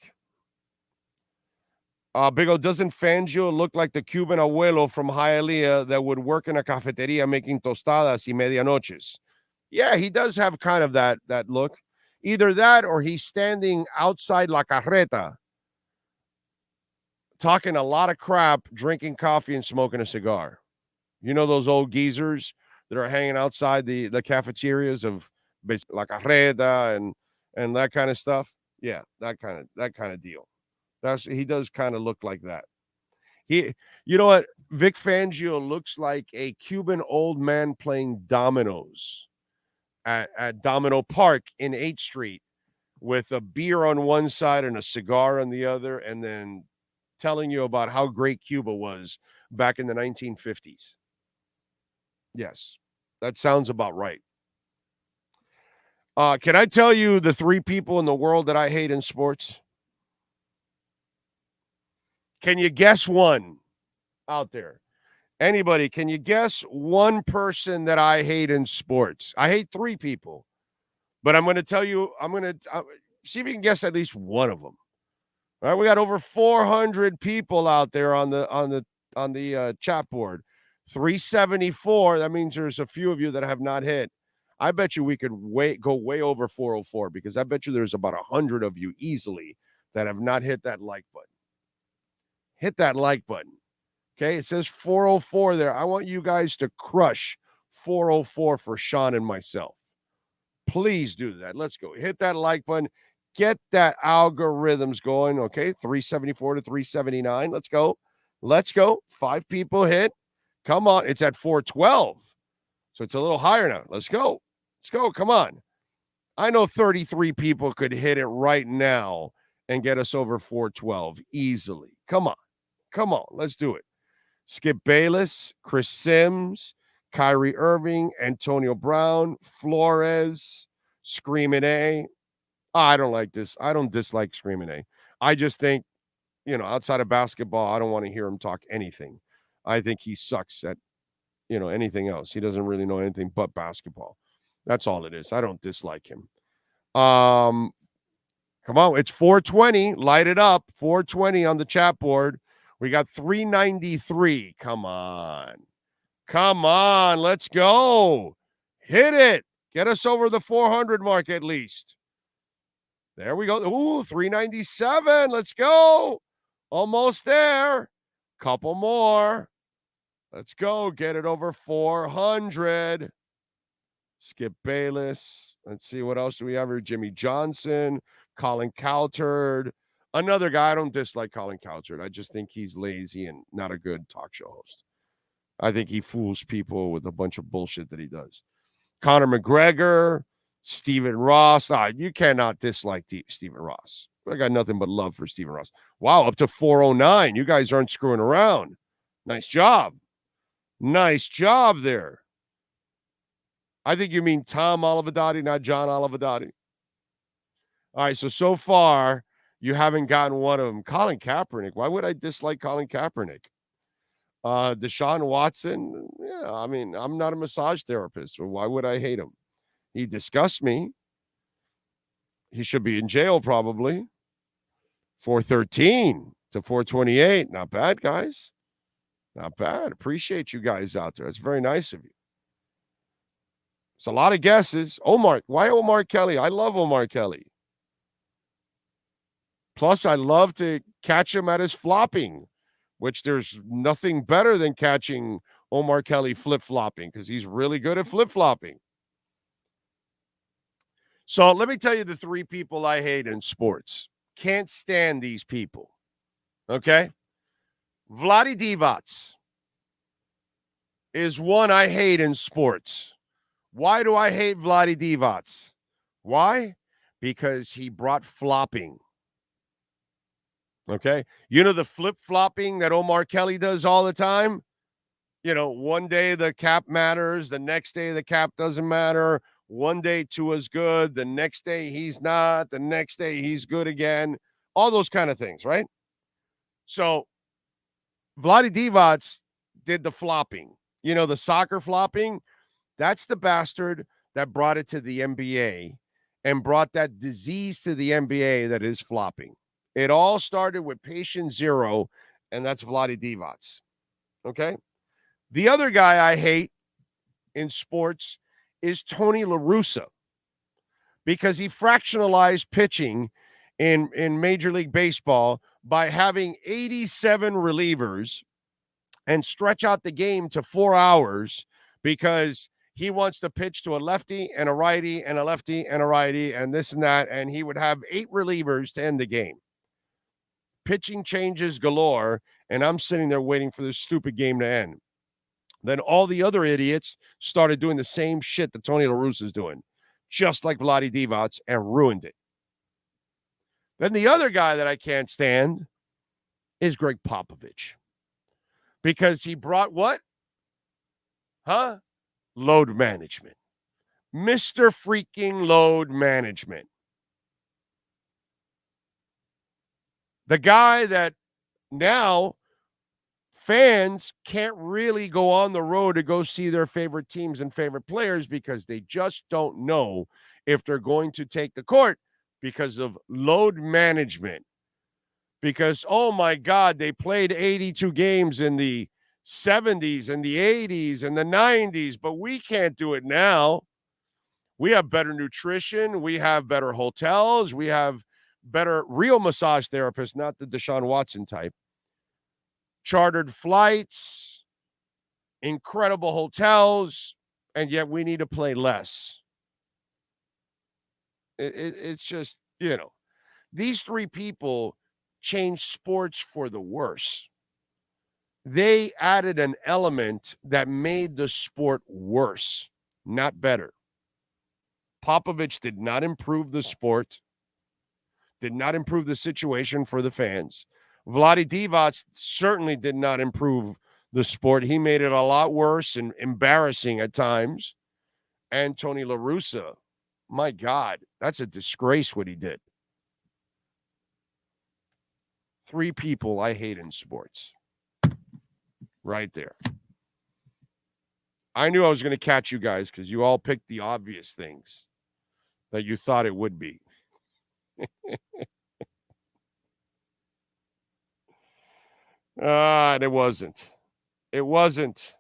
S2: Big O, doesn't Fangio look like the Cuban abuelo from Hialeah that would work in a cafeteria making tostadas y medianoches? Yeah, he does have kind of that look. Either that or he's standing outside La Carreta talking a lot of crap, drinking coffee and smoking a cigar. You know those old geezers that are hanging outside the cafeterias of La Carreta and that kind of stuff? Yeah, that kind of deal. He does kind of look like that. You know what? Vic Fangio looks like a Cuban old man playing dominoes at Domino Park in 8th Street with a beer on one side and a cigar on the other, and then telling you about how great Cuba was back in the 1950s. Yes, that sounds about right. Can I tell you the 3 people in the world that I hate in sports? Can you guess one out there? Anybody, can you guess one person that I hate in sports? I hate 3 people, but I'm going to tell you, I'm going to see if you can guess at least one of them. All right, we got over 400 people out there on the chat board. 374. That means there's a few of you that have not hit. I bet you we could go way over 404 because I bet you there's about 100 of you easily that have not hit that like button. Hit that like button. Okay, it says 404 there. I want you guys to crush 404 for Sean and myself. Please do that. Let's go. Hit that like button. Get that algorithms going. Okay, 374 to 379. Let's go. Let's go. 5 people hit. Come on. It's at 412. So it's a little higher now. Let's go. Let's go. Come on. I know 33 people could hit it right now and get us over 412 easily. Come on. Come on. Let's do it. Skip Bayless, Chris Sims, Kyrie Irving, Antonio Brown, Flores, Screaming A. I don't like this. I don't dislike Screaming A. I just think, outside of basketball, I don't want to hear him talk anything. I think he sucks at, anything else. He doesn't really know anything but basketball. That's all it is. I don't dislike him. Come on. It's 420. Light it up. 420 on the chat board. We got 393. Come on. Come on. Let's go. Hit it. Get us over the 400 mark at least. There we go. Ooh, 397. Let's go. Almost there. Couple more. Let's go. Get it over 400. Skip Bayless. Let's see. What else do we have here? Jimmy Johnson. Colin Cowherd. Another guy. I don't dislike Colin Cowherd. I just think he's lazy and not a good talk show host. I think he fools people with a bunch of bullshit that he does. Conor McGregor. Stephen Ross. You cannot dislike Stephen Ross. I got nothing but love for Stephen Ross. Wow, up to 409. You guys aren't screwing around. Nice job. Nice job there. I think you mean Tom Olivadotti, not John Olivadotti. All right, so far, you haven't gotten one of them. Colin Kaepernick. Why would I dislike Colin Kaepernick? Deshaun Watson. Yeah, I mean, I'm not a massage therapist, so why would I hate him? He disgusts me. He should be in jail probably. 413 to 428. Not bad, guys. Not bad. Appreciate you guys out there. It's very nice of you. It's a lot of guesses. Omar. Why Omar Kelly? I love Omar Kelly. Plus, I love to catch him at his flopping, which there's nothing better than catching Omar Kelly flip-flopping because he's really good at flip-flopping. So let me tell you the 3 people I hate in sports. Can't stand these people. Okay? Vlade Divac is one I hate in sports. Why do I hate Vlade Divac? Why? Because he brought flopping. Okay? You know the flip-flopping that Omar Kelly does all the time? One day the cap matters. The next day the cap doesn't matter. One day Tua's good. The next day he's not. The next day he's good again. All those kind of things, right? So Vlade Divac did the flopping. The soccer flopping. That's the bastard that brought it to the NBA and brought that disease to the NBA that is flopping. It all started with patient zero, and that's Vlade Divac. Okay? The other guy I hate in sports is Tony La Russa because he fractionalized pitching in Major League Baseball by having 87 relievers and stretch out the game to 4 hours because he wants to pitch to a lefty and a righty and a lefty and a righty and this and that, and he would have 8 relievers to end the game. Pitching changes galore, And I'm sitting there waiting for this stupid game to end. Then all the other idiots started doing the same shit that Tony La Russa is doing, just like Vlade Divac, and ruined it. Then the other guy that I can't stand is Greg Popovich. Because he brought what? Load management. Mr. freaking load management. The guy that now fans can't really go on the road to go see their favorite teams and favorite players because they just don't know if they're going to take the court because of load management. Because, oh my God, they played 82 games in the 70s and the 80s and the 90s, but we can't do it now. We have better nutrition. We have better hotels. We have better real massage therapists, not the Deshaun Watson type. Chartered flights, incredible hotels, and yet we need to play less. It's just, these three people changed sports for the worse. They added an element that made the sport worse, not better. Popovich did not improve the sport, did not improve the situation for the fans. Vlade Divac certainly did not improve the sport. He made it a lot worse and embarrassing at times. And Tony La Russa, my God, that's a disgrace what he did. Three people I hate in sports. Right there. I knew I was going to catch you guys because you all picked the obvious things that you thought it would be. And it wasn't. It wasn't.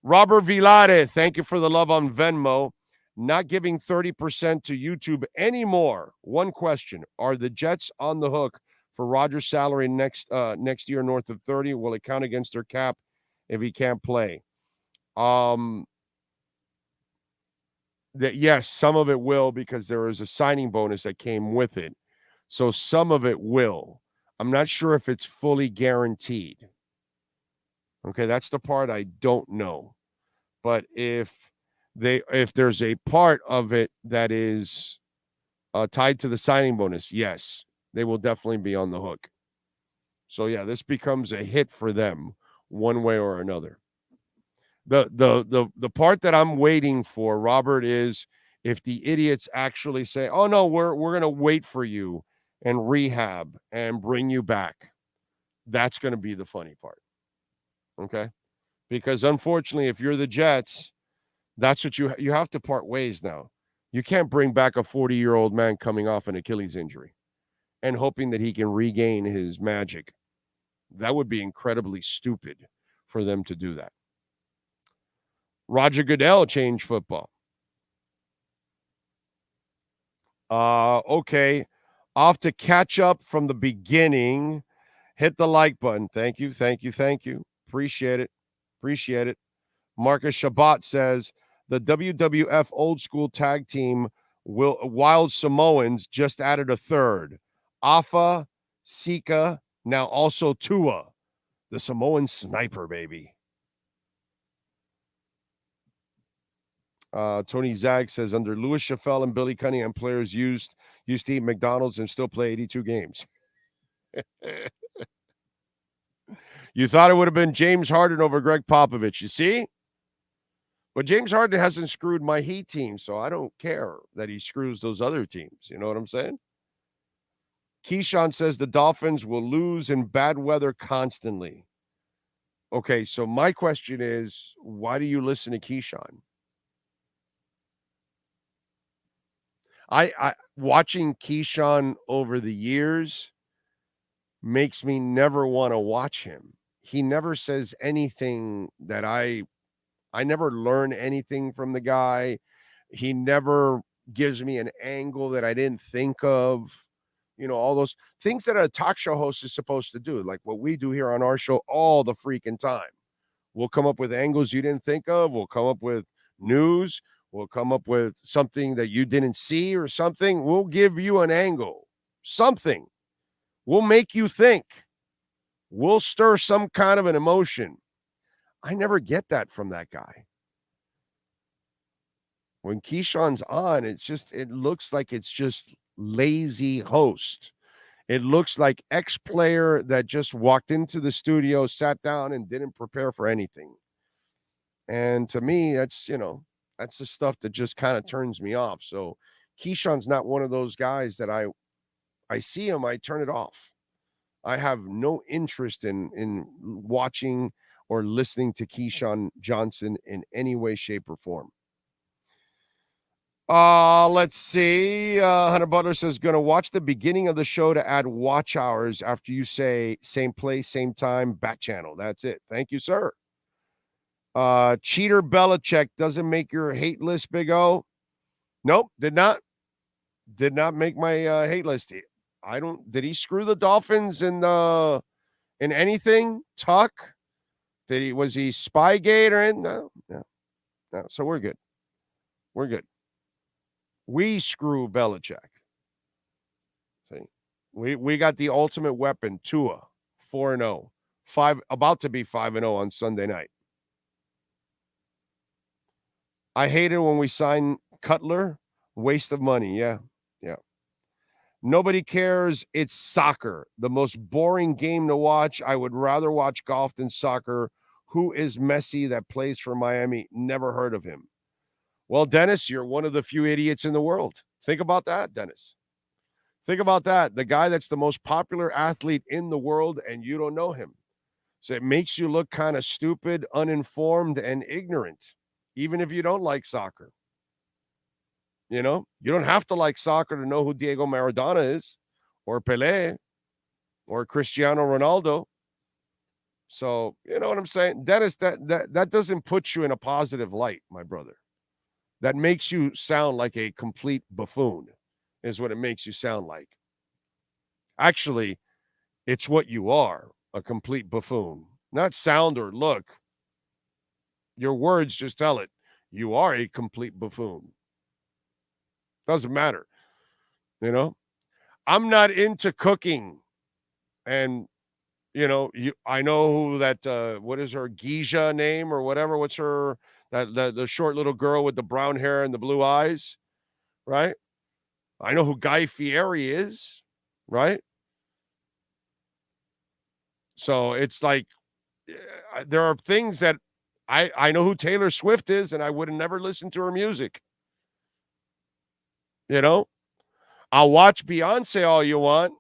S2: Robert Vilare, thank you for the love on Venmo. Not giving 30% to YouTube anymore. One question. Are the Jets on the hook for Rodgers' salary next year north of 30? Will it count against their cap if he can't play? Yes, some of it will because there is a signing bonus that came with it. So some of it will. I'm not sure if it's fully guaranteed. Okay, that's the part I don't know. But if there's a part of it that is tied to the signing bonus, yes, they will definitely be on the hook. So yeah, this becomes a hit for them one way or another. The part that I'm waiting for, Robert, is if the idiots actually say, "Oh no, we're going to wait for you and rehab and bring you back." That's going to be the funny part. Okay? Because unfortunately, if you're the Jets, that's what you have to part ways now. You can't bring back a 40-year-old man coming off an Achilles injury and hoping that he can regain his magic. That would be incredibly stupid for them to do that. Roger Goodell changed football. Okay. Off to catch up from the beginning. Hit the like button. Thank you. Appreciate it. Marcus Shabbat says, the WWF old school tag team Wild Samoans just added a third. Afa, Sika, now also Tua. The Samoan sniper, baby. Tony Zag says, under Louis Chaffel and Billy Cunningham, players used to eat McDonald's and still play 82 games. You thought it would have been James Harden over Greg Popovich, you see? But James Harden hasn't screwed my Heat team, so I don't care that he screws those other teams. You know what I'm saying? Keyshawn says the Dolphins will lose in bad weather constantly. Okay, so my question is, why do you listen to Keyshawn? I watching Keyshawn over the years makes me never want to watch him. He never says anything that I never learn anything from the guy. He never gives me an angle that I didn't think of. You know, all those things that a talk show host is supposed to do, like what we do here on our show all the freaking time. We'll come up with angles you didn't think of. We'll come up with news. We'll come up with something that you didn't see or something. We'll give you an angle, something. We'll make you think. will stir some kind of an emotion. I never get that from that guy. When Keyshawn's on, it looks like it's just lazy host. It looks like ex-player that just walked into the studio, sat down, and didn't prepare for anything. And to me, that's the stuff that just kind of turns me off. So Keyshawn's not one of those guys that I see him, I turn it off. I have no interest in watching or listening to Keyshawn Johnson in any way, shape, or form. Let's see. Hunter Butler says, going to watch the beginning of the show to add watch hours after you say same place, same time, back channel. That's it. Thank you, sir. Cheater Belichick doesn't make your hate list, Big O. Nope, did not make my hate list. Did he screw the Dolphins in anything? Tuck? Was he Spygate or in? No. So we're good. We're good. We screw Belichick. See, we got the ultimate weapon, Tua, 4-0, about to be 5-0 on Sunday night. I hate it when we sign Cutler. Waste of money. Yeah. Nobody cares. It's soccer. The most boring game to watch. I would rather watch golf than soccer. Who is Messi that plays for Miami? Never heard of him. Well, Dennis, you're one of the few idiots in the world. Think about that, Dennis. Think about that. The guy that's the most popular athlete in the world, and you don't know him. So it makes you look kind of stupid, uninformed, and ignorant, even if you don't like soccer. You don't have to like soccer to know who Diego Maradona is, or Pelé, or Cristiano Ronaldo. So, you know what I'm saying? Dennis, that doesn't put you in a positive light, my brother. That makes you sound like a complete buffoon, is what it makes you sound like. Actually, it's what you are, a complete buffoon. Not sound or look. Your words just tell it. You are a complete buffoon. Doesn't matter. I'm not into cooking. And, I know who that, what is her Geisha name or whatever? What's her, the short little girl with the brown hair and the blue eyes, right? I know who Guy Fieri is, right? So it's like, there are things that I know who Taylor Swift is, and I would have never listened to her music. I'll watch Beyonce all you want.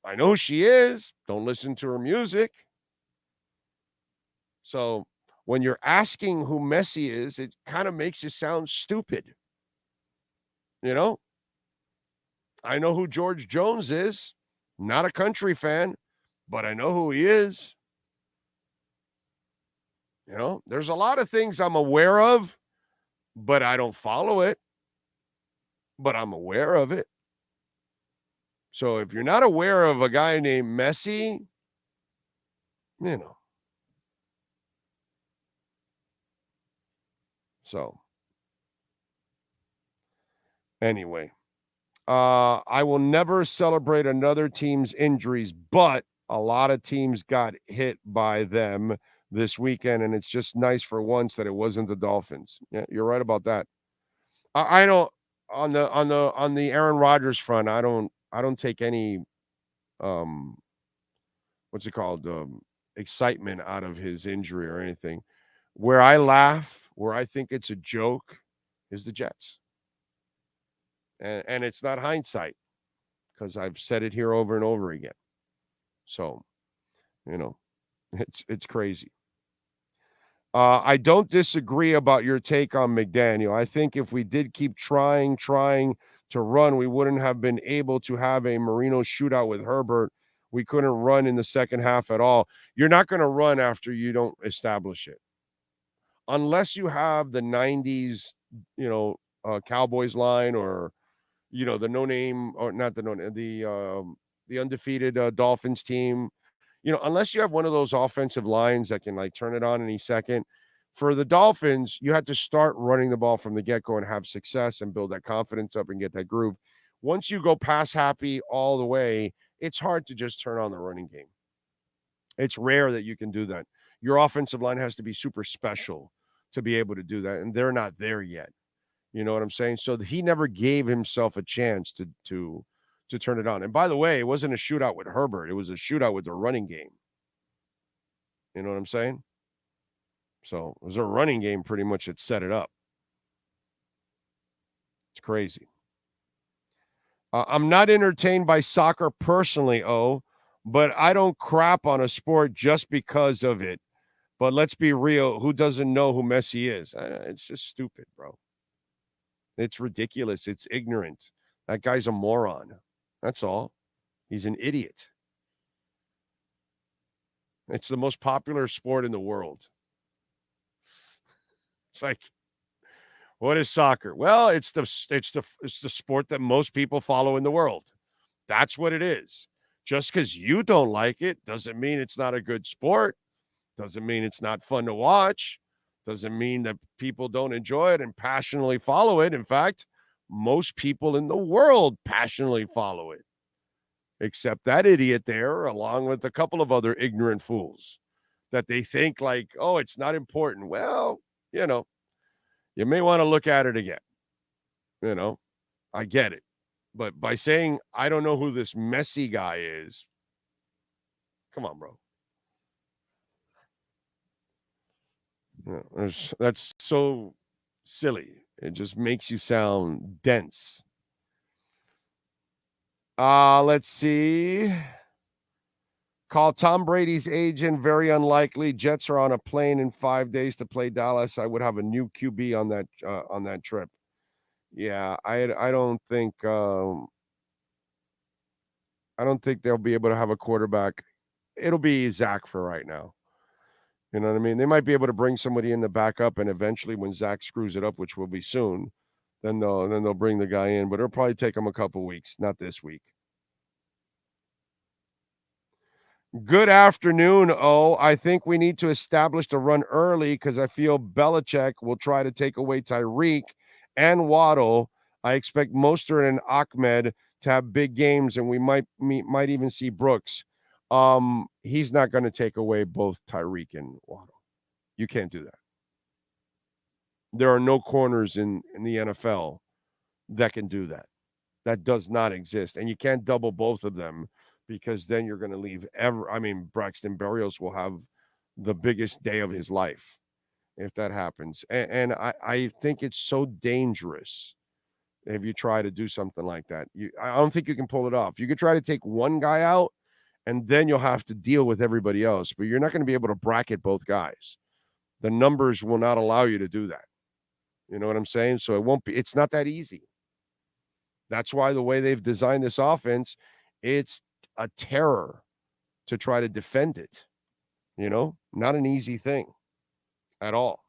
S2: I know who she is. Don't listen to her music. So when you're asking who Messi is, it kind of makes you sound stupid. I know who George Jones is. Not a country fan, but I know who he is. There's a lot of things I'm aware of, but I don't follow it. But I'm aware of it. So if you're not aware of a guy named Messi, So anyway, I will never celebrate another team's injuries, but a lot of teams got hit by them this weekend, and it's just nice for once that it wasn't the Dolphins. Yeah, you're right about that. I don't on the Aaron Rodgers front. I don't take any what's it called, excitement out of his injury or anything. Where I laugh, where I think it's a joke, is the Jets. And it's not hindsight, because I've said it here over and over again. So, it's crazy. I don't disagree about your take on McDaniel. I think if we did keep trying to run, we wouldn't have been able to have a Marino shootout with Herbert. We couldn't run in the second half at all. You're not going to run after you don't establish it. Unless you have the 90s, Cowboys line, or, the no-name, or not the no-name, the undefeated Dolphins team. Unless you have one of those offensive lines that can turn it on any second. For the Dolphins, you had to start running the ball from the get-go and have success and build that confidence up and get that groove. Once you go pass happy all the way, it's hard to just turn on the running game. It's rare that you can do that. Your offensive line has to be super special to be able to do that, and they're not there yet. You know what I'm saying? So he never gave himself a chance to turn it on. And by the way, it wasn't a shootout with Herbert. It was a shootout with the running game. You know what I'm saying? So it was a running game pretty much that set it up. It's crazy. I'm not entertained by soccer personally, but I don't crap on a sport just because of it. But let's be real. Who doesn't know who Messi is? It's just stupid, bro. It's ridiculous. It's ignorant. That guy's a moron. That's all. He's an idiot. It's the most popular sport in the world. It's like, what is soccer? Well, it's the sport that most people follow in the world. That's what it is. Just because you don't like it doesn't mean it's not a good sport. Doesn't mean it's not fun to watch. Doesn't mean that people don't enjoy it and passionately follow it. In fact, most people in the world passionately follow it, except that idiot there, along with a couple of other ignorant fools that they think like, oh, it's not important. Well, you may want to look at it again. I get it. But by saying, I don't know who this Messi guy is, come on, bro. That's so silly. It just makes you sound dense. Let's see. Call Tom Brady's agent. Very unlikely. Jets are on a plane in 5 days to play Dallas. I would have a new QB on that trip. Yeah, I don't think they'll be able to have a quarterback. It'll be Zach for right now. You know what I mean? They might be able to bring somebody in to back up, and eventually, when Zach screws it up, which will be soon, then they'll bring the guy in. But it'll probably take them a couple weeks, not this week. Good afternoon, I think we need to establish the run early because I feel Belichick will try to take away Tyreek and Waddle. I expect Mostert and Ahmed to have big games, and we might even see Brooks. He's not going to take away both Tyreek and Waddle. You can't do that. There are no corners in the NFL that can do that. That does not exist. And you can't double both of them because then you're going to leave Braxton Berrios will have the biggest day of his life if that happens. And I think it's so dangerous if you try to do something like that. I don't think you can pull it off. You could try to take one guy out, and then you'll have to deal with everybody else. But you're not going to be able to bracket both guys. The numbers will not allow you to do that. You know what I'm saying? So it's not that easy. That's why the way they've designed this offense, it's a terror to try to defend it. Not an easy thing at all.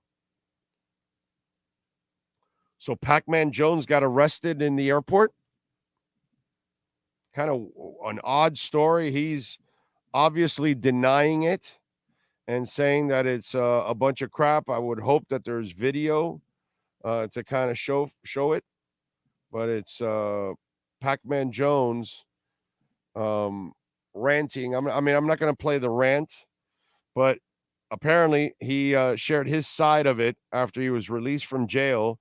S2: So Pac-Man Jones got arrested in the airport. Kind of an odd story. He's obviously denying it and saying that it's a bunch of crap. I would hope that there's video to kind of show it. But it's Pac-Man Jones ranting. I'm not going to play the rant, but apparently he shared his side of it after he was released from jail.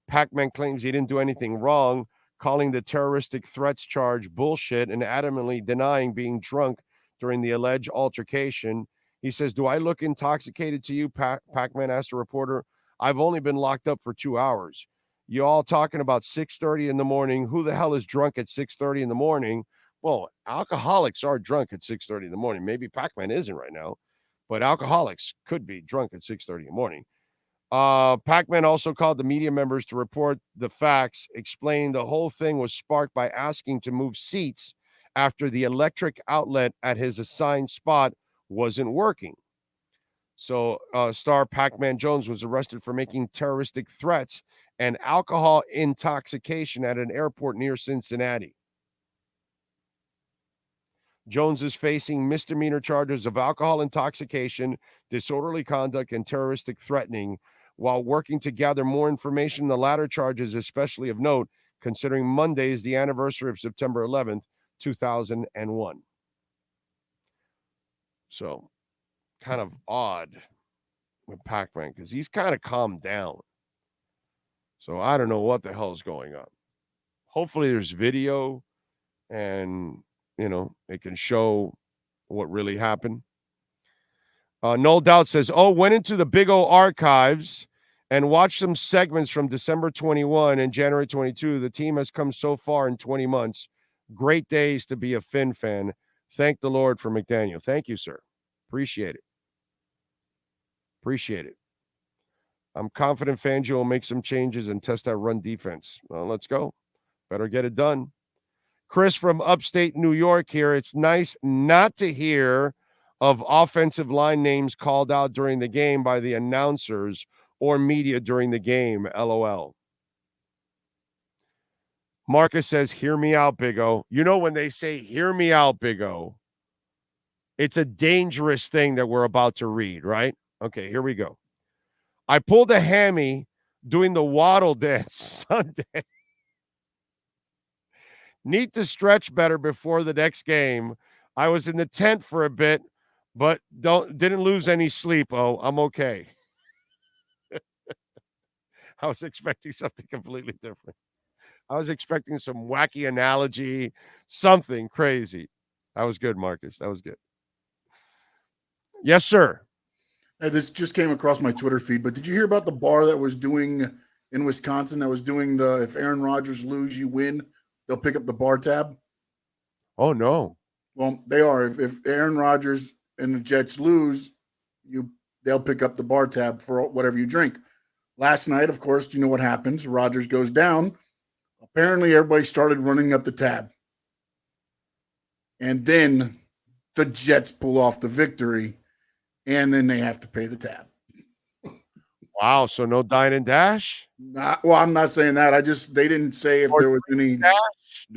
S2: Pac-Man claims he didn't do anything wrong, calling the terroristic threats charge bullshit and adamantly denying being drunk during the alleged altercation. He says, "Do I look intoxicated to you?" Pac-Man asked a reporter. "I've only been locked up for 2 hours. You all talking about 6:30 in the morning. Who the hell is drunk at 6:30 in the morning?" Well, alcoholics are drunk at 6:30 in the morning. Maybe Pac-Man isn't right now, but alcoholics could be drunk at 6:30 in the morning. Pac-Man also called the media members to report the facts, explaining the whole thing was sparked by asking to move seats after the electric outlet at his assigned spot wasn't working. So star Pac-Man Jones was arrested for making terroristic threats and alcohol intoxication at an airport near Cincinnati. Jones is facing misdemeanor charges of alcohol intoxication, disorderly conduct, and terroristic threatening while working to gather more information. The latter charges especially of note, considering Monday is the anniversary of September 11th, 2001. So kind of odd with Pac-Man because he's kind of calmed down. So I don't know what the hell is going on. Hopefully there's video and, it can show what really happened. No Doubt says, went into the Big O archives and watched some segments from December 21 and January 22. The team has come so far in 20 months. Great days to be a Finn fan. Thank the Lord for McDaniel. Thank you, sir. Appreciate it. Appreciate it. I'm confident Fangio will make some changes and test that run defense. Well, let's go. Better get it done. Chris from upstate New York here. It's nice not to hear of offensive line names called out during the game by the announcers or media during the game. LOL. Marcus says, hear me out, Big O. You know, when they say, hear me out, Big O, it's a dangerous thing that we're about to read, right? Okay, here we go. I pulled a hammy doing the Waddle dance Sunday. Need to stretch better before the next game. I was in the tent for a bit, but didn't lose any sleep. Oh, I'm okay. I was expecting something completely different. I was expecting some wacky analogy, something crazy. That was good, Marcus. That was good. Yes, sir.
S5: Hey, this just came across my Twitter feed, but did you hear about the bar that was doing in Wisconsin that was doing the if Aaron Rodgers lose, you win, they'll pick up the bar tab?
S2: Oh, no.
S5: Well, they are. If Aaron Rodgers and the Jets lose, they'll pick up the bar tab for whatever you drink. Last night, of course, you know what happens. Rodgers goes down. Apparently, everybody started running up the tab. And then the Jets pull off the victory, and then they have to pay the tab.
S2: Wow, so no dine and dash?
S5: Well, I'm not saying that. They didn't say if there was any
S2: dash.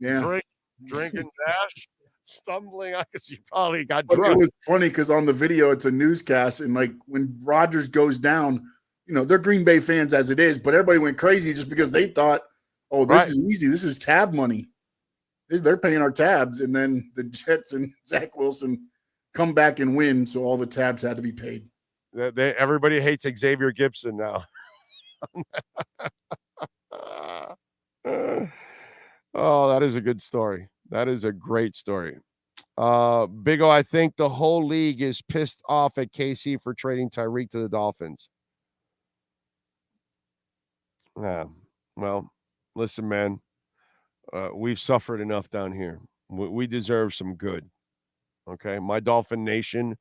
S5: Yeah.
S2: Drink and dash. Stumbling, I guess you probably got
S5: But
S2: drunk.
S5: it was funny because on the video, it's a newscast, and like when Rodgers goes down, they're Green Bay fans as it is, but everybody went crazy just because they thought, oh, this is easy. This is tab money. They're paying our tabs, and then the Jets and Zach Wilson come back and win, so all the tabs had to be paid.
S2: Everybody hates Xavier Gibson now. Oh, that is a good story. That is a great story. Big O, I think the whole league is pissed off at KC for trading Tyreek to the Dolphins. Yeah. Well, listen, man. We've suffered enough down here. We deserve some good. Okay? My Dolphin Nation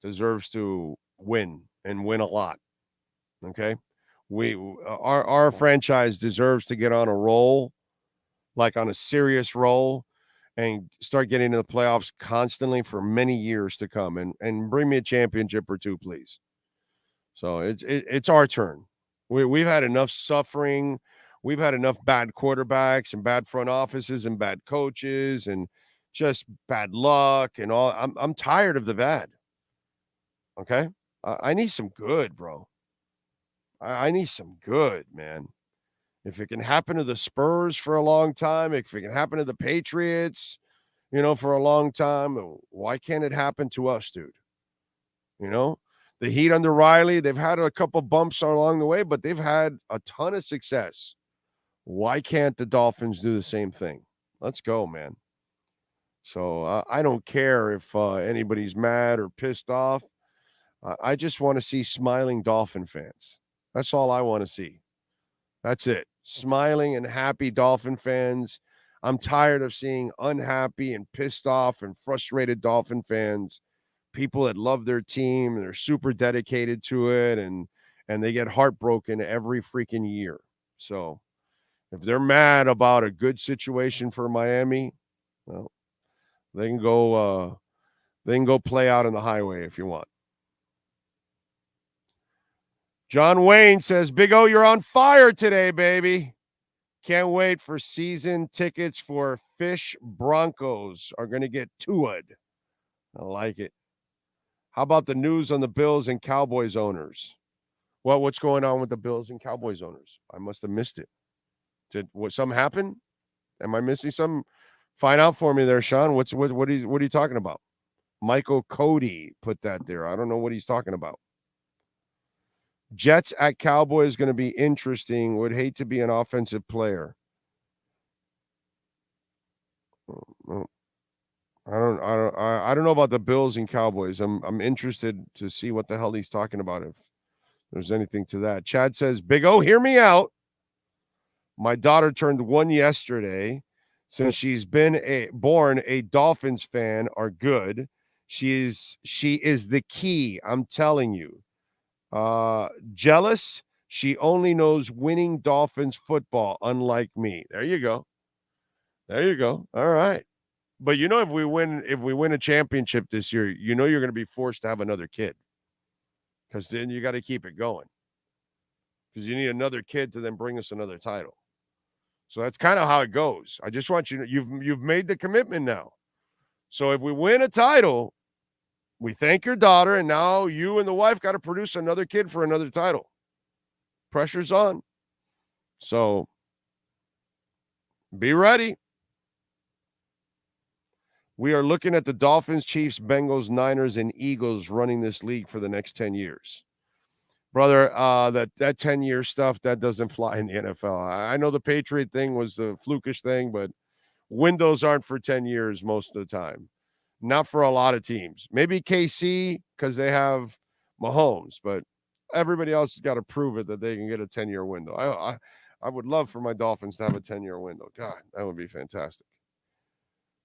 S2: deserves to win and win a lot. Okay? Our franchise deserves to get on a roll, like on a serious roll, and start getting into the playoffs constantly for many years to come, and bring me a championship or two, please. So it's our turn. We've had enough suffering. We've had enough bad quarterbacks and bad front offices and bad coaches and just bad luck and all. I'm tired of the bad. Okay, I need some good, bro. I need some good, man. If it can happen to the Spurs for a long time, if it can happen to the Patriots, for a long time, why can't it happen to us, dude? The Heat under Riley, they've had a couple bumps along the way, but they've had a ton of success. Why can't the Dolphins do the same thing? Let's go, man. So I don't care if anybody's mad or pissed off. I just want to see smiling Dolphin fans. That's all I want to see. That's it. Smiling and happy Dolphin fans. I'm tired of seeing unhappy and pissed off and frustrated Dolphin fans. People that love their team and they're super dedicated to it, and they get heartbroken every freaking year. So if they're mad about a good situation for Miami, well, they can go play out on the highway if you want. John Wayne says, Big O, you're on fire today, baby. Can't wait for season tickets for Fish Broncos are going to get toured. I like it. How about the news on the Bills and Cowboys owners? Well, what's going on with the Bills and Cowboys owners? I must have missed it. Did something happen? Am I missing something? Find out for me there, Sean. What are you talking about? Michael Cody put that there. I don't know what he's talking about. Jets at Cowboys is going to be interesting. Would hate to be an offensive player. I don't know about the Bills and Cowboys. I'm interested to see what the hell he's talking about, if there's anything to that. Chad says, Big O, hear me out. My daughter turned 1 yesterday. Since she's been born a Dolphins fan, are good. She is the key. I'm telling you. Jealous. She only knows winning Dolphins football, unlike me. There you go. All right. But if we win a championship this year, you're going to be forced to have another kid, because then you got to keep it going, because you need another kid to then bring us another title. So that's kind of how it goes. I just want you to know you've made the commitment now. So if we win a title, we thank your daughter, and now you and the wife got to produce another kid for another title. Pressure's on. So be ready. We are looking at the Dolphins, Chiefs, Bengals, Niners, and Eagles running this league for the next 10 years. Brother, that 10-year stuff, that doesn't fly in the NFL. I know the Patriot thing was the flukish thing, but windows aren't for 10 years most of the time. Not for a lot of teams. Maybe KC, because they have Mahomes, but everybody else has got to prove it that they can get a 10-year window. I would love for my Dolphins to have a 10-year window. God, that would be fantastic.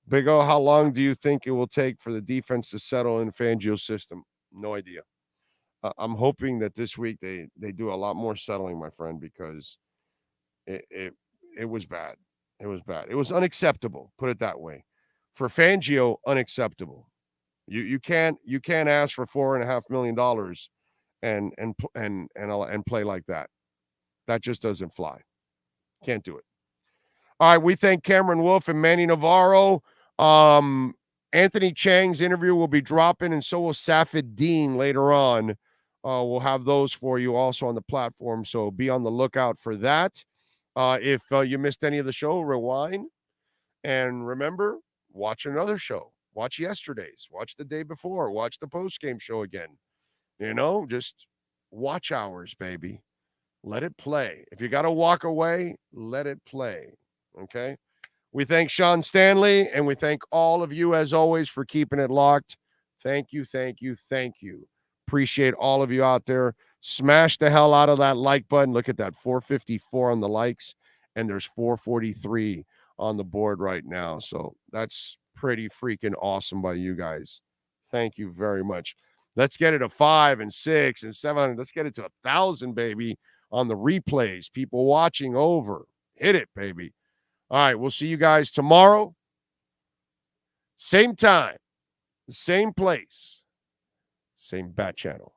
S2: Big O, how long do you think it will take for the defense to settle in Fangio's system? No idea. I'm hoping that this week they do a lot more settling, my friend, because it was bad. It was bad. It was unacceptable, put it that way. For Fangio, unacceptable. You can't ask for $4.5 million and play like that. That just doesn't fly. Can't do it. All right, we thank Cameron Wolfe and Manny Navarro. Anthony Chang's interview will be dropping, and so will Safid Dean later on. We'll have those for you also on the platform, so be on the lookout for that. If you missed any of the show, rewind. And remember, watch another show. Watch yesterday's. Watch the day before. Watch the post-game show again. Just watch hours, baby. Let it play. If you got to walk away, let it play. Okay? We thank Sean Stanley, and we thank all of you, as always, for keeping it locked. Thank you. Appreciate all of you out there. Smash the hell out of that like button. Look at that, 454 on the likes, and there's 443 on the board right now. So that's pretty freaking awesome by you guys. Thank you very much. Let's get it to 5 and 6 and 700. Let's get it to 1,000, baby, on the replays. People watching over. Hit it, baby. All right, we'll see you guys tomorrow. Same time, same place, same bat channel.